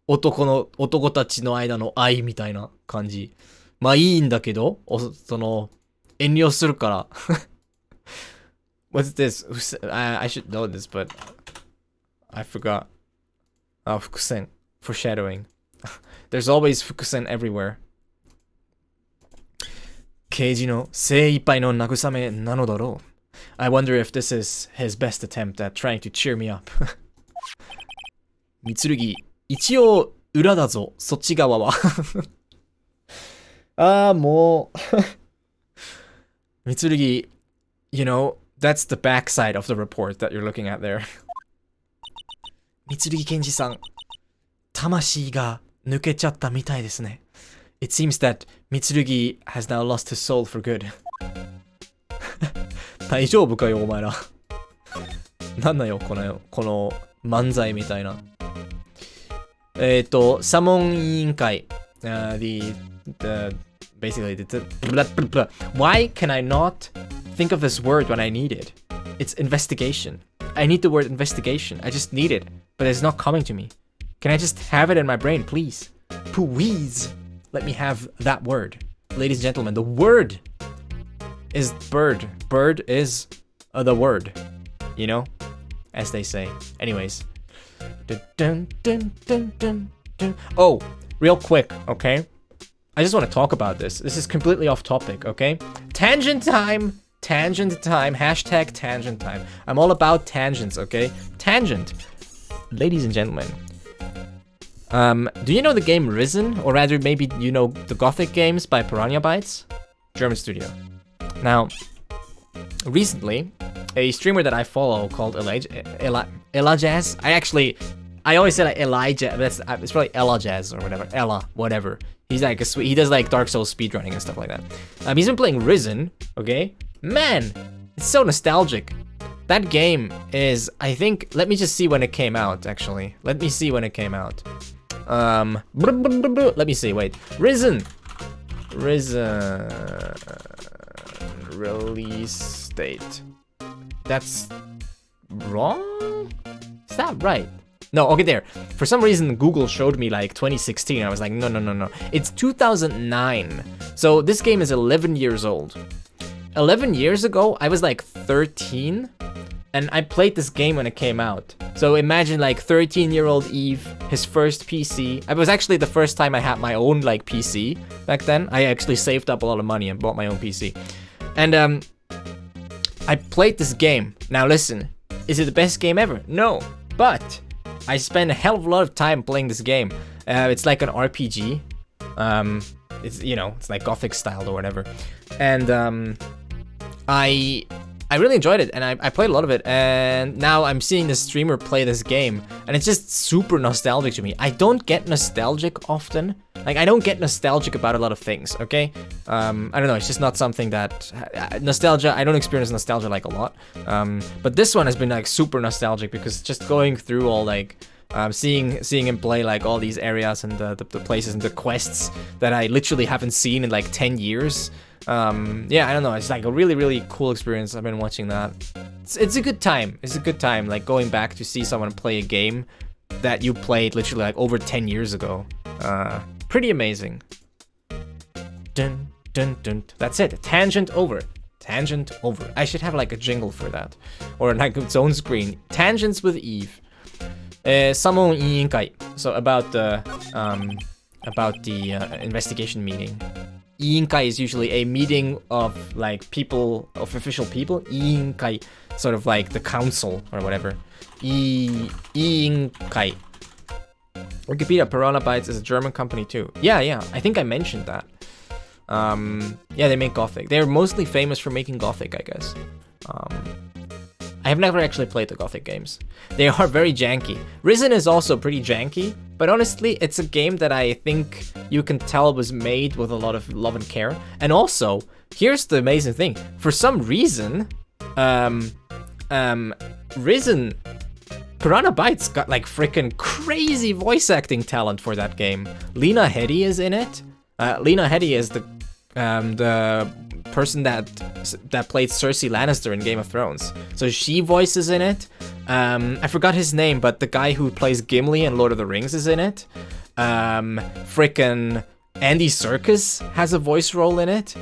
男たちの間の愛みたいな感じ。まあいいんだけど、遠慮するから。What's this? I should know this, but I forgot. 伏線. Foreshadowing. There's always 伏線 everywhere. 刑事の精一杯の慰めなのだろう。I wonder if this is his best attempt at trying to cheer me up. 三剣、一応裏だぞ、そっち側は。もう。三剣、you know, that's the backside of the report that you're looking at there. 三剣検事さん、魂が抜けちゃったみたいですね。It seems that 三剣 has now lost his soul for good. 大丈夫かよ、お前ら。なんだよ、この漫才みたいな。査問委員会。Basically, blah, blah, blah. Why can I not think of this word when I need it? It's investigation. I need the word investigation. I just need it, but it's not coming to me. Can I just have it in my brain, please? Please, let me have that word. Ladies and gentlemen, the word is bird. Bird is the word, you know, as they say. Anyways. Dun, dun, dun, dun, dun. Oh, real quick, okay? I just want to talk about this. This is completely off topic, okay? Tangent time! Tangent time. Hashtag tangent time. I'm all about tangents, okay? Tangent. Ladies and gentlemen. Do you know the game Risen? Or rather, maybe you know the Gothic games by Piranha Bytes? German studio. Now, recently, a streamer that I follow called Elijaz. I always say like Elijah, but it's probably Elijaz or whatever. Ella, whatever. He's like he does like Dark Souls speedrunning and stuff like that. He's been playing Risen, okay? Man, it's so nostalgic. That game is, I think, let me just see when it came out, actually. Let me see when it came out. Let me see, wait. Risen. Release date. That's wrong? Is that right? No, okay, there. For some reason, Google showed me like 2016. I was like, no. It's 2009. So this game is 11 years old. 11 years ago, I was like 13. And I played this game when it came out. So imagine like 13-year-old Eve, his first PC. It was actually the first time I had my own like PC back then. I actually saved up a lot of money and bought my own PC. And I played this game. Now listen, is it the best game ever? No, but I spent a hell of a lot of time playing this game. It's like an RPG. It's, you know, it's like Gothic styled or whatever. And I really enjoyed it, and I played a lot of it, and now I'm seeing this streamer play this game, and it's just super nostalgic to me. I don't get nostalgic often. Like, I don't get nostalgic about a lot of things, okay? I don't know, it's just not something that... nostalgia, I don't experience nostalgia like a lot. But this one has been like super nostalgic, because just going through all like... seeing him play like all these areas and the places and the quests that I literally haven't seen in like 10 years. Yeah, I don't know, it's like a really cool experience. I've been watching that. It's a good time. It's a good time, like going back to see someone play a game that you played literally like over 10 years ago. Pretty amazing. Dun dun dun. That's it. Tangent over. Tangent over. I should have like a jingle for that, or like its own screen. Tangents with Eve. 査問委員会. So about the investigation meeting. 委員会 is usually a meeting of like people, of official people. 委員会, sort of like the council or whatever. 委員会. Wikipedia, Piranha Bytes is a German company too. Yeah, I think I mentioned that. Yeah, they make Gothic. They're mostly famous for making Gothic, I guess. I have never actually played the Gothic games. They are very janky. Risen is also pretty janky, but honestly, it's a game that I think you can tell was made with a lot of love and care. And also, here's the amazing thing. For some reason, Risen... Piranha Bytes got like freaking crazy voice acting talent for that game. Lena Headey is in it. Lena Headey is the person that played Cersei Lannister in Game of Thrones. So she voices in it. I forgot his name, but the guy who plays Gimli in Lord of the Rings is in it. Frickin' Andy Serkis has a voice role in it.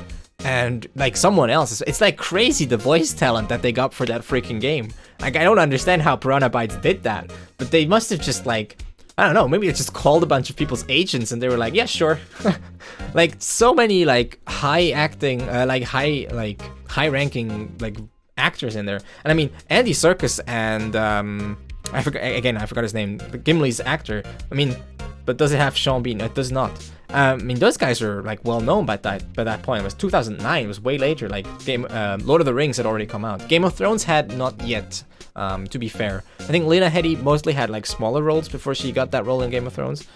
And like someone else. It's like crazy the voice talent that they got for that freaking game. Like I don't understand how Piranha Bytes did that. But they must have just like, I don't know, maybe they just called a bunch of people's agents and they were like, yeah, sure. Like so many like high acting, high ranking like actors in there. And I mean, Andy Serkis and I forgot his name. Gimli's actor. I mean, but does it have Sean Bean? It does not. I mean, those guys are like well known by that point. It was 2009. It was way later. Like Lord of the Rings had already come out. Game of Thrones had not yet. To be fair, I think Lena Headey mostly had like smaller roles before she got that role in Game of Thrones.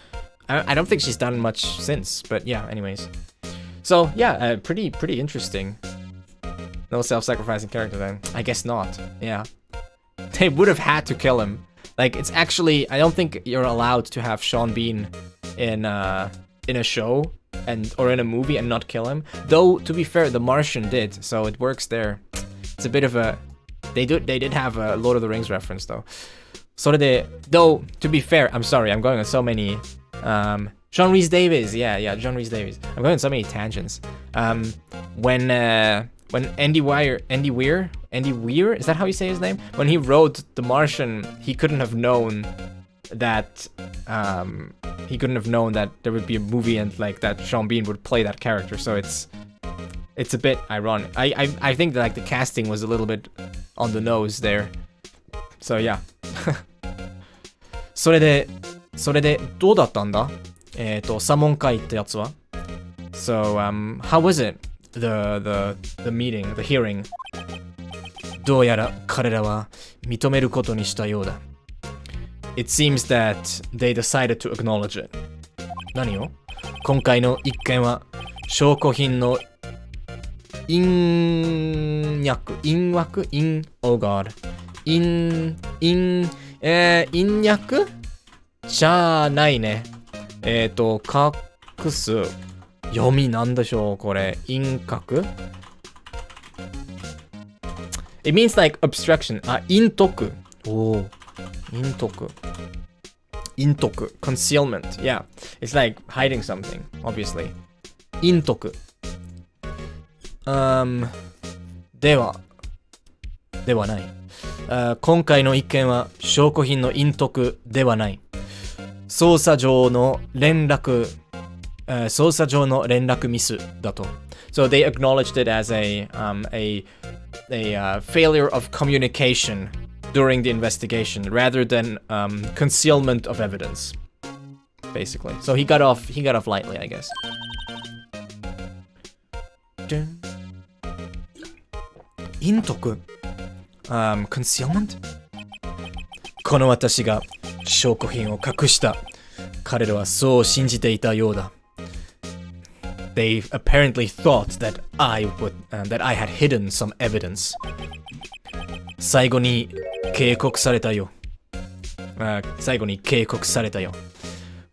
I don't think she's done much since. But yeah, anyways. So yeah, pretty interesting. No self-sacrificing character then. I guess not. Yeah, they would have had to kill him. Like it's actually, I don't think you're allowed to have Sean Bean in a show or in a movie and not kill him. Though to be fair, The Martian did, so it works there. It's a bit of a they did have a Lord of the Rings reference though. So though to be fair, I'm sorry, I'm going on so many John Rhys Davies, yeah, John Rhys Davies. I'm going on so many tangents. When Andy Weir, is that how you say his name? When he wrote The Martian, he couldn't have known that there would be a movie and like that Sean Bean would play that character. So it's a bit ironic. I think that like the casting was a little bit on the nose there. So yeah. それでどうだったんだ？サモン会ってやつは。So how was it? The meeting, the hearing. どうやら彼らは認めることにしたようだ。It seems that they decided to acknowledge it. 何を？今回の一件は証拠品の隠訳 Oh god 隠訳じゃないね。隠す読みなんでしょうこれ隠隠 It means like obstruction. 隠匿隠匿 concealment. Yeah, it's like hiding something, obviously. 隠匿ではない。今回の一件は証拠品の隠匿ではない。捜査上の連絡ミスだと。So they acknowledged it as a failure of communication during the investigation rather than concealment of evidence, basically. So he got off lightly, I guess. Intoku. Concealment? この私が証拠品を隠した。彼らはそう信じていたようだ。They apparently thought that I had hidden some evidence. 最後に警告されたよ。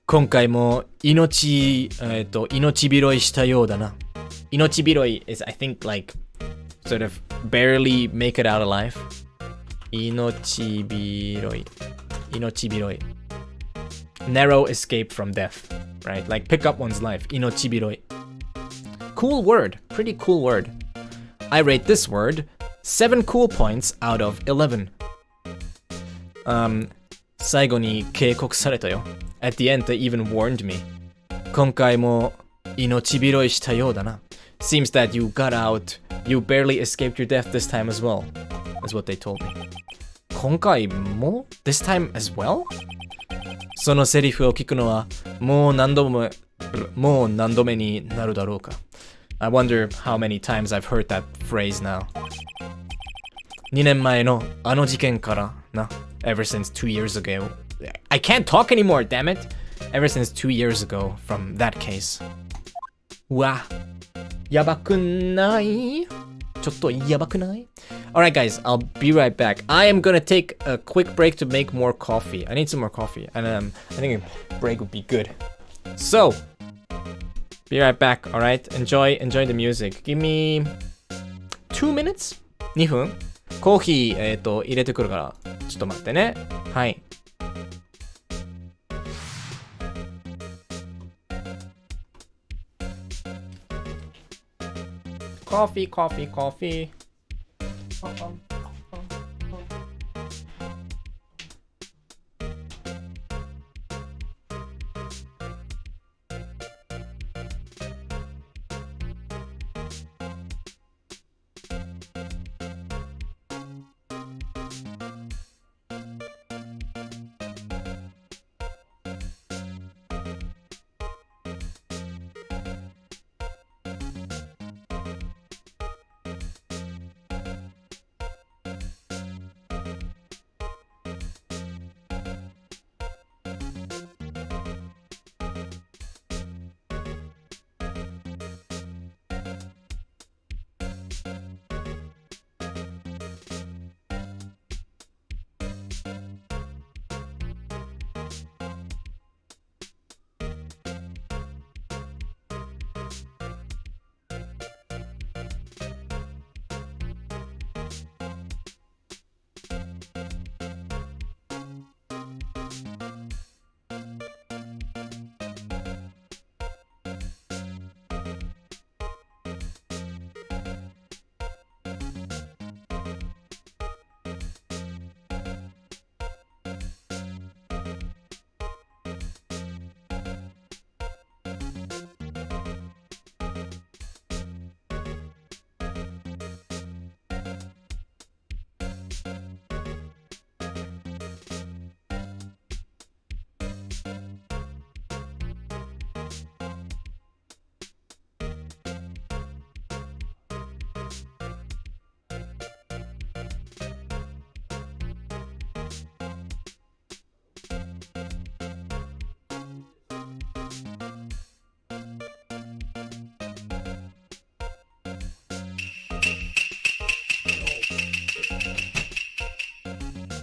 今回も命拾いしたようだな。命拾い is, I think, like, sort of barely make it out alive. 命拾い。Narrow escape from death, right? Like, pick up one's life. 命拾い。Cool word. Pretty cool word. I rate this word 7 cool points out of 11. 最後に警告されたよ。At the end, they even warned me. 今回も命拾いしたようだな。Seems that you got out. You barely escaped your death this time as well. Is what they told me. 今回も This time as well? そのセリフを聞くのはもう何度目になるだろうか。I wonder how many times I've heard that phrase now. 2年前のあの事件からな。Ever since 2 years ago. I can't talk anymore, damn it! Ever since 2 years ago from that case. うわ、やばくない？ちょっとやばくない？ Alright guys, I'll be right back. I am gonna take a quick break to make more coffee. I need some more coffee. And I think a break would be good. So, be right back, alright? Enjoy the music. Give me 2 minutes? 2分？コーヒー、入れてくるから、ちちょっと待ってね。はい。Coffee, coffee, coffee.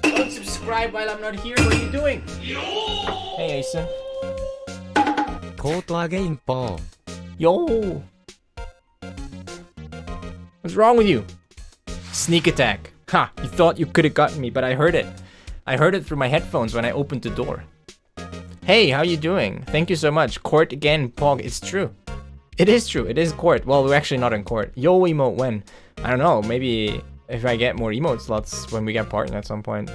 Don't subscribe while I'm not here. What are you doing? Hey, Asen. Court again, Paul. Yo. What's wrong with you? Sneak attack. Ha, you thought you could have gotten me, but I heard it. I heard it through my headphones when I opened the door. Hey, how you doing? Thank you so much. Court again, Pog. It's true. It is true. It is court. Well, we're actually not in court. Yo emote when? I don't know. Maybe if I get more emote slots when we get partner at some point.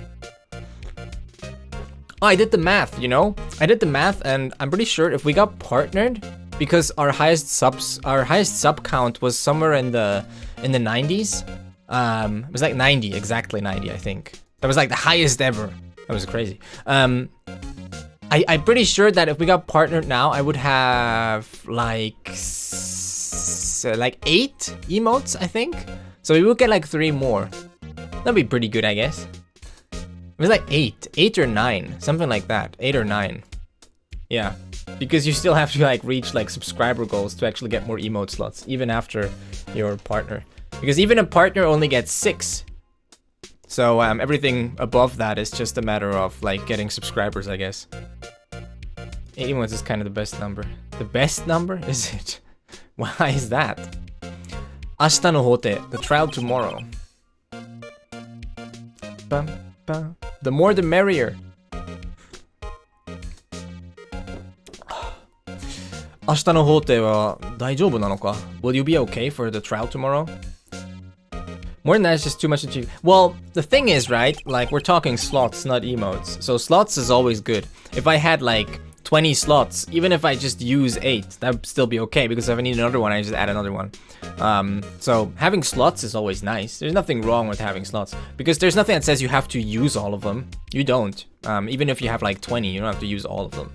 Oh, I did the math, you know? I did the math and I'm pretty sure if we got partnered, because our highest sub count was somewhere in the 90s. It was like 90, exactly 90, I think. That was like the highest ever. That was crazy. I'm pretty sure that if we got partnered now, I would have like 8 emotes, I think. So we would get like 3 more. That'd be pretty good, I guess. It was like 8 or 9, something like that. 8 or 9. Yeah, because you still have to like reach like subscriber goals to actually get more emote slots, even after your partner. Because even a partner only gets 6. So everything above that is just a matter of like getting subscribers, I guess. 8 emotes is kind of the best number. The best number? Is it? Why is that? 明日の法廷, the trial tomorrow. Bum, bum. The more the merrier. 明日の法廷は大丈夫なのか? Will you be okay for the trial tomorrow? More than that is just too much to achieve. Well, the thing is, right? Like, we're talking slots, not emotes. So slots is always good. If I had like 20 slots, even if I just use 8, that would still be okay, because if I need another one, I just add another one. So having slots is always nice. There's nothing wrong with having slots, because there's nothing that says you have to use all of them. You don't. Even if you have like 20, you don't have to use all of them.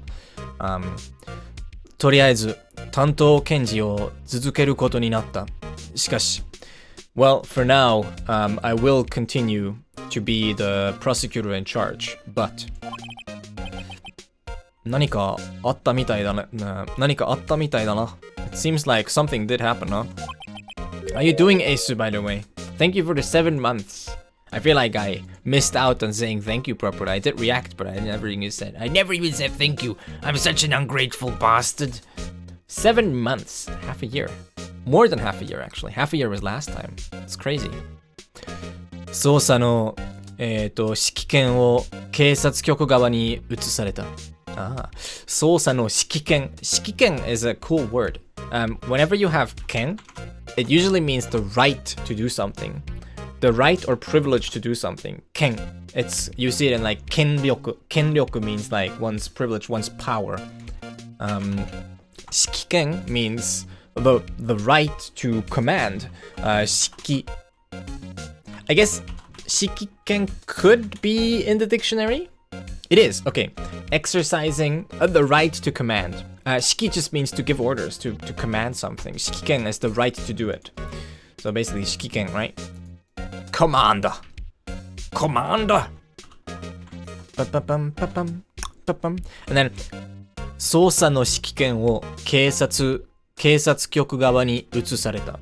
とりあえず担当検事を続けることになった。しかし Well, for now, I will continue to be the prosecutor in charge, but 何かあったみたいだね。何かあったみたいだな。It seems like something did happen, huh? How you doing, Asu, by the way? Thank you for the 7 months. I feel like I missed out on saying thank you properly. I did react, but I never even said thank you. I'm such an ungrateful bastard. 7 months, half a year. More than half a year, actually. Half a year was last time. It's crazy. 捜査の指揮権を警察局側に移された。捜査の指揮権。指揮権 is a cool word. Whenever you have 権, it usually means the right to do something. The right or privilege to do something. 権. You see it in like 権力. 権力 means like one's privilege, one's power. 指揮権 means the right to command. 指揮. I guess 指揮権 could be in the dictionary. It is, okay. Exercising the right to command. 指揮 just means to give orders, to command something. 指揮権 is the right to do it. So basically 指揮権, right? Commander. Commander. And then 捜査の指揮権を警察局側に移された.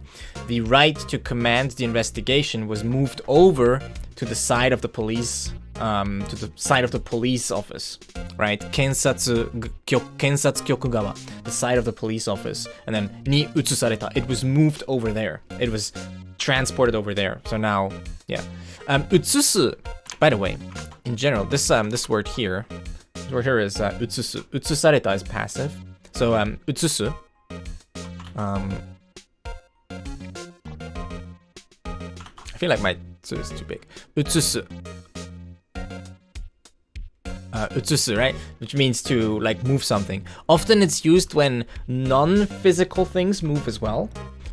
The right to command the investigation was moved over to the side of the police, to the side of the police office, right? 検察局側, the side of the police office, and then に移された. It was moved over there. It was transported over there. So now, yeah. 移す, by the way, in general, this word here is 移す. 移された is passive. So 移す. I feel like my tsu is too big. 移す. 移す, right? Which means to like move something. Often it's used when non-physical things move as well.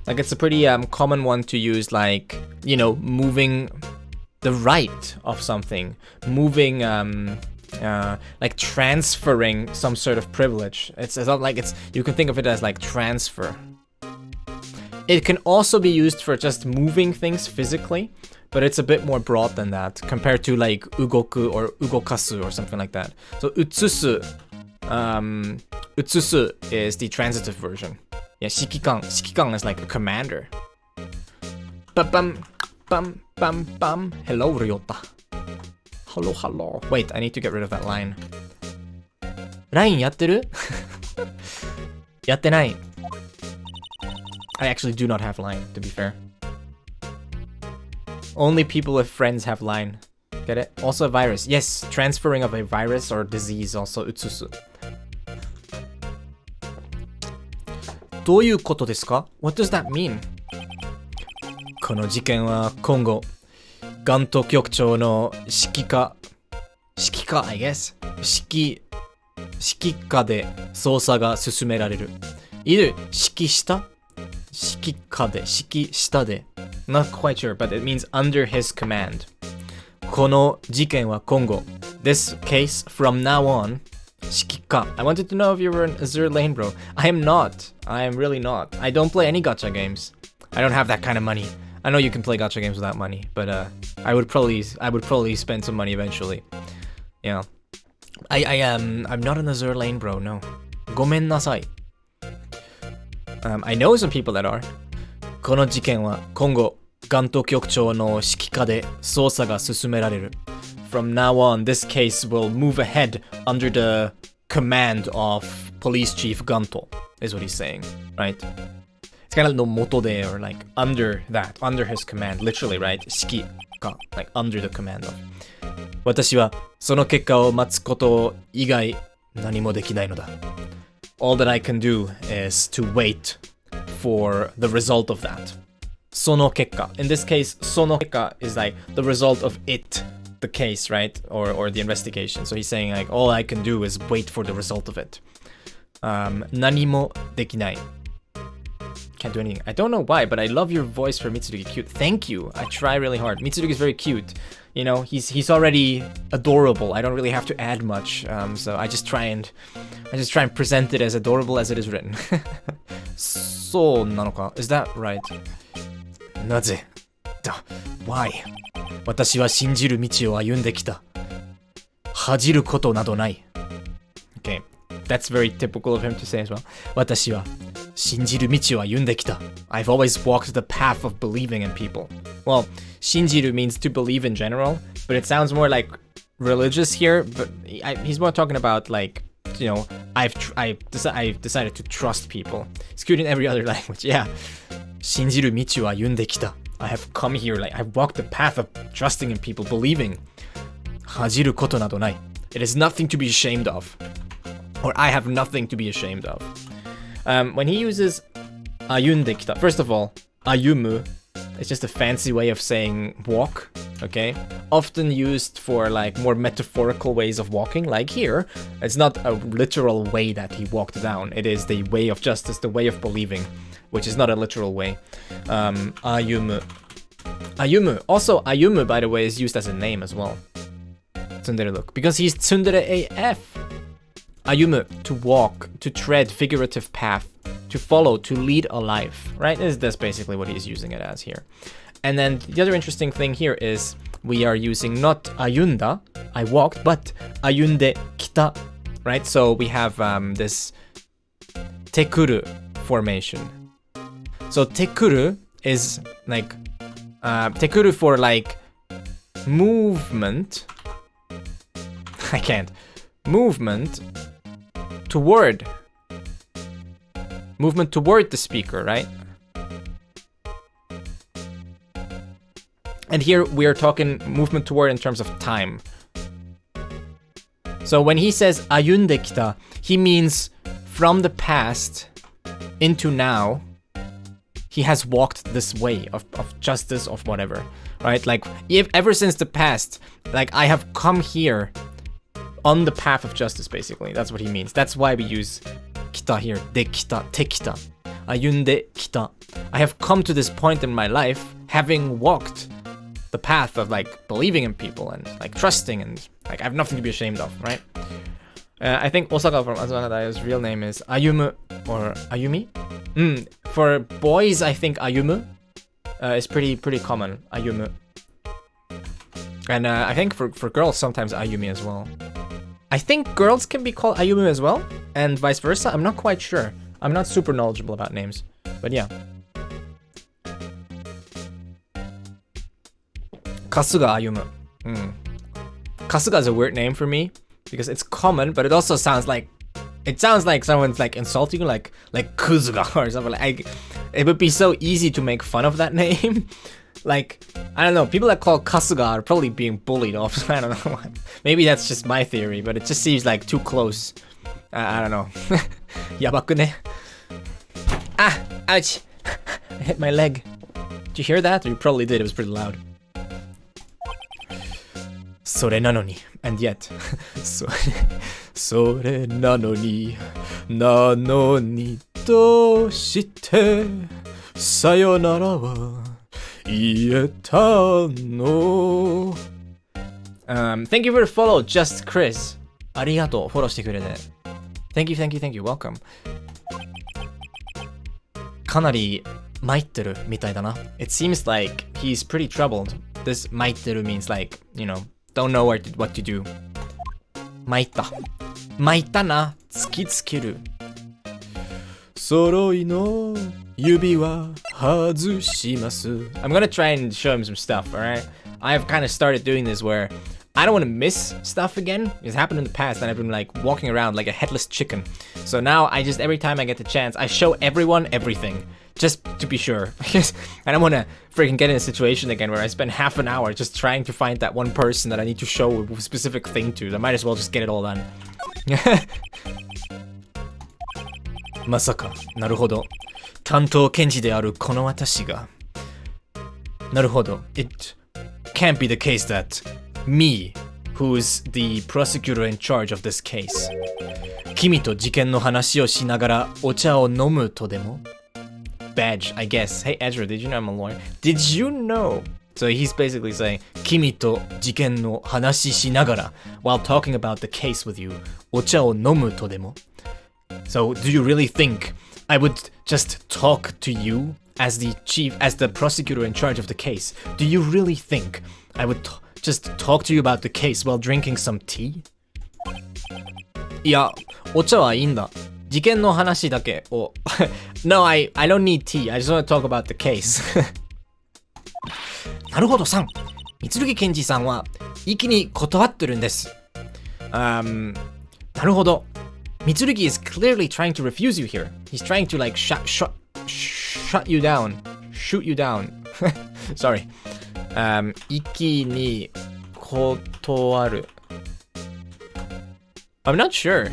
Like it's a pretty common one to use, like, you know, moving the right of something, moving like transferring some sort of privilege. It's not like you can think of it as like transfer. It can also be used for just moving things physically, but it's a bit more broad than that compared to like 動く or 動かす or something like that. So 移す, 移す is the transitive version. Yeah, 指揮官 is like a commander. Bam, bam, bam, bam. Hello, Ryota. Hello. Wait, I need to get rid of that line. Line やってる? やってない. I actually do not have line, to be fair. Only people with friends have line. Get it? Also a virus. Yes, transferring of a virus or disease, also 移す. どういうことですか? What does that mean? この事件は今後、ガント局長の指揮下、I guess? 指揮下で捜査が進められる. Either 指揮下? 指揮下で. Not quite sure, but it means under his command. この事件は今後. This case, from now on, 指揮下. I wanted to know if you were an Azur Lane, bro. I am not. I am really not. I don't play any gacha games. I don't have that kind of money. I know you can play gacha games without money, but I would probably spend some money eventually. Yeah. I'm not an Azur Lane, bro, no. ごめんなさい. I know some people that are. この事件は今後、ガント局長の指揮下で捜査が進められる. From now on, this case will move ahead under the command of Police Chief Ganto, is what he's saying, right? It's kind of no moto de, or like under that, under his command, literally, right? 指揮下, like under the command of. 私はその結果を待つこと以外何もできないのだ. All that I can do is to wait for the result of that. その結果. In this case, その結果 is like the result of it, the case, right? Or the investigation. So he's saying like, all I can do is wait for the result of it. 何もできない. Can't do anything. I don't know why, but I love your voice for Mitsurugi. Cute. Thank you. I try really hard. Mitsurugi is very cute. You know, he's already adorable. I don't really have to add much. So I just try and present it as adorable as it is written. そうなのか? Is that right? なぜ? Why? 私は信じる道を歩んできた. 恥じることなどない. Okay. That's very typical of him to say as well. 私は信じる道を歩んできた. I've always walked the path of believing in people. Well, 信じる means to believe in general, but it sounds more like religious here. But he's more talking about like, you know, I've decided to trust people. It's cute in every other language. Yeah. 信じる道を歩んできた. I have come here, like I've walked the path of trusting in people, believing. 恥じることなどない. It is nothing to be ashamed of. Or I have nothing to be ashamed of. When he uses 歩んできた, first of all, 歩む is just a fancy way of saying walk, okay? Often used for like more metaphorical ways of walking, like here. It's not a literal way that he walked down. It is the way of justice, the way of believing, which is not a literal way. 歩む. 歩む. Also, 歩む, by the way, is used as a name as well. Tsundere look. Because he's tsundere AF. 歩む, to walk, to tread, figurative path, to follow, to lead a life, right? That's basically what he's using it as here. And then the other interesting thing here is we are using not 歩んだ, I walked, but 歩んできた, right? So we have this てくる formation. So てくる is like てくる for like movement. I can't. Movement toward the speaker, right? And here we are talking movement toward in terms of time. So when he says 歩んできた, he means from the past into now, he has walked this way of justice, of whatever, right? Like ever since the past, like I have come here on the path of justice, basically. That's what he means. That's why we use 来た here. できた, てきた. 歩んできた. I have come to this point in my life having walked the path of like believing in people and like trusting and like I have nothing to be ashamed of, right? I think Osaka from Azuma Hadayo's real name is Ayumu or Ayumi. For boys, I think Ayumu is pretty common. Ayumu. And I think for girls sometimes Ayumi as well. I think girls can be called Ayumu as well, and vice versa. I'm not quite sure. I'm not super knowledgeable about names, but yeah. Kasuga Ayumu. Kasuga is a weird name for me because it's common, but it also sounds like someone's like insulting you, like Kuzuga or something. Like it would be so easy to make fun of that name. Like, I don't know, people that call Kasuga are probably being bullied off. I don't know. Maybe that's just my theory, but it just seems like too close. I don't know. Yabaku ne. Ah! Ouch! I hit my leg. Did you hear that? You probably did, it was pretty loud. それなのに and yet それなのにどうしてさよならは言えたの Thank you for the follow, Just Chris. ありがとう、フォローしてくれて。Thank you, welcome. かなり参ってるみたいだな。It seems like he's pretty troubled. This 参ってる means like, you know, don't know what to do. 参ったな、突きつける。揃いの指輪外します。I'm gonna try and show him some stuff, alright? I've kind of started doing this where I don't want to miss stuff again. It's happened in the past and I've been like walking around like a headless chicken. So now I just, every time I get the chance, I show everyone everything. Just to be sure. Because I don't want to freaking get in a situation again where I spend half an hour just trying to find that one person that I need to show a specific thing to. I might as well just get it all done. まさか、なるほど。担当検事であるこの私が。なるほど。It can't be the case that me, who's the prosecutor in charge of this case, 君と事件の話をしながらお茶を飲むとでも Badge, I guess. Hey Ezra, did you know I'm a lawyer? Did you know? So he's basically saying 君と事件の話しながら while talking about the case with you お茶を飲むとでも So do you really think I would just talk to you as the prosecutor in charge of the case? Do you really think I would just talk to you about the case while drinking some tea? いや、お茶はいいんだ。事件の話だけを。No, I don't need tea. I just want to talk about the case. なるほどさん。三剣検事さんは、一気に断ってるんです。なるほど。三剣 is clearly trying to refuse you here. He's trying to like shut you down. Shoot you down. Sorry. 息に断る。I'm not sure.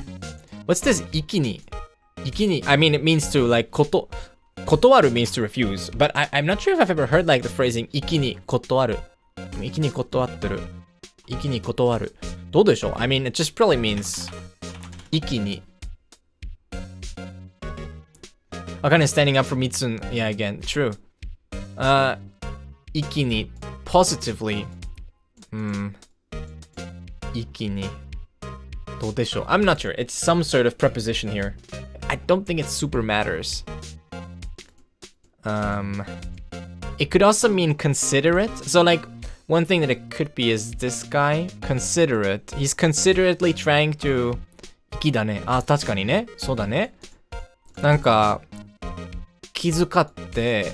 What's this 息に? 息に I mean, it means to like 断る means to refuse. But I'm not sure if I've ever heard like the phrasing 息に断る。息に断ってる。息に断る。どうでしょう? I mean, it just probably means 息に。I kind of standing up for Mitsun. Yeah, again, true. 息に positively. 息に。どうでしょう? I'm not sure. It's some sort of preposition here. I don't think it super matters. It could also mean considerate. So like, one thing that it could be is this guy, considerate. He's considerately trying to... 息だね。あ、確かにね。そうだね。なんか、気遣って、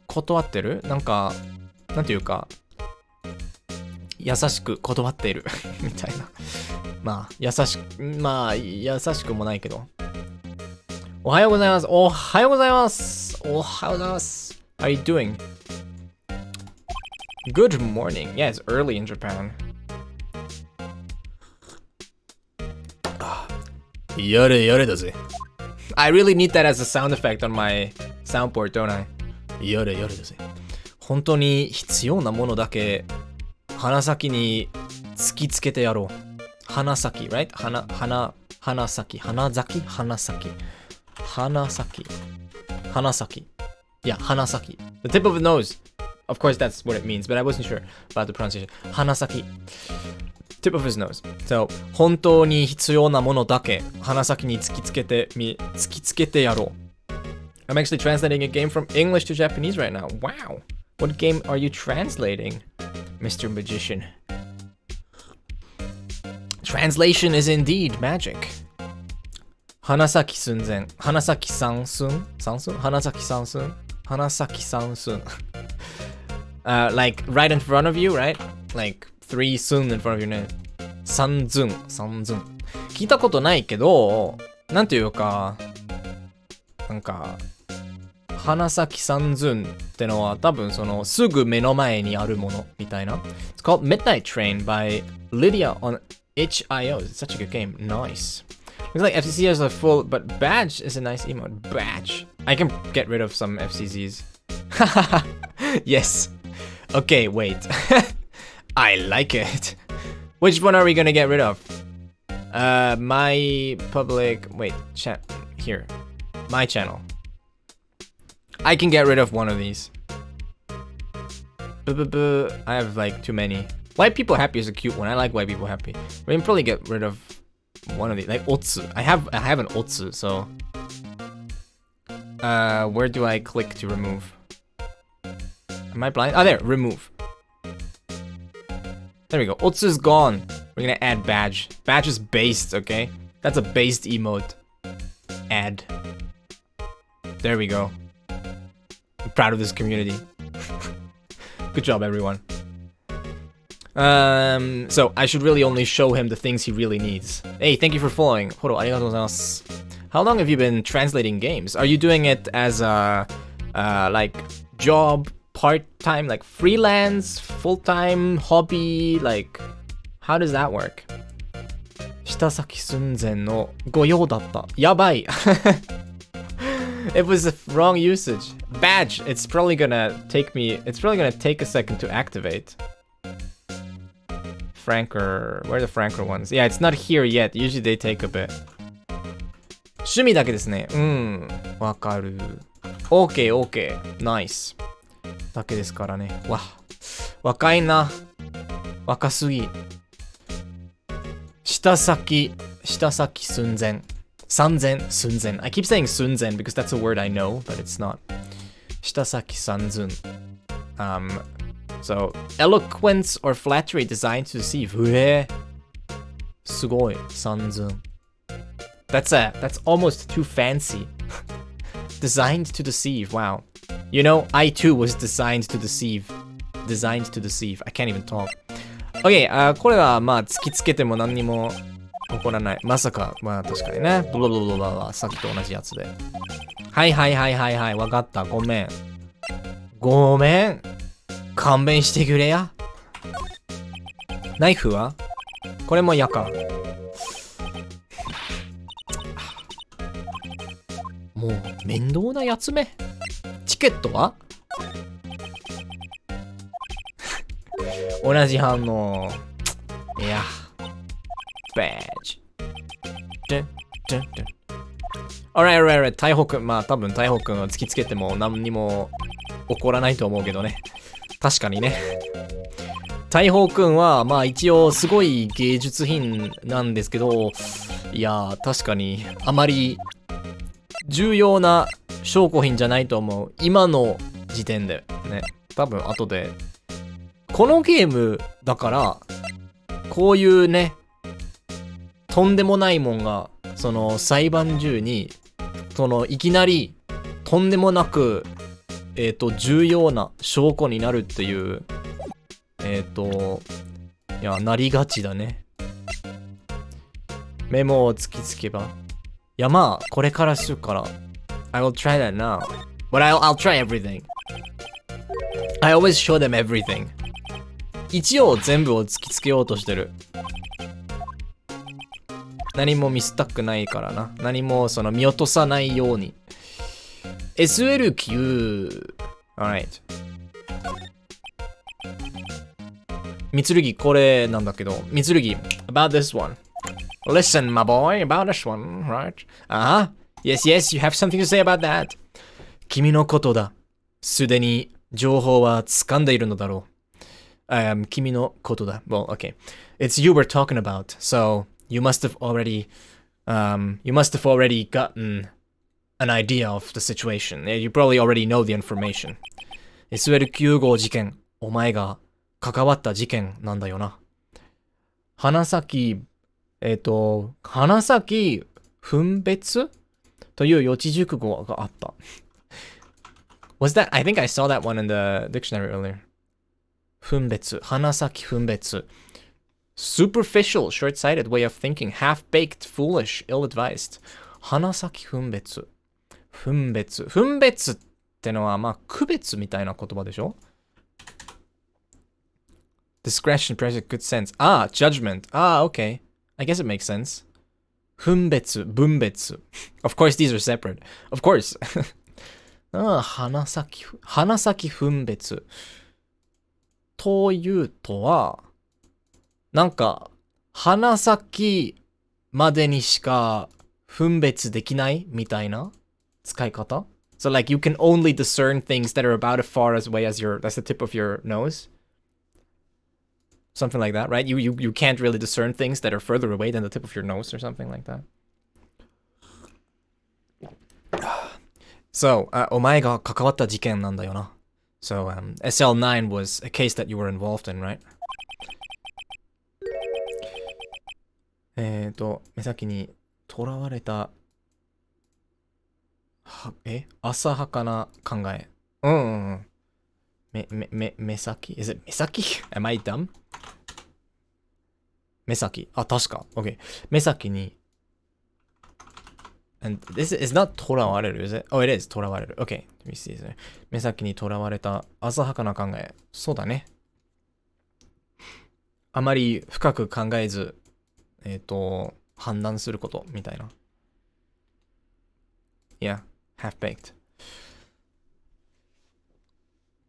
断ってる？なんか、なんていうか、優しく断っている。みたいな。まあ、優しくもないけど。おはようございます。おはようございます。おはようございます。How are you doing? Good morning. Yeah, it's early in Japan. やれやれだぜ。I really need that as a sound effect on my soundboard, don't I? やれやれだぜ。本当に必要なものだけ鼻先に突きつけてやろう。鼻先、right? 鼻先。鼻先。Yeah, 鼻先。The tip of the nose. Of course, that's what it means, but I wasn't sure about the pronunciation. 鼻先。Tip of his nose. So, 本当に必要なものだけ鼻先に突きつけてやろう。I'm actually translating a game from English to Japanese right now. Wow. What game are you translating, Mr. Magician? Translation is indeed magic. 花咲寸前。花咲三寸。Like right in front of you, right? Like 3 sun in front of your name. 三寸。聞いたことないけど、なんていうか、なんか、花咲三寸ってのは多分そのすぐ目の前にあるものみたいな。It's called Midnight Train by Lydia on itch.io. It's such a good game. Nice. Looks like FCC has a full, but Badge is a nice emote. Badge. I can get rid of some FCCs. Yes. Okay, wait. I like it. Which one are we gonna get rid of? My public... Wait, chat. Here. My channel. I can get rid of one of these. I have like too many. White People Happy is a cute one. I like White People Happy. We can probably get rid of one of these. Like Otsu. I have an Otsu, so... where do I click to remove? Am I blind? Oh, there. Remove. There we go. Otsu's gone. We're gonna add Badge. Badge is based, okay? That's a based emote. Add. There we go. I'm proud of this community. Good job, everyone. So I should really only show him the things he really needs. Hey, thank you for following. Horo, arigatou gozaimasu. How long have you been translating games? Are you doing it as a like job, part-time, like freelance, full-time, hobby? Like, how does that work? 下先寸前の御用だった。やばい。It was the wrong usage. Badge. It's probably gonna take a second to activate. Franker. Where are the Franker ones? Yeah, it's not here yet. Usually they take a bit. 趣味だけですね。わかる。OK。Nice. だけですからね。若いな。若すぎ。下先寸前。寸前。I keep saying 寸前 because that's a word I know, but it's not. 下先三寸。So, eloquence or flattery designed to deceive. すごい。三寸。That's almost too fancy. Designed to deceive. Wow. You know, I too was designed to deceive. I can't even talk. Okay, これはまあ突きつけても何にも起こらない。まさか、まあ確かにね。ブロブロブロブロさっきと同じやつで。はい。わかった。ごめん。勘弁してくれや。ナイフはこれも矢か。もう面倒なやつめ。チケットは同じ反応。いや。badge。alright. 大砲くん。まあ多分大砲くんを突きつけても何にも起こらないと思うけどね。確かにね。大砲くんはまあ一応すごい芸術品なんですけど、いや確かにあまり重要な証拠品じゃないと思う。今の時点でね。多分後で。このゲームだから、こういうね、とんでもないもんが、その裁判中に、いきなり、とんでもなく、重要な証拠になるっていう、いや、なりがちだね。メモを突きつけば。いや、まあ、これからするから。I will try that now. But I'll try everything. I always show them everything. 一応全部を突きつけようとしてる。何もミスったくないからな。何も見落とさないように。SLQ。Alright。三剣、これなんだけど。三剣、about this one. Listen, my boy, about this one, right? Yes, you have something to say about that. 君のことだ。すでに情報は掴んでいるのだろう。君のことだ。Well, okay. It's you we're talking about. So you must have already gotten an idea of the situation. You probably already know the information. SL9 号事件。お前が関わった事件なんだよな。花咲分別という四字熟語があった。Was that? I think I saw that one in the dictionary earlier. 分別、花咲分別。Superficial, short-sighted way of thinking. Half-baked, foolish, ill-advised. 花咲分別。分別。分別ってのは、まあ、区別みたいな言葉でしょ？ Discretion, pressure, good sense. Judgment. Okay. I guess it makes sense. 分別、分別。Of course, these are separate. Of course. 花咲分別。というとは、なんか、花咲までにしか分別できないみたいな使い方？ So like you can only discern things that are about as far away as that's the tip of your nose. Something like that, right? You can't really discern things that are further away than the tip of your nose or something like that. So, お前が関わった事件なんだよな。So, SL9 was a case that you were involved in, right? 目先に囚われた、浅はかな考え。目先 Is it 目先 Am I dumb? 目先。確か。OK。目先に。And this is not 囚われる is it? Oh, it is 囚われる。OK。Let me see. 目先に囚われた浅はかな考え。そうだね。あまり深く考えず、判断することみたいな。Yeah, half-baked.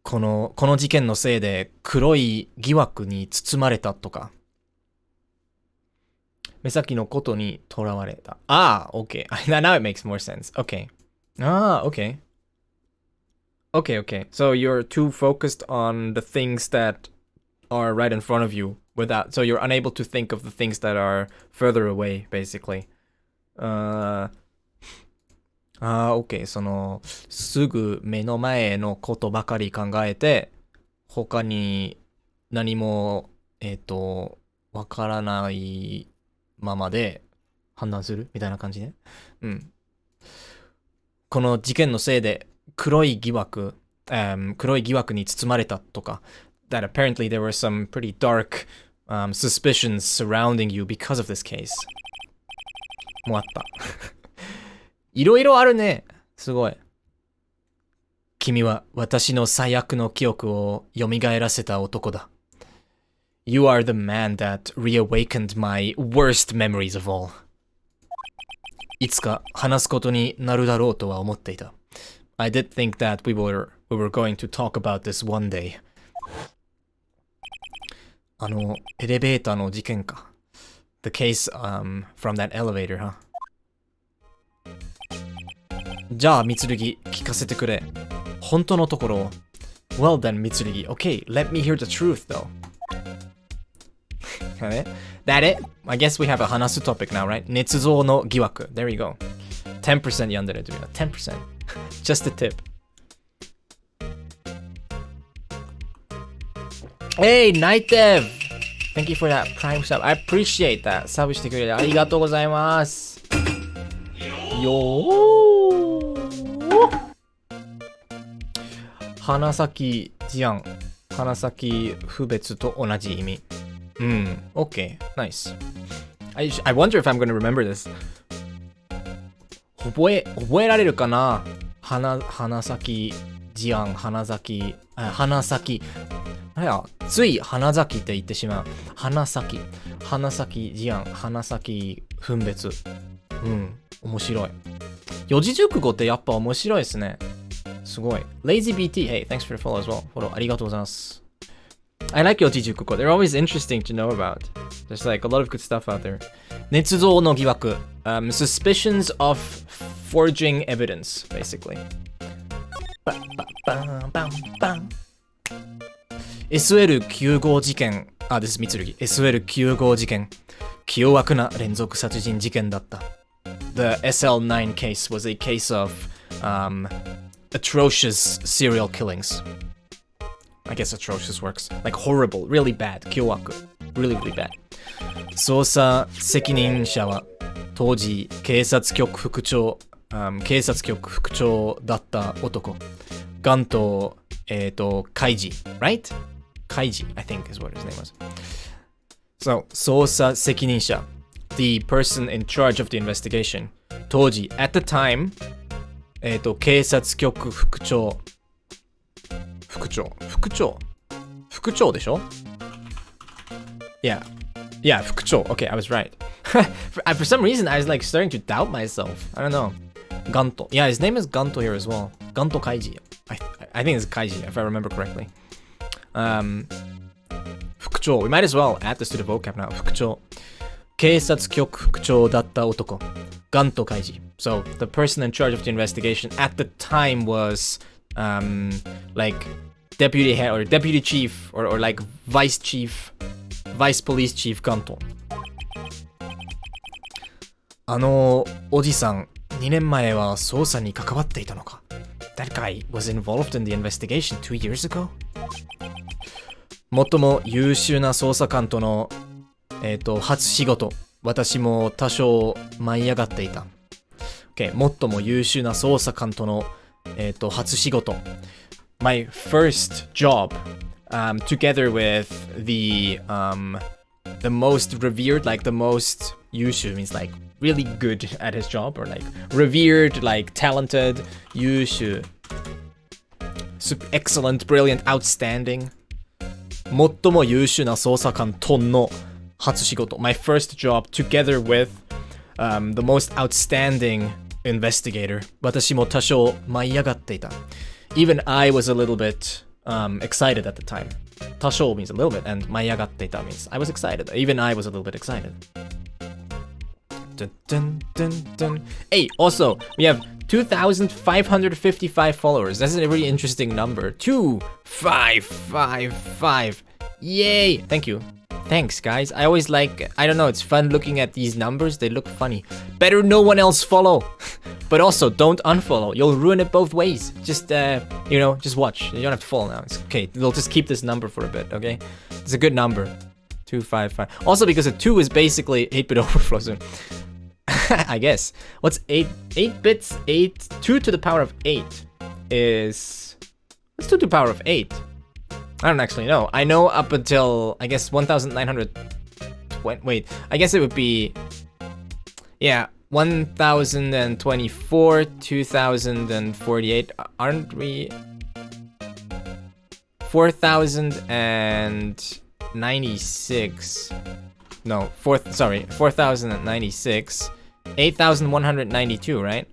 この事件のせいで黒い疑惑に包まれたとか。目先のことに囚われた。Okay. Now it makes more sense. Okay. Okay. Okay. So you're too focused on the things that are right in front of you so you're unable to think of the things that are further away, basically. Okay. すぐ目の前のことばかり考えて、他に何も、わからないままで判断するみたいな感じね。この事件のせいで黒い疑惑に包まれたとか、that apparently there were some pretty dark suspicions surrounding you because of this case. もうあった。いろいろあるね。すごい。君は私の最悪の記憶を蘇らせた男だ。You are the man that reawakened my worst memories of all. いつか話すことになるだろうとは思っていた。I did think that we were going to talk about this one day. エレベーターの事件か。The case from that elevator, huh? じゃあ、みつるぎ、聞かせてくれ。本当のところ。Well then, みつるぎ。Okay, let me hear the truth, though. That it? I guess we have a 話す topic now, right? 捏造の疑惑。There you go. 10% 読んでるというの。10%. Just a tip. Hey, Night Dev! Thank you for that prime sub. I appreciate that. サブしてくれてありがとうございます。よー花咲ジアン。花咲不別と同じ意味。Okay. Nice. I wonder if I'm going to remember this. 覚えられるかな花咲ジアン、花咲。つい花咲って言ってしまう。花咲ジアン、花咲分別。面白い。四字熟語ってやっぱ面白いですね。すごい。LazyBT, hey, thanks for the follow as well. フォローありがとうございます。I like 四字熟語. They're always interesting to know about. There's like a lot of good stuff out there. 捏造の疑惑。Suspicions of forging evidence, basically. SL9 号事件。this is みつるぎ。SL9 号事件。凶悪な連続殺人事件だった。The SL9 case was a case of atrocious serial killings. I guess atrocious works. Like horrible, really bad. 凶悪。Really, really bad. 捜査責任者は当時警察局副長だった男。ガント、カイジ。Right? カイジ I think is what his name was. So, 捜査責任者 the person in charge of the investigation. 当時 at the time 警察局副長でしょ Yeah, 副長 Okay, I was right. For some reason, I was like starting to doubt myself. I don't know. Ganto. Yeah, his name is Ganto here as well. Ganto Kaiji. I think it's Kaiji, if I remember correctly. 副長 We might as well add this to the vocab now. 副長警察局副長だった男 Ganto Kaiji. So the person in charge of the investigation at the time was like deputy head or deputy chief or like vice police chief Ganto. おじさん2年前は捜査に関わっていたのか That guy was involved in the investigation 2 years ago? 最も優秀な捜査官との、初仕事。私も多少舞い上がっていた。Okay, 最も優秀な捜査官との、初仕事。My first job, together with the most revered, like the most 優秀 means like really good at his job or like revered, like talented, 優秀 excellent, brilliant, outstanding 最も優秀な捜査官との初仕事 My first job together with the most outstanding investigator 私も多少舞い上がっていた Even I was a little bit excited at the time 多少 means a little bit and 舞い上がっていた means I was excited Even I was a little bit excited Dun, dun, dun, dun. Hey, also, we have 2,555 followers. That's a really interesting number. 2,555. Yay! Thank you. Thanks, guys. I always like, I don't know, it's fun looking at these numbers. They look funny. Better no one else follow. But also, don't unfollow. You'll ruin it both ways. Just, just watch. You don't have to follow now. It's okay. They'll just keep this number for a bit, okay? It's a good number. 255. Also, because a 2 is basically 8-bit overflow zone. I guess. What's 8 bits? 2 to the power of 8 is... What's 2 to the power of 8? I don't actually know. I know up until, I guess, 1,920... Wait, I guess it would be... Yeah, 1,024, 2,048. Aren't we... 4,096. No, 4,096. 8,192, right?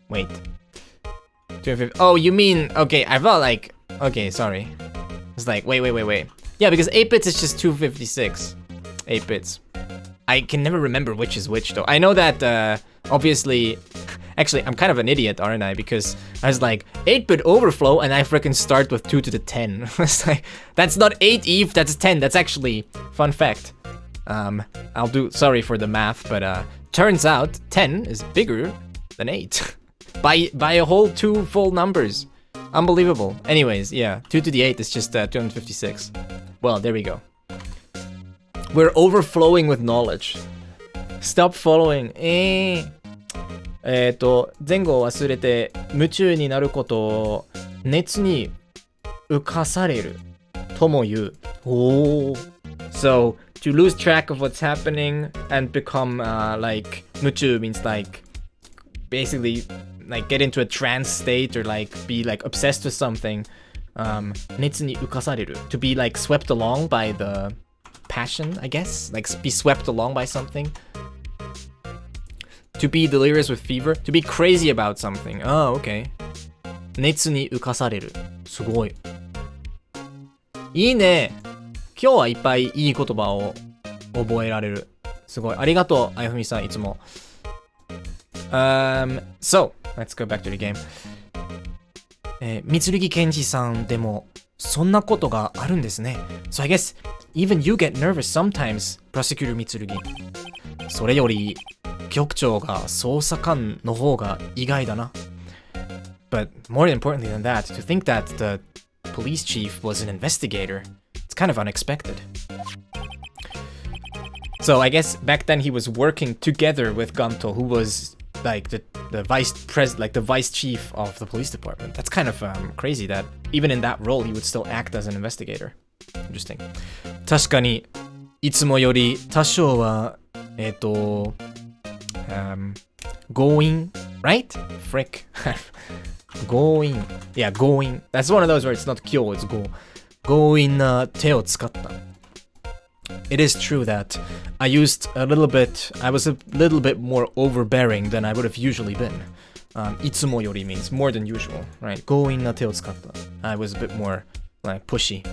Wait. 250. Oh, you mean, okay, I felt like, okay, sorry. It's like, wait. Yeah, because 8 bits is just 256. 8 bits. I can never remember which is which, though. I know that, obviously, actually, I'm kind of an idiot, aren't I? Because I was like, 8-bit overflow, and I freaking start with 2 to the 10. It's like, that's not 8 Eve, that's 10. That's actually, fun fact. Sorry for the math, but, turns out 10 is bigger than 8. by a whole 2 full numbers. Unbelievable. Anyways, yeah, 2 to the 8 is just 256. Well, there we go. We're overflowing with knowledge. Stop following. 前後を忘れて夢中になることを熱に浮かされるとも言う。おー。So, to lose track of what's happening and become like 夢中 means like basically like get into a trance state or like be like obsessed with something. 熱に浮かされる to be like swept along by the passion, I guess, like be swept along by something. To be delirious with fever, to be crazy about something. Oh, okay. 熱に浮かされる。すごい。いいね。今日はいっぱいいい言葉を覚えられる。すごい。ありがとう、あやふみさん、いつも。So, let's go back to the game. 三剣健二さんでもそんなことがあるんですね。So I guess even you get nervous sometimes, Prosecutor 三剣。それより局長が捜査官の方が意外だな。But more importantly than that, to think that the police chief was an investigator, it's kind of unexpected. So I guess back then he was working together with Ganto, who was like the vice president, like the vice chief of the police department. That's kind of crazy that even in that role he would still act as an investigator. Interesting. 確かにいつもより多少はgoing, right? Frick. Going. Yeah, going. That's one of those where it's not kyo, it's go. Going 手を使った。It is true that I was a little bit more overbearing than I would have usually been. いつもより means more than usual, right? 強引な手を使った。I was a bit more like pushy.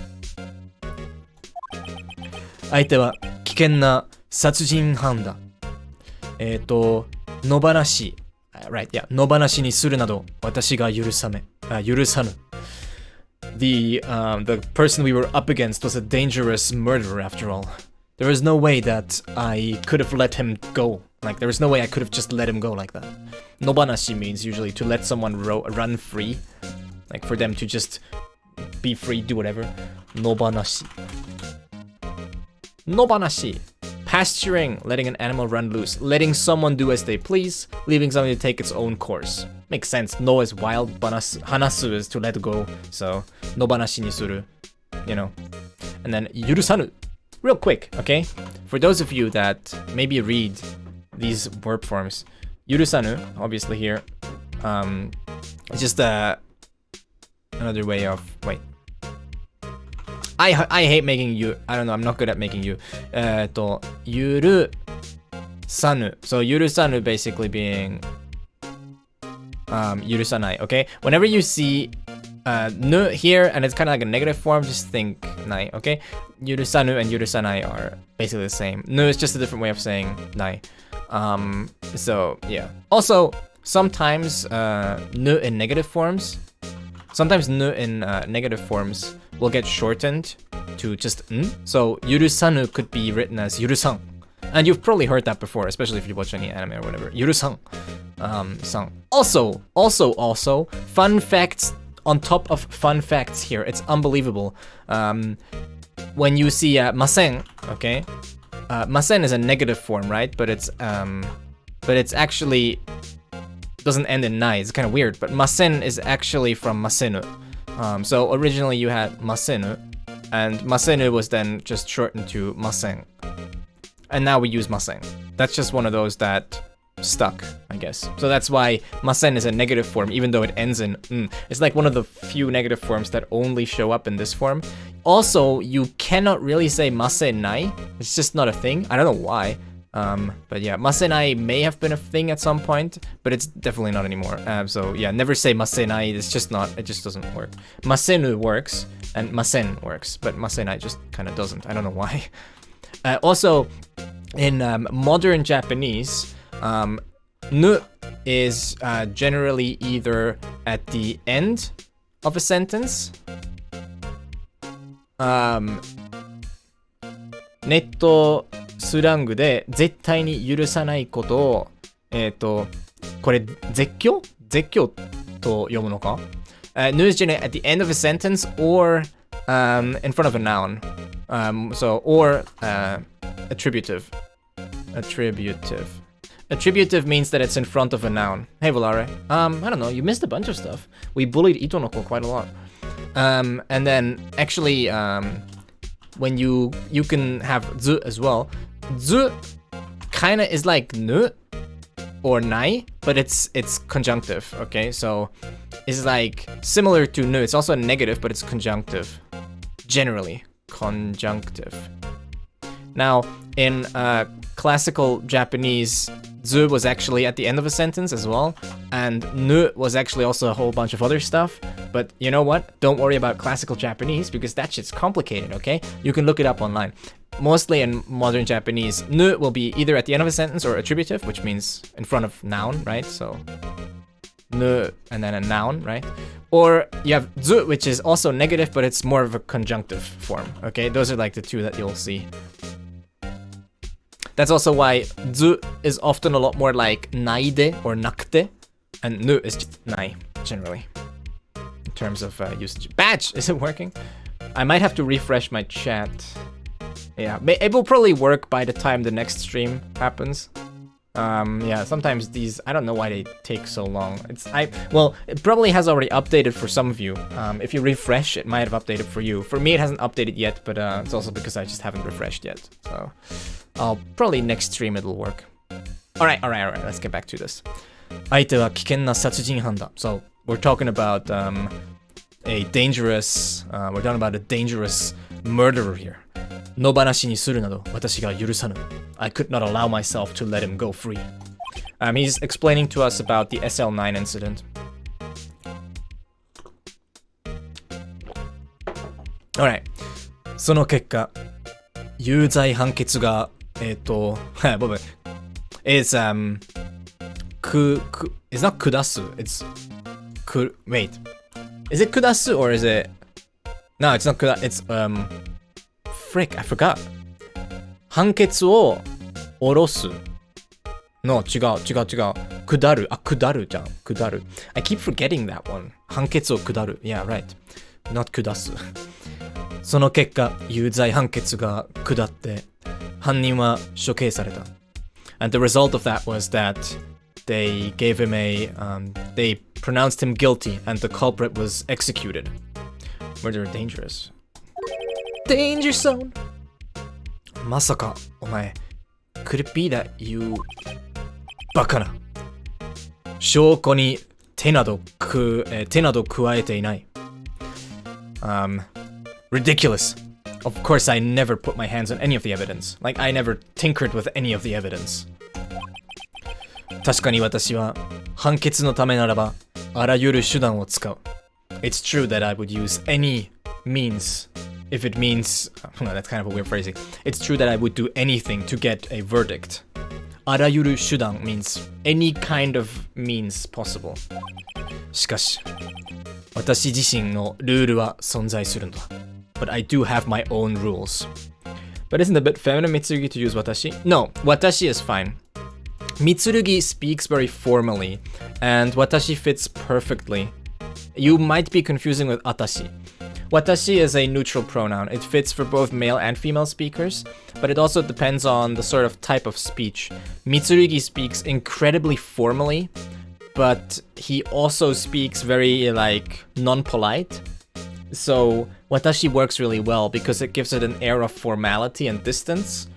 相手は危険な殺人犯だ。野放し、right, yeah, 野放しにするなど私が許さぬ。The person we were up against was a dangerous murderer after all. There was no way that I could have let him go. Like, there was no way I could have just let him go like that. Nobanashi means usually to let someone run free. Like, for them to just be free, do whatever. Nobanashi. Nobanashi. Pasturing, letting an animal run loose. Letting someone do as they please, leaving something to take its own course. Makes sense. No is wild, hanasu is to let go. So, nobanashi ni suru. You know. And then, yurusanu. Real quick, okay? For those of you that maybe read these verb forms, yurusanu, obviously here, it's just another way of, wait. I hate making you, I don't know, I'm not good at making you. Yurusanu. So, yurusanu basically being, yurusanai, okay? Whenever you see nu here and it's kind of like a negative form, just think nai, okay? Yurusanu and yurusanai are basically the same. Nu is just a different way of saying nai. So yeah. Also, sometimes nu in negative forms, will get shortened to just n. So yurusanu could be written as yurusan. And you've probably heard that before, especially if you watch any anime or whatever. Yurusan. San. Also, fun facts on top of fun facts here. It's unbelievable. When you see masen, okay? Masen is a negative form, right? But it's actually doesn't end in nai. It's kind of weird. But masen is actually from masenu. So originally you had masenu, and masenu was then just shortened to masen. And now we use masen. That's just one of those that stuck, I guess. So that's why masen is a negative form, even though it ends in n. It's like one of the few negative forms that only show up in this form. Also, you cannot really say masenai. It's just not a thing. I don't know why. But yeah, masenai may have been a thing at some point, but it's definitely not anymore. So yeah, never say masenai. It's just not, it just doesn't work. Masenu works, and masen works, but masenai just kind of doesn't. I don't know why. Also, in modern Japanese, nu is generally either at the end of a sentence. ネットスラングで絶対に許さないことを、これ絶叫と読むのか？ Nu is generally at the end of a sentence or in front of a noun. Or attributive. Attributive means that it's in front of a noun. Hey, Volare. I don't know. You missed a bunch of stuff. We bullied Itonoko quite a lot. And then actually, when you can have zu as well. Zu kind of is like nu or nai, but it's conjunctive. Okay, so it's like similar to nu. It's also a negative, but it's conjunctive. Generally, conjunctive. Now, in classical Japanese, zu was actually at the end of a sentence as well, and nu was actually also a whole bunch of other stuff. But you know what? Don't worry about classical Japanese because that shit's complicated, okay? You can look it up online. Mostly in modern Japanese, nu will be either at the end of a sentence or attributive, which means in front of noun, right? So, nu and then a noun, right? Or you have zu, which is also negative, but it's more of a conjunctive form, okay? Those are like the two that you'll see. That's also why zu is often a lot more like naide or nakute, and nu is just nai, generally, in terms of usage. Badge! Is it working? I might have to refresh my chat. Yeah, it will probably work by the time the next stream happens. Yeah, sometimes these, I don't know why they take so long. Well, it probably has already updated for some of you. If you refresh, it might have updated for you. For me, it hasn't updated yet, but it's also because I just haven't refreshed yet. So, I'll probably next stream it'll work. Alright, let's get back to this. 相手は危険な殺人犯だ. So, we're talking about a dangerous murderer here. 野放しにするなど私が許さぬ. I could not allow myself to let him go free. He's explaining to us about the SL9 incident. Alright. その結果、有罪判決が、it's not 下す, it's wait. Is it 下す or is it? No, it's not 下, it's frick, I forgot. 判決を下ろす. No, 違う. 下る. 下るじゃん. 下る. I keep forgetting that one. 判決を下る. Yeah, right. Not 下す. その結果、有罪判決が下って、犯人は処刑された. And the result of that was that they gave him they pronounced him guilty and the culprit was executed. Murder dangerous. Danger zone! まさか、お前、could it be that you... バカな。証拠に手など加えていない。Ridiculous. Of course, I never put my hands on any of the evidence. Like, I never tinkered with any of the evidence. 確かに私は、判決のためならば、あらゆる手段を使う。It's true that I would use any means, if it means... No, that's kind of a weird phrasing. It's true that I would do anything to get a verdict. あらゆる手段 means any kind of means possible. しかし、私自身のルールは存在するんだ。But I do have my own rules. But isn't it a bit feminine, Mitsurugi, to use watashi? No, watashi is fine. Mitsurugi speaks very formally, and watashi fits perfectly. You might be confusing with atashi. Watashi is a neutral pronoun. It fits for both male and female speakers, but it also depends on the sort of type of speech. Mitsurugi speaks incredibly formally, but he also speaks very, like, non-polite. So watashi works really well because it gives it an air of formality and distance.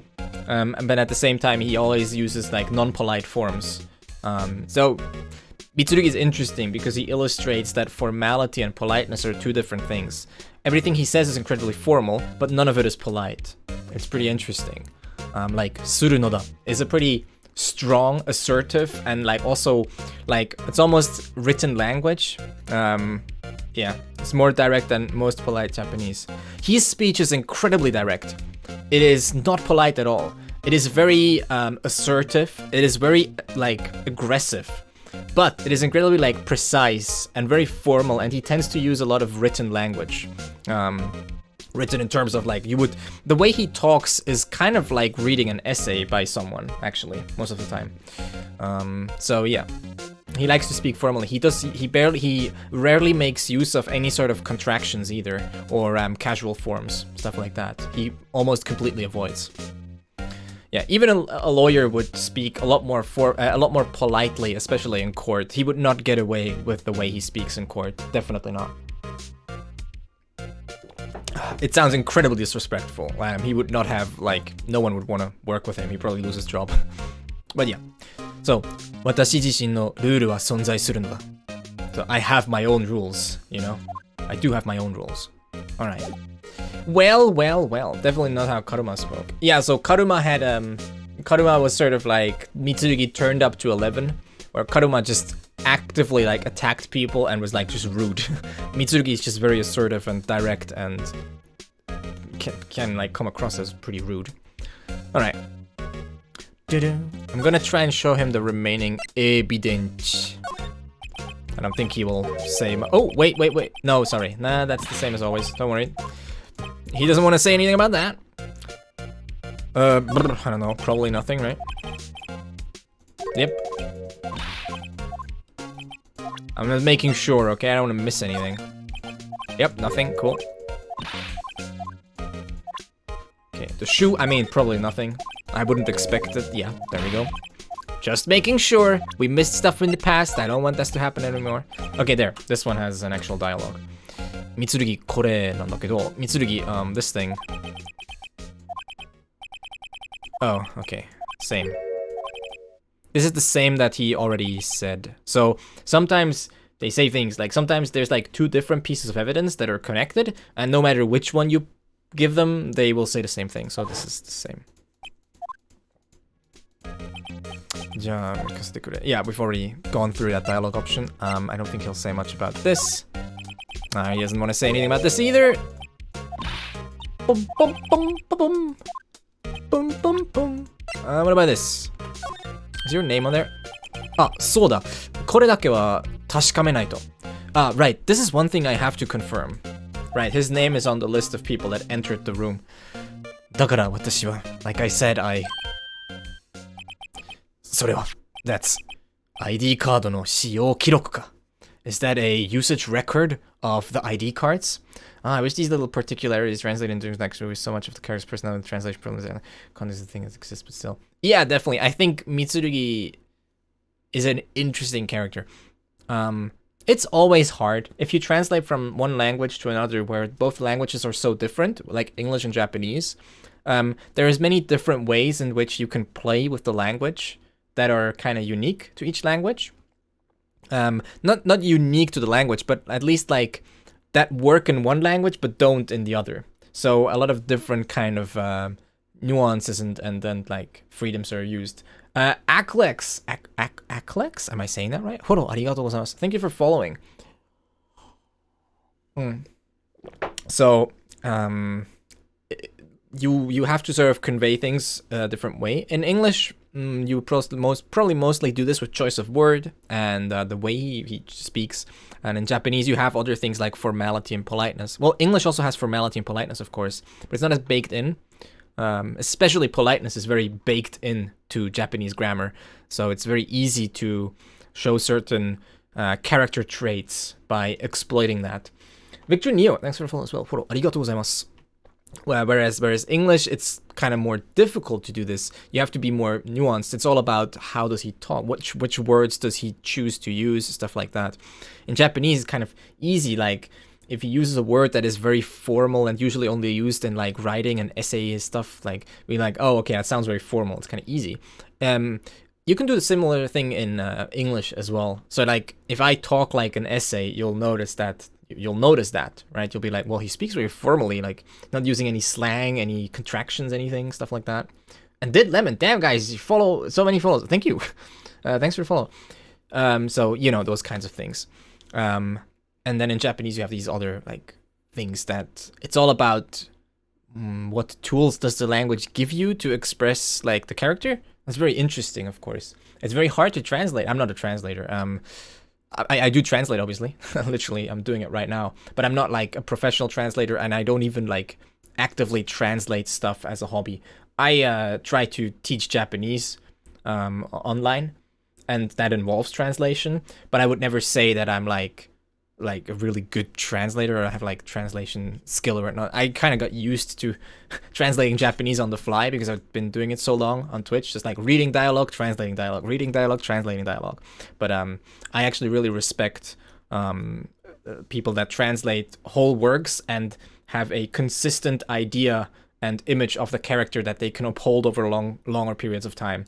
But at the same time, he always uses like non-polite forms. So Mitsurugi is interesting because he illustrates that formality and politeness are two different things. Everything he says is incredibly formal, but none of it is polite. It's pretty interesting. Like surunoda is a pretty strong, assertive, and like also like it's almost written language. Yeah, it's more direct than most polite Japanese. His speech is incredibly direct. It is not polite at all. It is very assertive. It is very like aggressive, but it is incredibly like precise and very formal. And he tends to use a lot of written language. Written in terms of like the way he talks is kind of like reading an essay by someone, actually, most of the time. So yeah, he likes to speak formally. He rarely makes use of any sort of contractions either, or casual forms, stuff like that. He almost completely avoids. Yeah, even a lawyer would speak a lot more politely, especially in court. He would not get away with the way he speaks in court. Definitely not. It sounds incredibly disrespectful. He would not have, like, no one would want to work with him. He'd probably lose his job. But yeah. So, 私自身のルールは存在するのだ. So, I have my own rules, you know? I do have my own rules. Alright. Well. Definitely not how Karuma spoke. Yeah, so Karuma had, Karuma was sort of like, Mitsurugi turned up to 11, where Karuma just actively, like, attacked people and was, like, just rude. Mitsurugi is just very assertive and direct and can like, come across as pretty rude. Alright. I'm gonna try and show him the remaining evidence. I don't think he will say... Oh, wait. No, sorry. Nah, that's the same as always. Don't worry. He doesn't want to say anything about that. I don't know. Probably nothing, right? Yep. I'm just making sure, okay? I don't want to miss anything. Yep, nothing. Cool. Okay, the shoe, I mean, probably nothing. I wouldn't expect it. Yeah, there we go. Just making sure. We missed stuff in the past. I don't want this to happen anymore. Okay, there. This one has an actual dialogue. Mitsurugi, これなんだけど、Mitsurugi, this thing. Oh, okay. Same. This is the same that he already said. So sometimes they say things like sometimes there's like two different pieces of evidence that are connected, and no matter which one you give them, they will say the same thing. So this is the same. Yeah, we've already gone through that dialogue option. I don't think he'll say much about this. He doesn't want to say anything about this either. Boom, boom, boom, boom, boom, boom, boom. What about this? Is your name on there? Ah, そうだ。これだけは確かめないと。Ah, right. This is one thing I have to confirm. Right, his name is on the list of people that entered the room. だから私は, like I said, それは, that's ID カードの使用記録か. Is that a usage record of the ID cards? I wish these little particularities translated into next movie so much of the character's personality translation problems and context of the thing that exists, but still. Yeah, definitely. I think Mitsurugi is an interesting character. It's always hard. If you translate from one language to another where both languages are so different, like English and Japanese, there's many different ways in which you can play with the language that are kind of unique to each language. Not unique to the language, but at least like that work in one language but don't in the other. So a lot of different kind of nuances and then like freedoms are used. Aklex, am I saying that right? Horo, arigatou gozaimasu. Thank you for following. So you have to sort of convey things a different way. In English, you probably mostly do this with choice of word and the way he speaks. And in Japanese, you have other things like formality and politeness. Well, English also has formality and politeness, of course, but it's not as baked in. Especially politeness is very baked into Japanese grammar. So it's very easy to show certain character traits by exploiting that. Victor Neo, thanks for the follow as well. Follow. Arigatou gozaimasu. Whereas English, it's kind of more difficult to do this. You have to be more nuanced. It's all about how does he talk, which words does he choose to use, stuff like that. In Japanese, it's kind of easy. Like if he uses a word that is very formal and usually only used in like writing and essay stuff, like we like, oh, okay, that sounds very formal. It's kind of easy. You can do the similar thing in English as well. So like if I talk like an essay, you'll notice that, right? You'll be like, well, he speaks very formally, like not using any slang, any contractions, anything, stuff like that. And Did Lemon, damn guys, you follow so many follows. Thank you. Thanks for the follow. So you know, those kinds of things. And then in Japanese you have these other like things that it's all about what tools does the language give you to express like the character. That's very interesting, of course. It's very hard to translate. I'm not a translator. I do translate, obviously. Literally, I'm doing it right now. But I'm not like a professional translator, and I don't even like actively translate stuff as a hobby. I try to teach Japanese online, and that involves translation. But I would never say that I'm like a really good translator or I have like translation skill or whatnot. I kind of got used to translating Japanese on the fly because I've been doing it so long on Twitch, just like reading dialogue, translating dialogue, reading dialogue, translating dialogue. But I actually really respect people that translate whole works and have a consistent idea and image of the character that they can uphold over longer periods of time.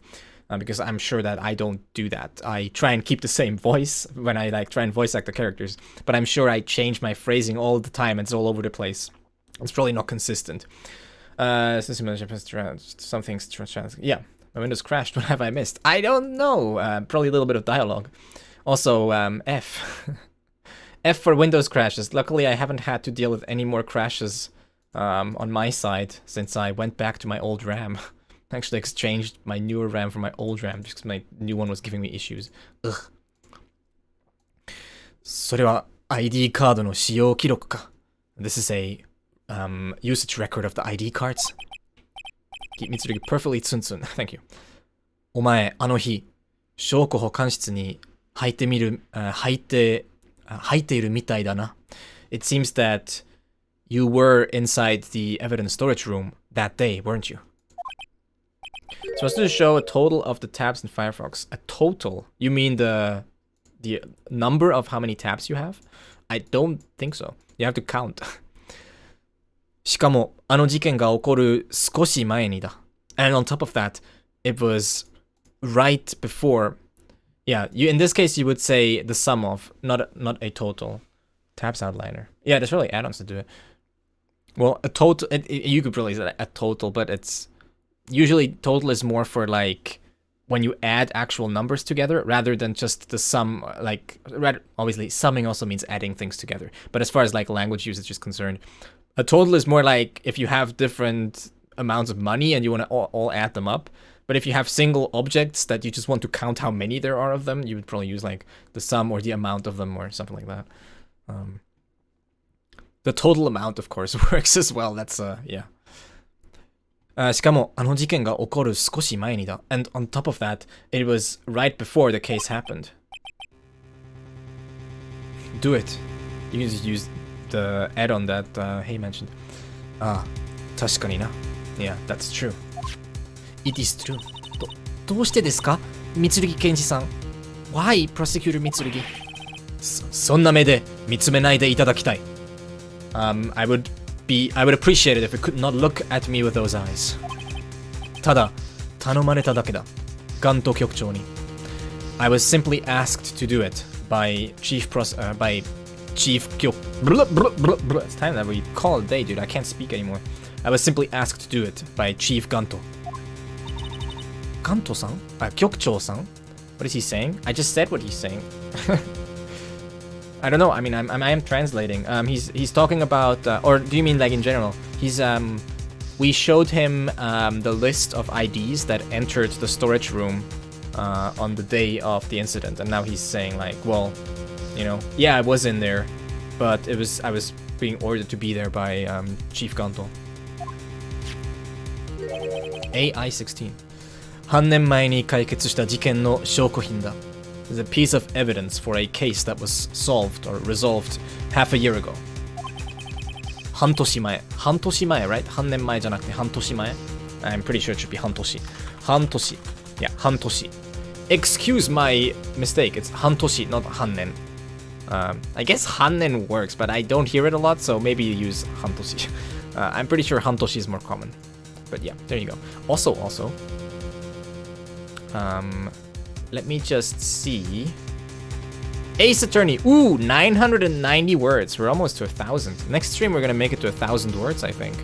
Because I'm sure that I don't do that. I try and keep the same voice when I like try and voice act the characters, but I'm sure I change my phrasing all the time. It's all over the place. It's probably not consistent. Yeah, my Windows crashed. What have I missed? I don't know. Probably a little bit of dialogue. Also, F. F for Windows crashes. Luckily, I haven't had to deal with any more crashes on my side since I went back to my old RAM. I actually exchanged my newer RAM for my old RAM because my new one was giving me issues. Ugh. それは ID カードの使用記録か. This is a usage record of the ID cards. Keep Mitsurugi perfectly tsuntsun. Thank you. お前、あの日、証拠保管室に入っているみたいだな. It seems that you were inside the evidence storage room that day, weren't you? So let's just show a total of the tabs in Firefox. A total? You mean the number of how many tabs you have? I don't think so. You have to count. しかも、あの事件が起こる少し前にだ. And on top of that, it was right before. Yeah, in this case you would say the sum of, not a total. Tabs outliner. Yeah, there's really add-ons to do it. Well, a total, you could really say a total, but it's usually total is more for like when you add actual numbers together rather than just the sum. Like obviously summing also means adding things together, but as far as like language usage is concerned, a total is more like if you have different amounts of money and you want to all add them up. But if you have single objects that you just want to count how many there are of them, you would probably use like the sum or the amount of them or something like that. The total amount, of course, works as well. That's yeah. しかも、あの事件が起こる少し前にだ. And on top of that, it was right before the case happened. Do it. You can just use the add-on that Hey mentioned. ああ、確かにな. Yeah, that's true. It is true. どうしてですか? Mitsurugi Kenji-san. Why, Prosecutor Mitsurugi? そんな目で見つめないでいただきたい. I would appreciate it if you could not look at me with those eyes. ただ、頼まれただけだ。ガント局長に. I was simply asked to do it by Chief It's time that we call it a day, dude. I can't speak anymore. I was simply asked to do it by Chief Ganto. Ganto-san? 局長さん? What is he saying? I just said what he's saying. I don't know. I mean, I am translating. He's talking about, or do you mean like in general? We showed him the list of IDs that entered the storage room on the day of the incident, and now he's saying like, well, you know, yeah, I was in there, but I was being ordered to be there by Chief Ganto. AI-16. 半年前に解決した事件の証拠品だ. Is a piece of evidence for a case that was solved or resolved half a year ago. 半年前. 半年前, right? 半年前じゃなくて半年前. I'm pretty sure it should be 半年. 半年. Yeah, 半年. Excuse my mistake. It's 半年, not 半年. I guess hannen works, but I don't hear it a lot, so maybe use hantoshi. I'm pretty sure hantoshi is more common. But yeah, there you go. Also, let me just see. Ace Attorney. Ooh, 990 words. We're almost to 1,000. Next stream, we're gonna make it to 1,000 words, I think.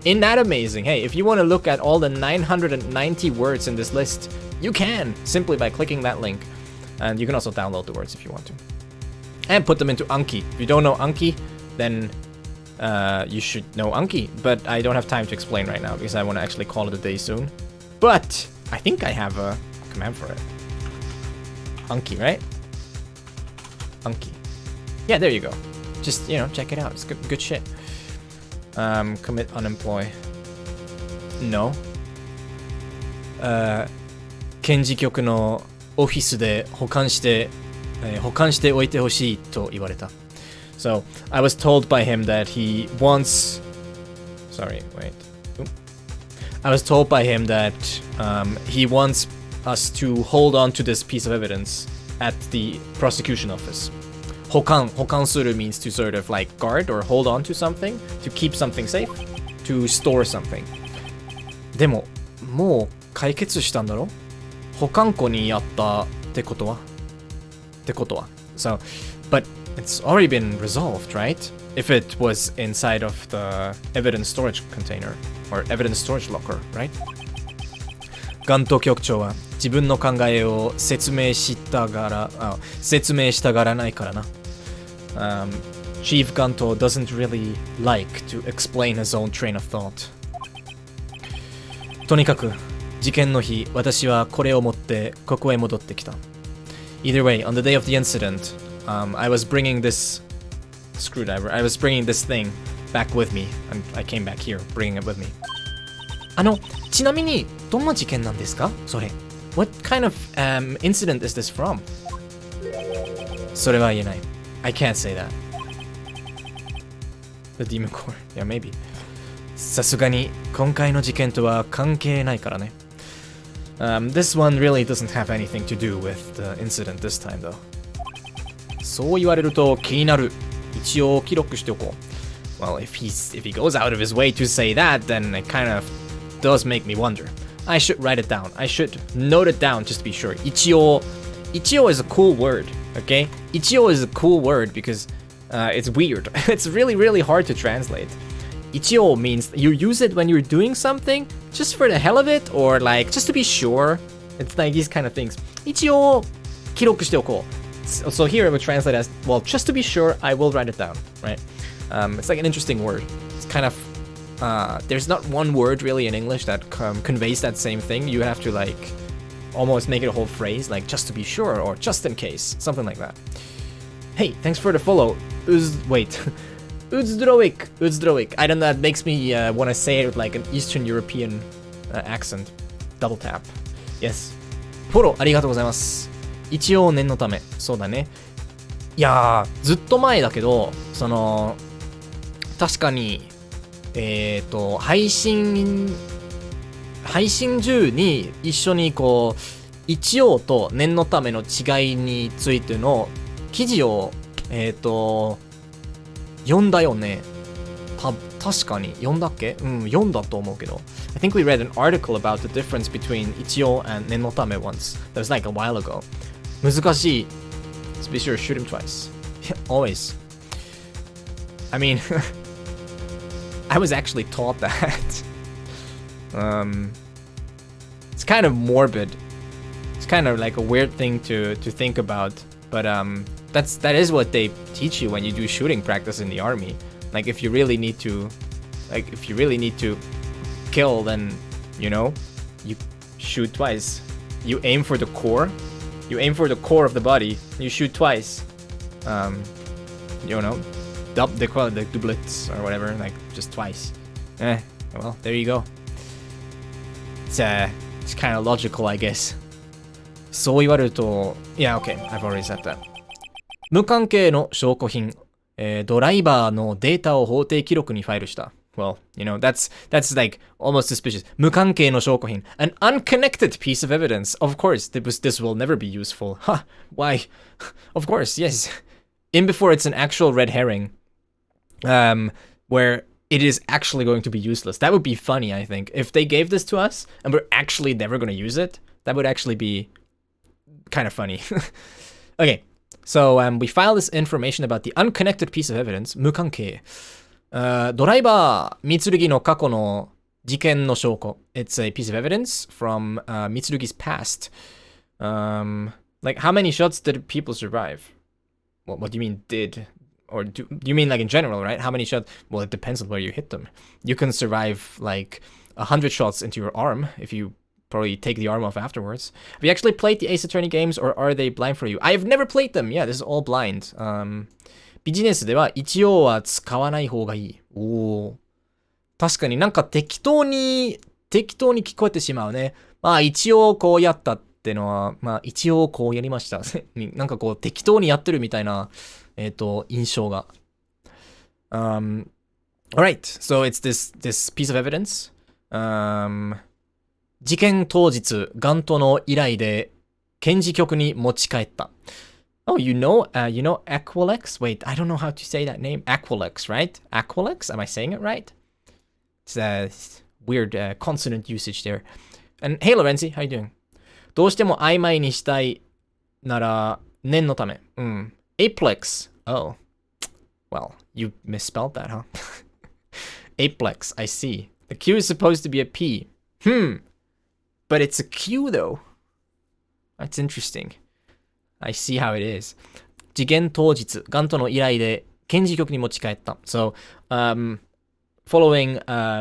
Isn't that amazing? Hey, if you want to look at all the 990 words in this list, you can, simply by clicking that link. And you can also download the words if you want to. And put them into Anki. If you don't know Anki, then you should know Anki. But I don't have time to explain right now, because I want to actually call it a day soon. But I think I have a command for it. Anki, right? Anki. Yeah, there you go. Just, you know, check it out. It's good shit. Commit unemploy. No. 検事局のオフィスで保管しておいてほしいと言われた。So, I was told by him that he wants... Sorry, wait. I was told by him that he wants us to hold on to this piece of evidence at the prosecution office. 保管する means to sort of like guard or hold on to something, to keep something safe, to store something. でも、もう解決したんだろ？保管庫にあったってことは？So, but it's already been resolved, right? If it was inside of the evidence storage container or evidence storage locker, right? ガント局長は自分の考えを説明したがらないからな。Chief Ganto doesn't really like to explain his own train of thought. とにかく事件の日、私はこれを持ってここへ戻ってきた。Either way, on the day of the incident, I was bringing this screwdriver. I was bringing this thing back with me, and I came back here, bringing it with me. ちなみにどんな事件なんですか？それ。What kind of incident is this from? それは言えない。I can't say that. The Demon Core. Yeah, maybe. さすがに今回の事件とは関係ないからね。This one really doesn't have anything to do with the incident this time, though. そう言われると気になる。一応記録しておこう。Well, if he goes out of his way to say that, then it kind of does make me wonder. I should write it down. I should note it down just to be sure. 一応 is a cool word, okay? 一応 is a cool word because it's weird. It's really, really hard to translate. 一応 means you use it when you're doing something just for the hell of it or like just to be sure. It's like these kind of things. 一応記録しておこう. So here it would translate as, well, just to be sure, I will write it down, right? It's like an interesting word. It's kind of there's not one word really in English that conveys that same thing. You have to like almost make it a whole phrase, like just to be sure or just in case, something like that. Hey, thanks for the follow. Uzdrowic. I don't know, that makes me want to say it with like an Eastern European accent. Double tap. Yes. フォローありがとうございます。一応念のため。そうだね。いやー、ずっと前だけど、確かに配信中に一緒にこう一応と念のための違いについての記事を読んだよね。確かに読んだっけ？読んだと思うけど。I think we read an article about the difference between 一応 and 念のため once. That was like a while ago. 難しい。So be sure to shoot him twice. Always. I mean, I was actually taught that. It's kind of morbid. It's kind of like a weird thing to think about. But that is what they teach you when you do shooting practice in the army. Like if you really need to kill, then you know, you shoot twice. You aim for the core. You aim for the core of the body. You shoot twice. You know, they call it like doublets or whatever, like just twice. Well, there you go. It's kind of logical, I guess. そう言われると、yeah, okay, I've already said that. 無関係の証拠品、ドライバーのデータを法定記録にファイルした。Well, you know, that's like almost suspicious. 無関係の証拠品, an unconnected piece of evidence. Of course, this will never be useful. Huh? Why? Of course, yes. in before it's an actual red herring, where it is actually going to be useless. That would be funny, I think. If they gave this to us and we're actually never going to use it, that would actually be kind of funny. Okay, so we file this information about the unconnected piece of evidence, 無関係。ドライバー、三剣の過去の事件の証拠。It's a piece of evidence from Mitsurugi's past. Like, how many shots did people survive? What do you mean did? Or do you mean like in general, right? How many shots? Well, it depends on where you hit them. You can survive like 100 shots into your arm if you probably take the arm off afterwards. Have you actually played the Ace Attorney games, or are they blind for you? I have never played them. Yeah, this is all blind. ビジネスでは一応は使わない方がいい。おー。確かになんか適当に聞こえてしまうね。まあ一応こうやったってのは、まあ一応こうやりました。なんかこう適当にやってるみたいな、印象が。Alright, so it's this piece of evidence. 事件当日、ガントの依頼で検事局に持ち帰った。Oh, you know Aquilex? Wait, I don't know how to say that name. Aquilex, right? Aquilex? Am I saying it right? It's a weird consonant usage there. And hey, Lorenzi, how you doing? どうしても曖昧にしたいなら念のため。Aplex. Oh. Well, you misspelled that, huh? Aplex, I see. The Q is supposed to be a P. But it's a Q though. That's interesting. I see how it is. 事件当日、ガントの依頼で検事局に持ち帰った。So, following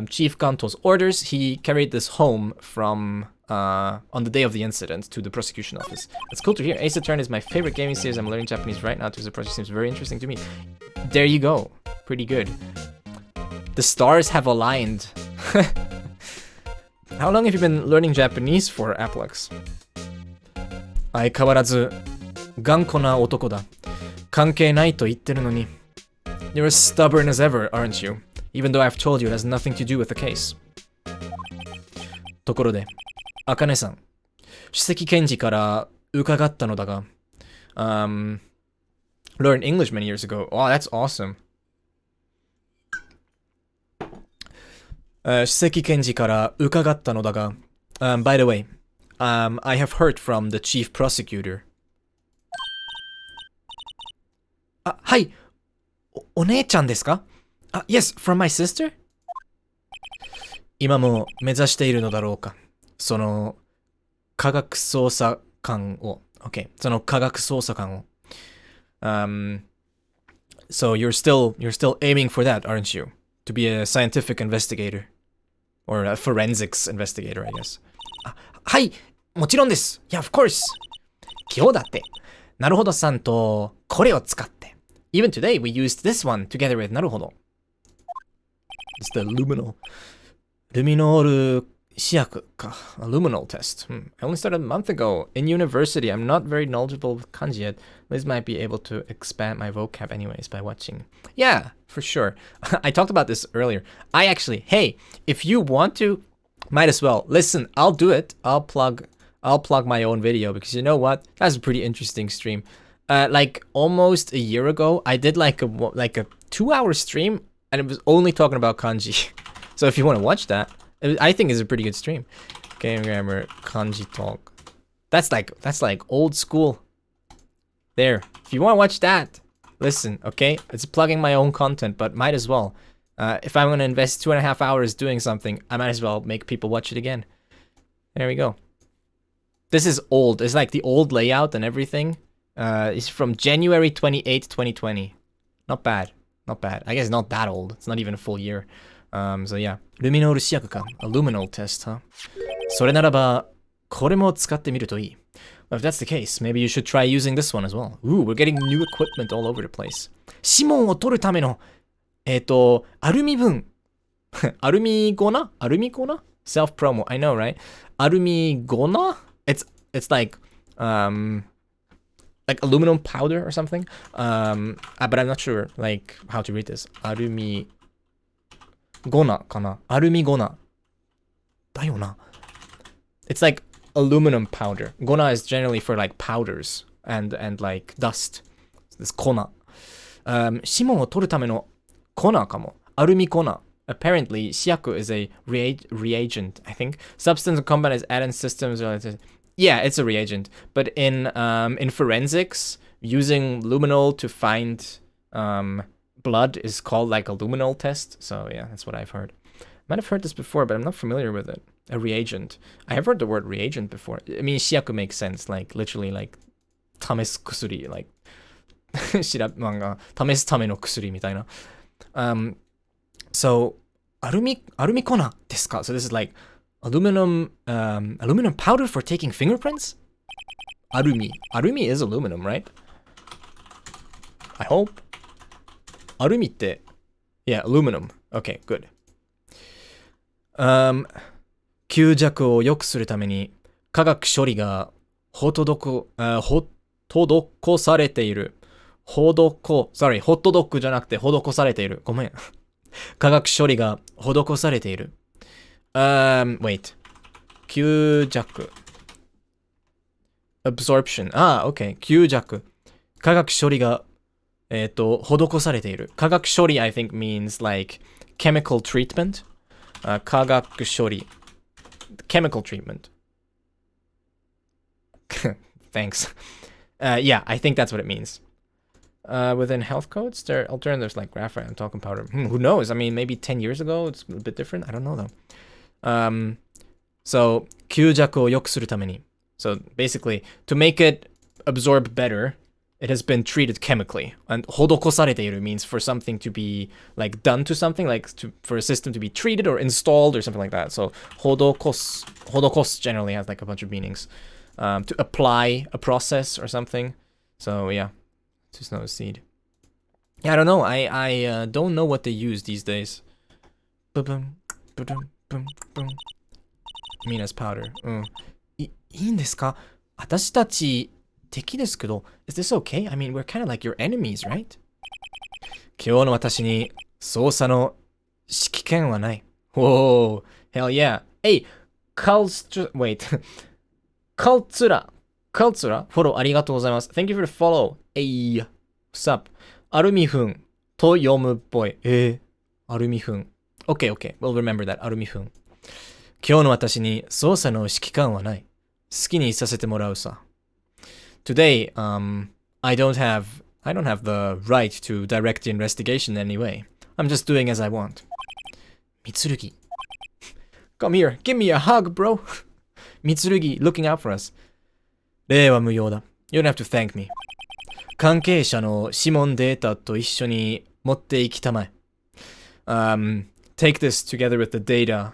Chief Ganto's orders, he carried this home from on the day of the incident to the prosecution office. It's cool to hear. Ace Attorney is my favorite gaming series. I'm learning Japanese right now, so the project seems very interesting to me. There you go. Pretty good. The stars have aligned. How long have you been learning Japanese for, Aplex? 相変わらず頑固な男だ。関係ないと言ってるのに。You're as stubborn as ever, aren't you? Even though I've told you it has nothing to do with the case. ところで、茜さん、首席検事から伺ったのだが、learned English many years ago. Oh, that's awesome. 首席検事から伺ったのだが、by the way, I have heard from the chief prosecutor. あ、はい。お姉ちゃんですか？あ、yes, from my sister? 今も目指しているのだろうか。その科学捜査官を。Okay, その科学捜査官を。So you're still aiming for that, aren't you? To be a scientific investigator. Or a forensics investigator, I guess. あ、はい、もちろんです。Yeah, of course. 今日だって。なるほどさんとこれを使って。Even today, we used this one together with なるほど。It's the luminol. Luminol 試薬か。A luminol test. I only started a month ago. In university, I'm not very knowledgeable with kanji yet. Liz might be able to expand my vocab anyways by watching. Yeah, for sure. I talked about this earlier. Hey, if you want to, might as well. Listen, I'll do it. I'll plug my own video because you know what? That's a pretty interesting stream. Like almost a year ago, I did like a 2-hour stream and it was only talking about kanji. So if you want to watch that, I think it's a pretty good stream. Game grammar kanji talk. That's like old school. There. If you want to watch that, listen, okay? It's plugging my own content, but might as well. If I'm going to invest 2.5 hours doing something, I might as well make people watch it again. There we go. This is old. It's like the old layout and everything. It's from January 28, 2020. Not bad. Not bad. I guess not that old. It's not even a full year. So yeah. Luminol 試薬か。A luminol test, huh? それならば、これも使ってみるといい。Well, if that's the case, maybe you should try using this one as well. Ooh, we're getting new equipment all over the place. 指紋を取るための、アルミ分。アルミ粉 Self-promo. I know, right? アルミ粉 It's like aluminum powder or something. But I'm not sure like how to read this. アルミ粉かな。アルミ粉だよな。It's like aluminum powder. Gona is generally for like powders and like dust. This 粉。指紋を取るための粉かも。アルミ粉。Apparently, 試薬 is a reagent, I think. Substance in combat is add-in systems. Yeah, it's a reagent. But in forensics, using luminol to find blood is called like a luminol test. So yeah, that's what I've heard. Might have heard this before, but I'm not familiar with it. A reagent. I have heard the word reagent before. I mean, 試薬 makes sense. Like, literally, like, 試す薬. Like, 試すための薬みたいな. So, アルミ粉ですか? So this is like aluminum powder for taking fingerprints? アルミ is aluminum, right? I hope. アルミって yeah, aluminum. Okay, good. 吸弱を良くするために化学処理が施されている。ホットドッグじゃなくて施されている。ごめん。化学処理が施されている。wait. 吸弱。absorption. okay. 吸弱。化学処理が施されている。化学処理 I think means like chemical treatment. 化学処理。chemical treatment. Thanks. Yeah, I think that's what it means. Within health codes, there are alternatives like graphite and talcum powder. Who knows? I mean, maybe 10 years ago, it's a bit different. I don't know, though. So, 吸弱を良くするために. So, basically, to make it absorb better, it has been treated chemically. And 施されている means for something to be, like, done to something, like, for a system to be treated or installed or something like that. So, 施 generally has, like, a bunch of meanings. To apply a process or something. So, yeah. To snow seed. Yeah, I don't know. I don't know what they use these days. Boom, boom, boom, boom. Mean as powder. いいんですか? 私たち敵ですけど, is this okay? I mean, we're kind of like your enemies, right? 今日の私に操作の指揮権はない. Whoa, hell yeah. Hey, wait. カルツラフォローありがとうございます。Thank you for the follow. Hey, what's up? アルミ粉と読むっぽい。アルミ粉。Okay. We'll remember that. アルミ粉。今日の私に操作の指揮官はない。好きにさせてもらうさ。Today, I don't have the right to direct the investigation anyway. I'm just doing as I want. ミツルギ。Come here. Give me a hug, bro. ミツルギ looking out for us. 礼は無用だ。You don't have to thank me. 関係者の指紋データと一緒に持っていきたまえ。Take this together with the data.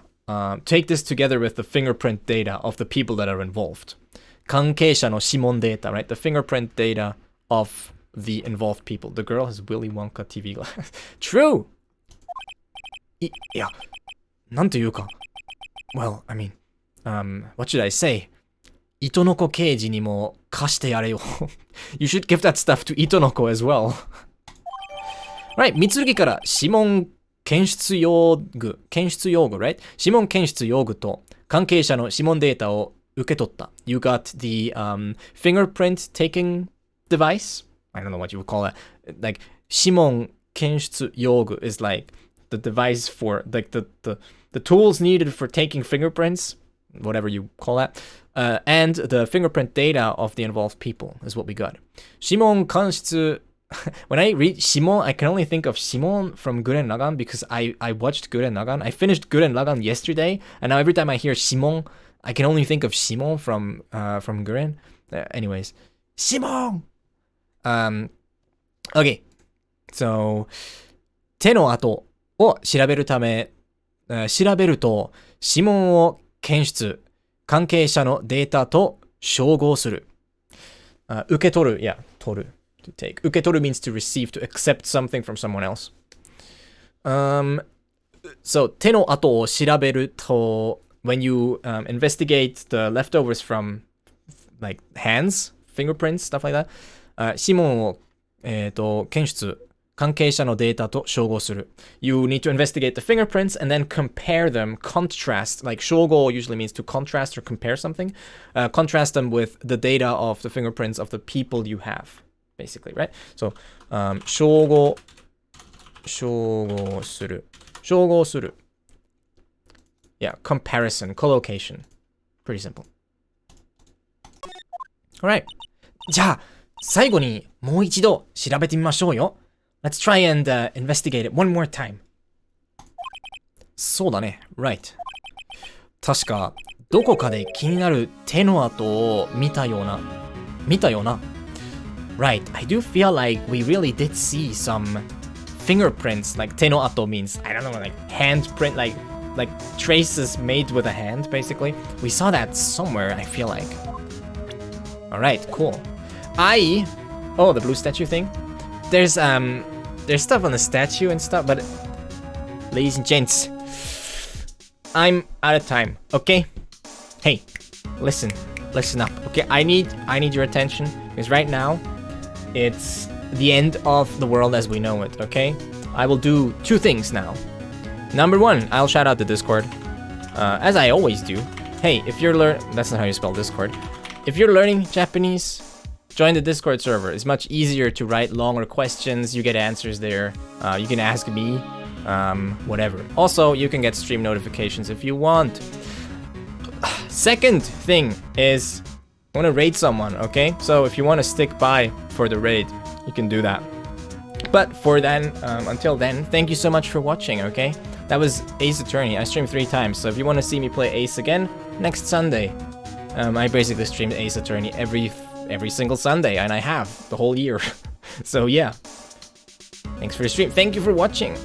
Take this together with the fingerprint data of the people that are involved. 関係者の指紋データ, right? The fingerprint data of the involved people. The girl has Willy Wonka TV glass. True! いや、なんというか。Well, I mean, what should I say? 糸の子刑事にも貸してやれよ。You should give that stuff to 糸の子 as well. Right, 三剣から指紋検出用具、right? 指紋検出用具と関係者の指紋データを受け取った。You got the fingerprint taking device? I don't know what you would call that. Like, 指紋検出用具 is like the device for, like the tools needed for taking fingerprints, whatever you call that. And the fingerprint data of the involved people is what we got. 指紋鑑出 When I read Shimon, I can only think of Shimon from Gurren Lagann because I watched Gurren Lagann. I finished Gurren Lagann yesterday, and now every time I hear Shimon, I can only think of Shimon from Gurren. Anyways, Shimon! Okay, so 手の跡を調べるため、調べると指紋を検出、関係者のデータと照合する。受け取る、yeah, 取る。To take. 受け取る means to receive, to accept something from someone else. So, 手の跡を調べると when you investigate the leftovers from like hands, fingerprints, stuff like that, 指紋を、検出、関係者のデータと照合する。You need to investigate the fingerprints and then compare them, contrast, like 照合 usually means to contrast or compare something. Contrast them with the data of the fingerprints of the people you have. basically, right? So, 照合する Yeah, comparison, collocation. Pretty simple. Alright. じゃあ、最後にもう一度調べてみましょうよ。Let's try and investigate it one more time. そうだね。Right. 確か、どこかで気になる手の跡を見たような。Right. I do feel like we really did see some fingerprints. Like 手の跡 means, I don't know, like handprint, like traces made with a hand, basically. We saw that somewhere, I feel like. Alright, cool. Oh, the blue statue thing? There's stuff on the statue and stuff, but ladies and gents, I'm out of time, okay? Hey, listen up, okay? I need your attention, because right now, it's the end of the world as we know it, okay? I will do two things now. Number one, I'll shout out the Discord, as I always do. Hey, if you're that's not how you spell Discord. If you're learning Japanese, join the Discord server. It's much easier to write longer questions. You get answers there. You can ask me, whatever. Also, you can get stream notifications if you want. Second thing is, I want to raid someone, okay? So if you want to stick by for the raid, you can do that. But for then, until then, thank you so much for watching, okay? That was Ace Attorney. I streamed 3 times, so if you want to see me play Ace again, next Sunday. I basically streamed Ace Attorney every single Sunday, and I have the whole year. So yeah. Thanks for the stream. Thank you for watching.